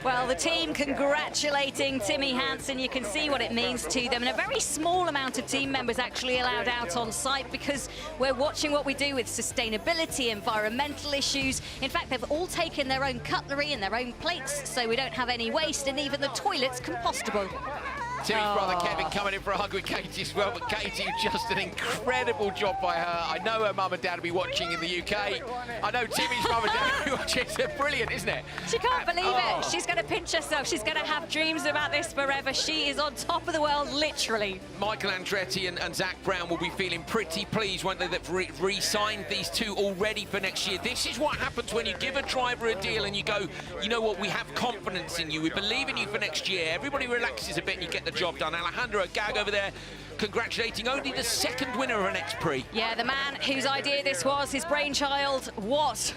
Well, the team congratulating Timmy Hansen. You can see what it means to them. And a very small amount of team members actually allowed out on site because we're watching what we do with sustainability, environmental issues. In fact, they've all taken their own cutlery and their own plates, so we don't have any waste, and even the toilet's compostable. Timmy's brother Kevin coming in for a hug with Katie as well, but Katie, just an incredible job by her. I know her mum and dad will be watching in the UK. I know Timmy's mum and dad will be watching. It's brilliant, isn't it? She can't believe it. She's going to pinch herself. She's going to have dreams about this forever. She is on top of the world, literally. Michael Andretti and Zach Brown will be feeling pretty pleased, won't they? They've re-signed these two already for next year. This is what happens when you give a driver a deal and you go, you know what, we have confidence in you. We believe in you for next year. Everybody relaxes a bit and you get the job done. Alejandro Agag over there congratulating only the second winner of an X-Prix. Yeah, the man whose idea this was, his brainchild. What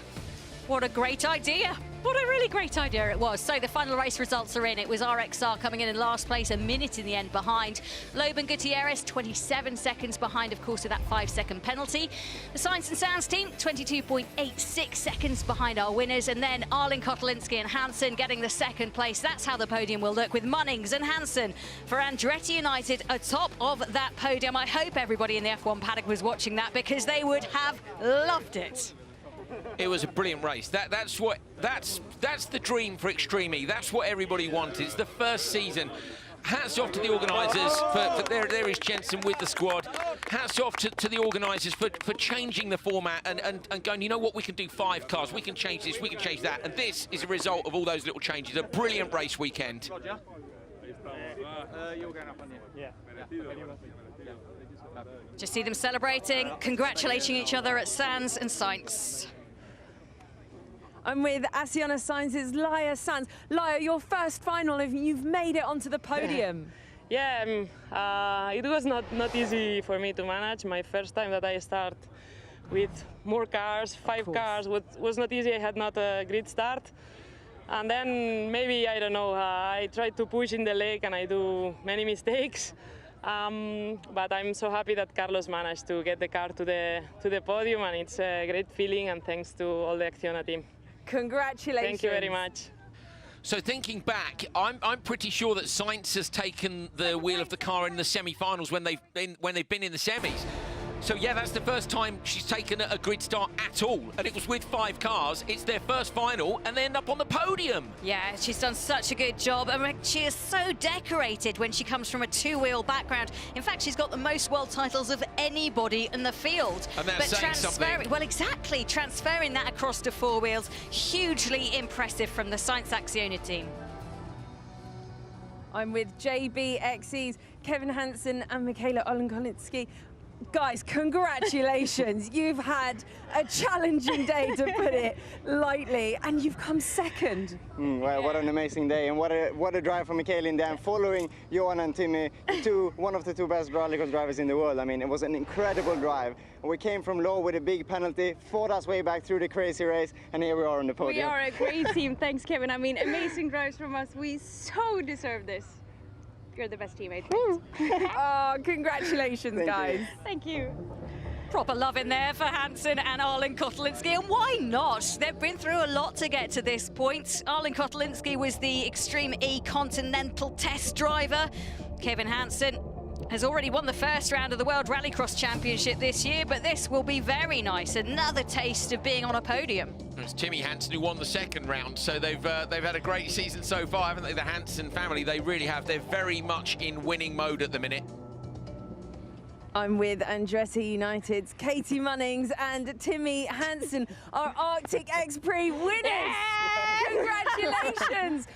a great idea. What a really great idea it was. So the final race results are in. It was RXR coming in last place, a minute in the end behind. Loeb and Gutierrez, 27 seconds behind, of course, with that 5-second penalty. The Science and Sounds team, 22.86 seconds behind our winners. And then Arlen Kotelinski and Hansen getting the second place. That's how the podium will look, with Munnings and Hansen for Andretti United atop of that podium. I hope everybody in the F1 paddock was watching that, because they would have loved it. It was a brilliant race. That's the dream for Extreme E. That's what everybody wanted. It's the first season. Hats off to the organisers. There is Jensen with the squad. Hats off to the organisers for changing the format and going, you know what, we can do 5 cars. We can change this, we can change that. And this is a result of all those little changes. A brilliant race weekend. Just see them celebrating, congratulating each other at Sands and Sainz. I'm with Asiana Sainz's Laia Sanz. Laia, your first final, you've made it onto the podium. Yeah, it was not easy for me to manage. My first time that I start with more cars, 5 cars, was not easy. I had not a great start. And then maybe, I don't know, I tried to push in the leg and I do many mistakes. But I'm so happy that Carlos managed to get the car to the podium, and it's a great feeling, and thanks to all the Acciona team. Congratulations. Thank you very much. So thinking back, I'm pretty sure that Sainz has taken the wheel of the car in the semi-finals when they've been in the semis. So yeah, that's the first time she's taken a grid start at all, and it was with 5 cars. It's their first final, and they end up on the podium. Yeah, she's done such a good job. I mean, she is so decorated when she comes from a 2-wheel background. In fact, she's got the most world titles of anybody in the field. And that's saying something. Well, exactly, transferring that across to 4 wheels, hugely impressive from the Sainz Acciona team. I'm with JBXE's Kevin Hansen and Michaela Olenkolinski. Guys, congratulations. You've had a challenging day, to put it lightly, and you've come second. Well, what an amazing day, and what a drive for Michaela in there, following Johan and Timmy, one of the 2 best rallycross drivers in the world. I mean, it was an incredible drive. We came from low with a big penalty, fought us way back through the crazy race, and here we are on the podium. We are a great team. Thanks, Kevin. I mean, amazing drives from us. We so deserve this. You're the best teammate. Oh, congratulations, guys. Thank you. Proper love in there for Hansen and Arlen Kotelinski, and why not? They've been through a lot to get to this point. Arlen Kotelinski was the Extreme E Continental test driver. Kevin Hansen has already won the first round of the World Rallycross Championship this year, but this will be very nice. Another taste of being on a podium. It's Timmy Hansen who won the second round, so they've had a great season so far, haven't they? The Hansen family, they really have. They're very much in winning mode at the minute. I'm with Andretti United's Katie Munnings and Timmy Hansen, our Arctic X-Prix winners. Congratulations!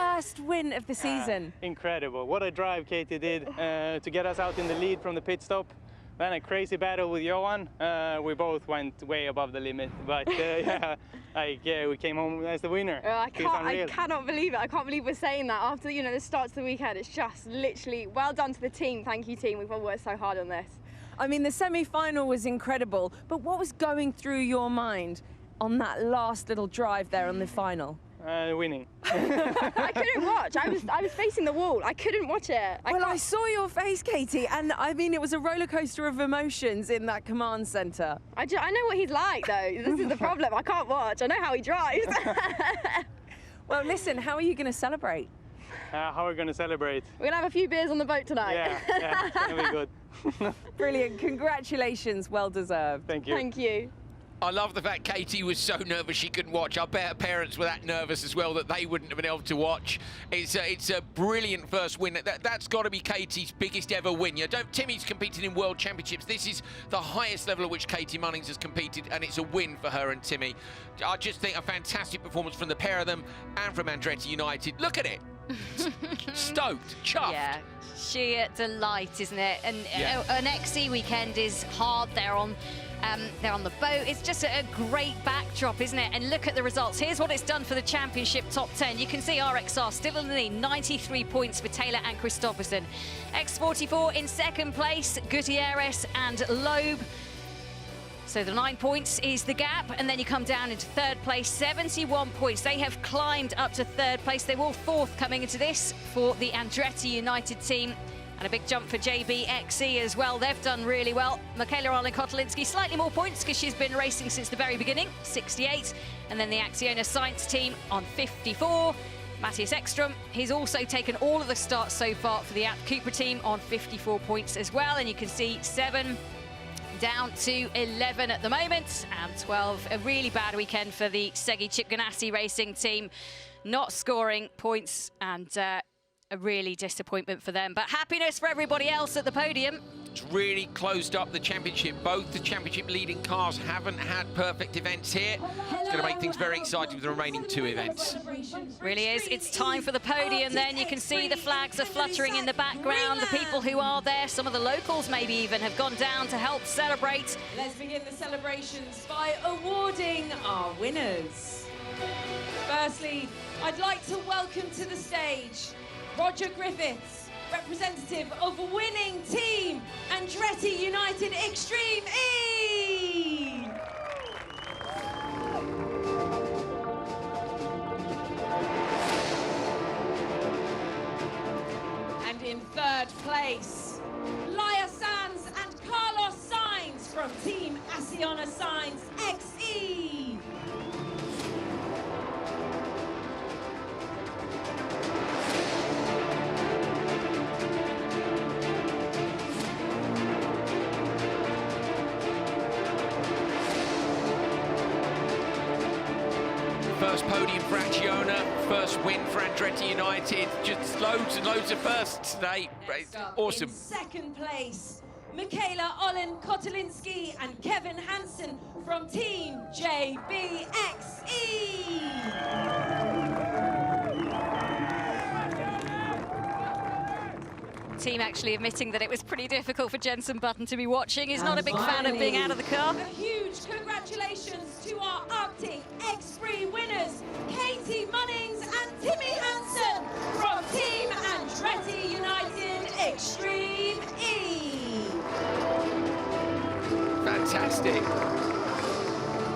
first win of the season. Incredible. What a drive Katie did to get us out in the lead from the pit stop. Then a crazy battle with Johan. We both went way above the limit, but we came home as the winner. I cannot believe it. I can't believe we're saying that after the start to the weekend. It's just literally well done to the team. Thank you, team. We've all worked so hard on this. I mean, the semi-final was incredible, but what was going through your mind on that last little drive there on the final? Winning. I couldn't watch. I was facing the wall. I couldn't watch it. I saw your face, Katie, and I mean, it was a roller coaster of emotions in that command centre. I know what he's like, though. This is the problem. I can't watch. I know how he drives. Well, listen, how are you going to celebrate? How are we going to celebrate? We're going to have a few beers on the boat tonight. Yeah, it's going to be good. Brilliant. Congratulations. Well deserved. Thank you. Thank you. I love the fact Katie was so nervous she couldn't watch. I bet her parents were that nervous as well that they wouldn't have been able to watch. It's a brilliant first win. That's got to be Katie's biggest ever win. Timmy's competed in World Championships. This is the highest level at which Katie Munnings has competed, and it's a win for her and Timmy. I just think a fantastic performance from the pair of them and from Andretti United. Look at it. Stoked, chuffed. Yeah, sheer delight, isn't it? And an XC weekend is hard. They're on the boat. It's just a great backdrop, isn't it? And look at the results. Here's what it's done for the championship top 10. You can see RXR still in the lead, 93 points for Taylor and Christopherson. X44 in second place, Gutierrez and Loeb. So the 9 points is the gap, and then you come down into third place, 71 points. They have climbed up to third place. They were fourth coming into this for the Andretti United team. And a big jump for JBXE as well. They've done really well. Michaela Arlen-Kotelinski, slightly more points because she's been racing since the very beginning, 68. And then the Acciona Science team on 54. Matthias Ekstrom, he's also taken all of the starts so far for the Abt Cupra team on 54 points as well. And you can see 7 down to 11 at the moment, and 12. A really bad weekend for the Segi Chip Ganassi racing team, not scoring points, and a really disappointment for them. But happiness for everybody else at the podium. It's really closed up the championship. Both the championship leading cars haven't had perfect events here. It's going to make things very exciting for the remaining 2 events. Really is. It's time for the podium then. You can see the flags are fluttering in the background. The people who are there, some of the locals maybe even, have gone down to help celebrate. Let's begin the celebrations by awarding our winners. Firstly, I'd like to welcome to the stage Roger Griffiths, representative of winning team Andretti United Extreme E. And in third place, Laia Sanz and Carlos Sainz from team Acciona Science XE. First podium for Acciona, first win for Andretti United. Just loads and loads of firsts today. Awesome. In second place, Michaela Arlen-Kotelinski and Kevin Hansen from team JBXE. Team actually admitting that it was pretty difficult for Jenson Button to be watching. He's not a big fan of being out of the car. A huge congratulations to our Arctic X-Prix winners, Katie Munnings and Timmy Hansen from Team Andretti United Extreme E. Fantastic.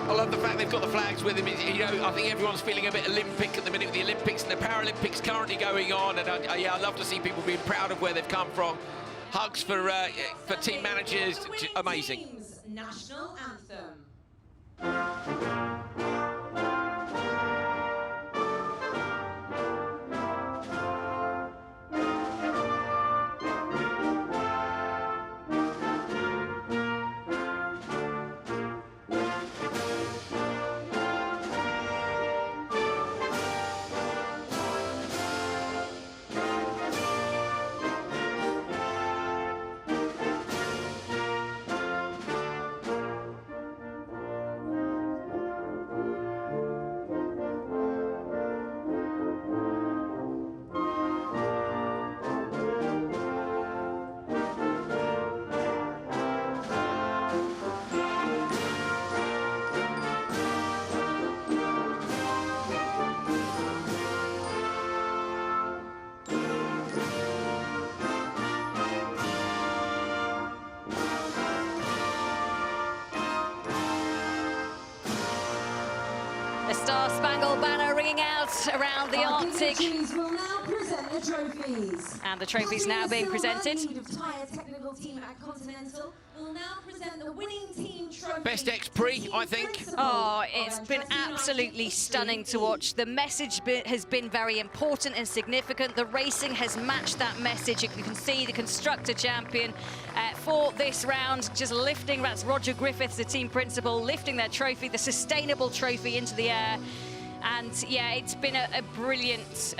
I love the fact they've got the flags with them. You know, I think everyone's feeling a bit Olympic at the minute with the Olympics and the Paralympics currently going on. And yeah, I love to see people being proud of where they've come from. Hugs for team managers. Amazing. National anthem. Star Spangled Banner ringing out around the Arctic. Will now present the trophies. And the trophies now being presented. Technical team at Continental will now present the winning team trophy. Best X-Prix, I think. Oh, it's been absolutely stunning to watch. The message has been very important and significant. The racing has matched that message. You can see the constructor champion for this round just lifting, that's Roger Griffiths, the team principal, lifting their trophy, the sustainable trophy, into the air. And yeah, it's been a brilliant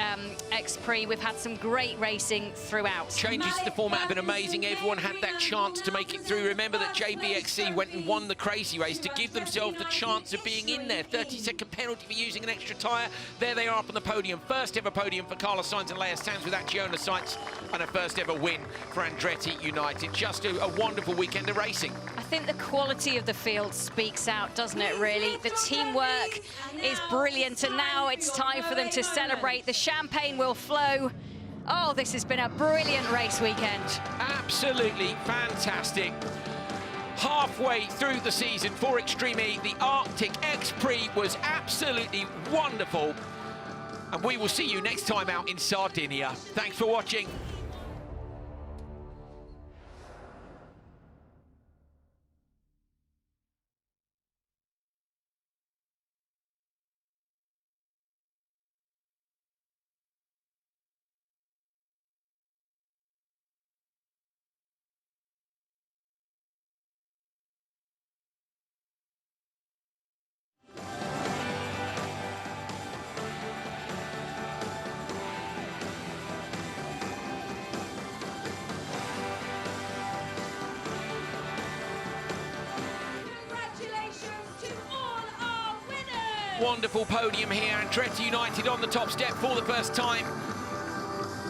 X-Prix. We've had some great racing throughout. Changes to the format have been amazing. Everyone had that chance to make it through. Remember that JBXC went and won the crazy race to give themselves the chance of being in there. 30-second penalty for using an extra tyre. There they are up on the podium. First ever podium for Carlos Sainz and Leia Sanz with Acciona sights, and a first ever win for Andretti United. Just a wonderful weekend of racing. I think the quality of the field speaks out, doesn't it, really? The teamwork is brilliant. And now it's time for them to celebrate. The champagne will flow. Oh, this has been a brilliant race weekend. Absolutely fantastic. Halfway through the season for Extreme E, the Arctic X-Prix was absolutely wonderful. And we will see you next time out in Sardinia. Thanks for watching. Wonderful podium here. Andretti United on the top step for the first time.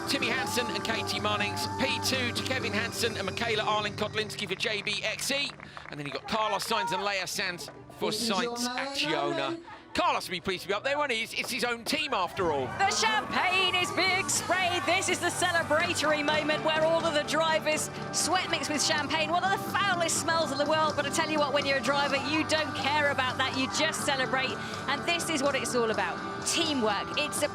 Timmy Hansen and Katie Munnings. P2 to Kevin Hansen and Michaela Arling-Kotlinski for JBXE. And then you've got Carlos Sainz and Leia Sanz for Sainz Acciona. Carlos will be pleased to be up there, won't he? It's his own team after all. The champagne is being sprayed. This is the celebratory moment where all of the drivers sweat mixed with champagne. One of the foulest smells in the world, but I tell you what, when you're a driver, you don't care about that. You just celebrate. And this is what it's all about. Teamwork. It's about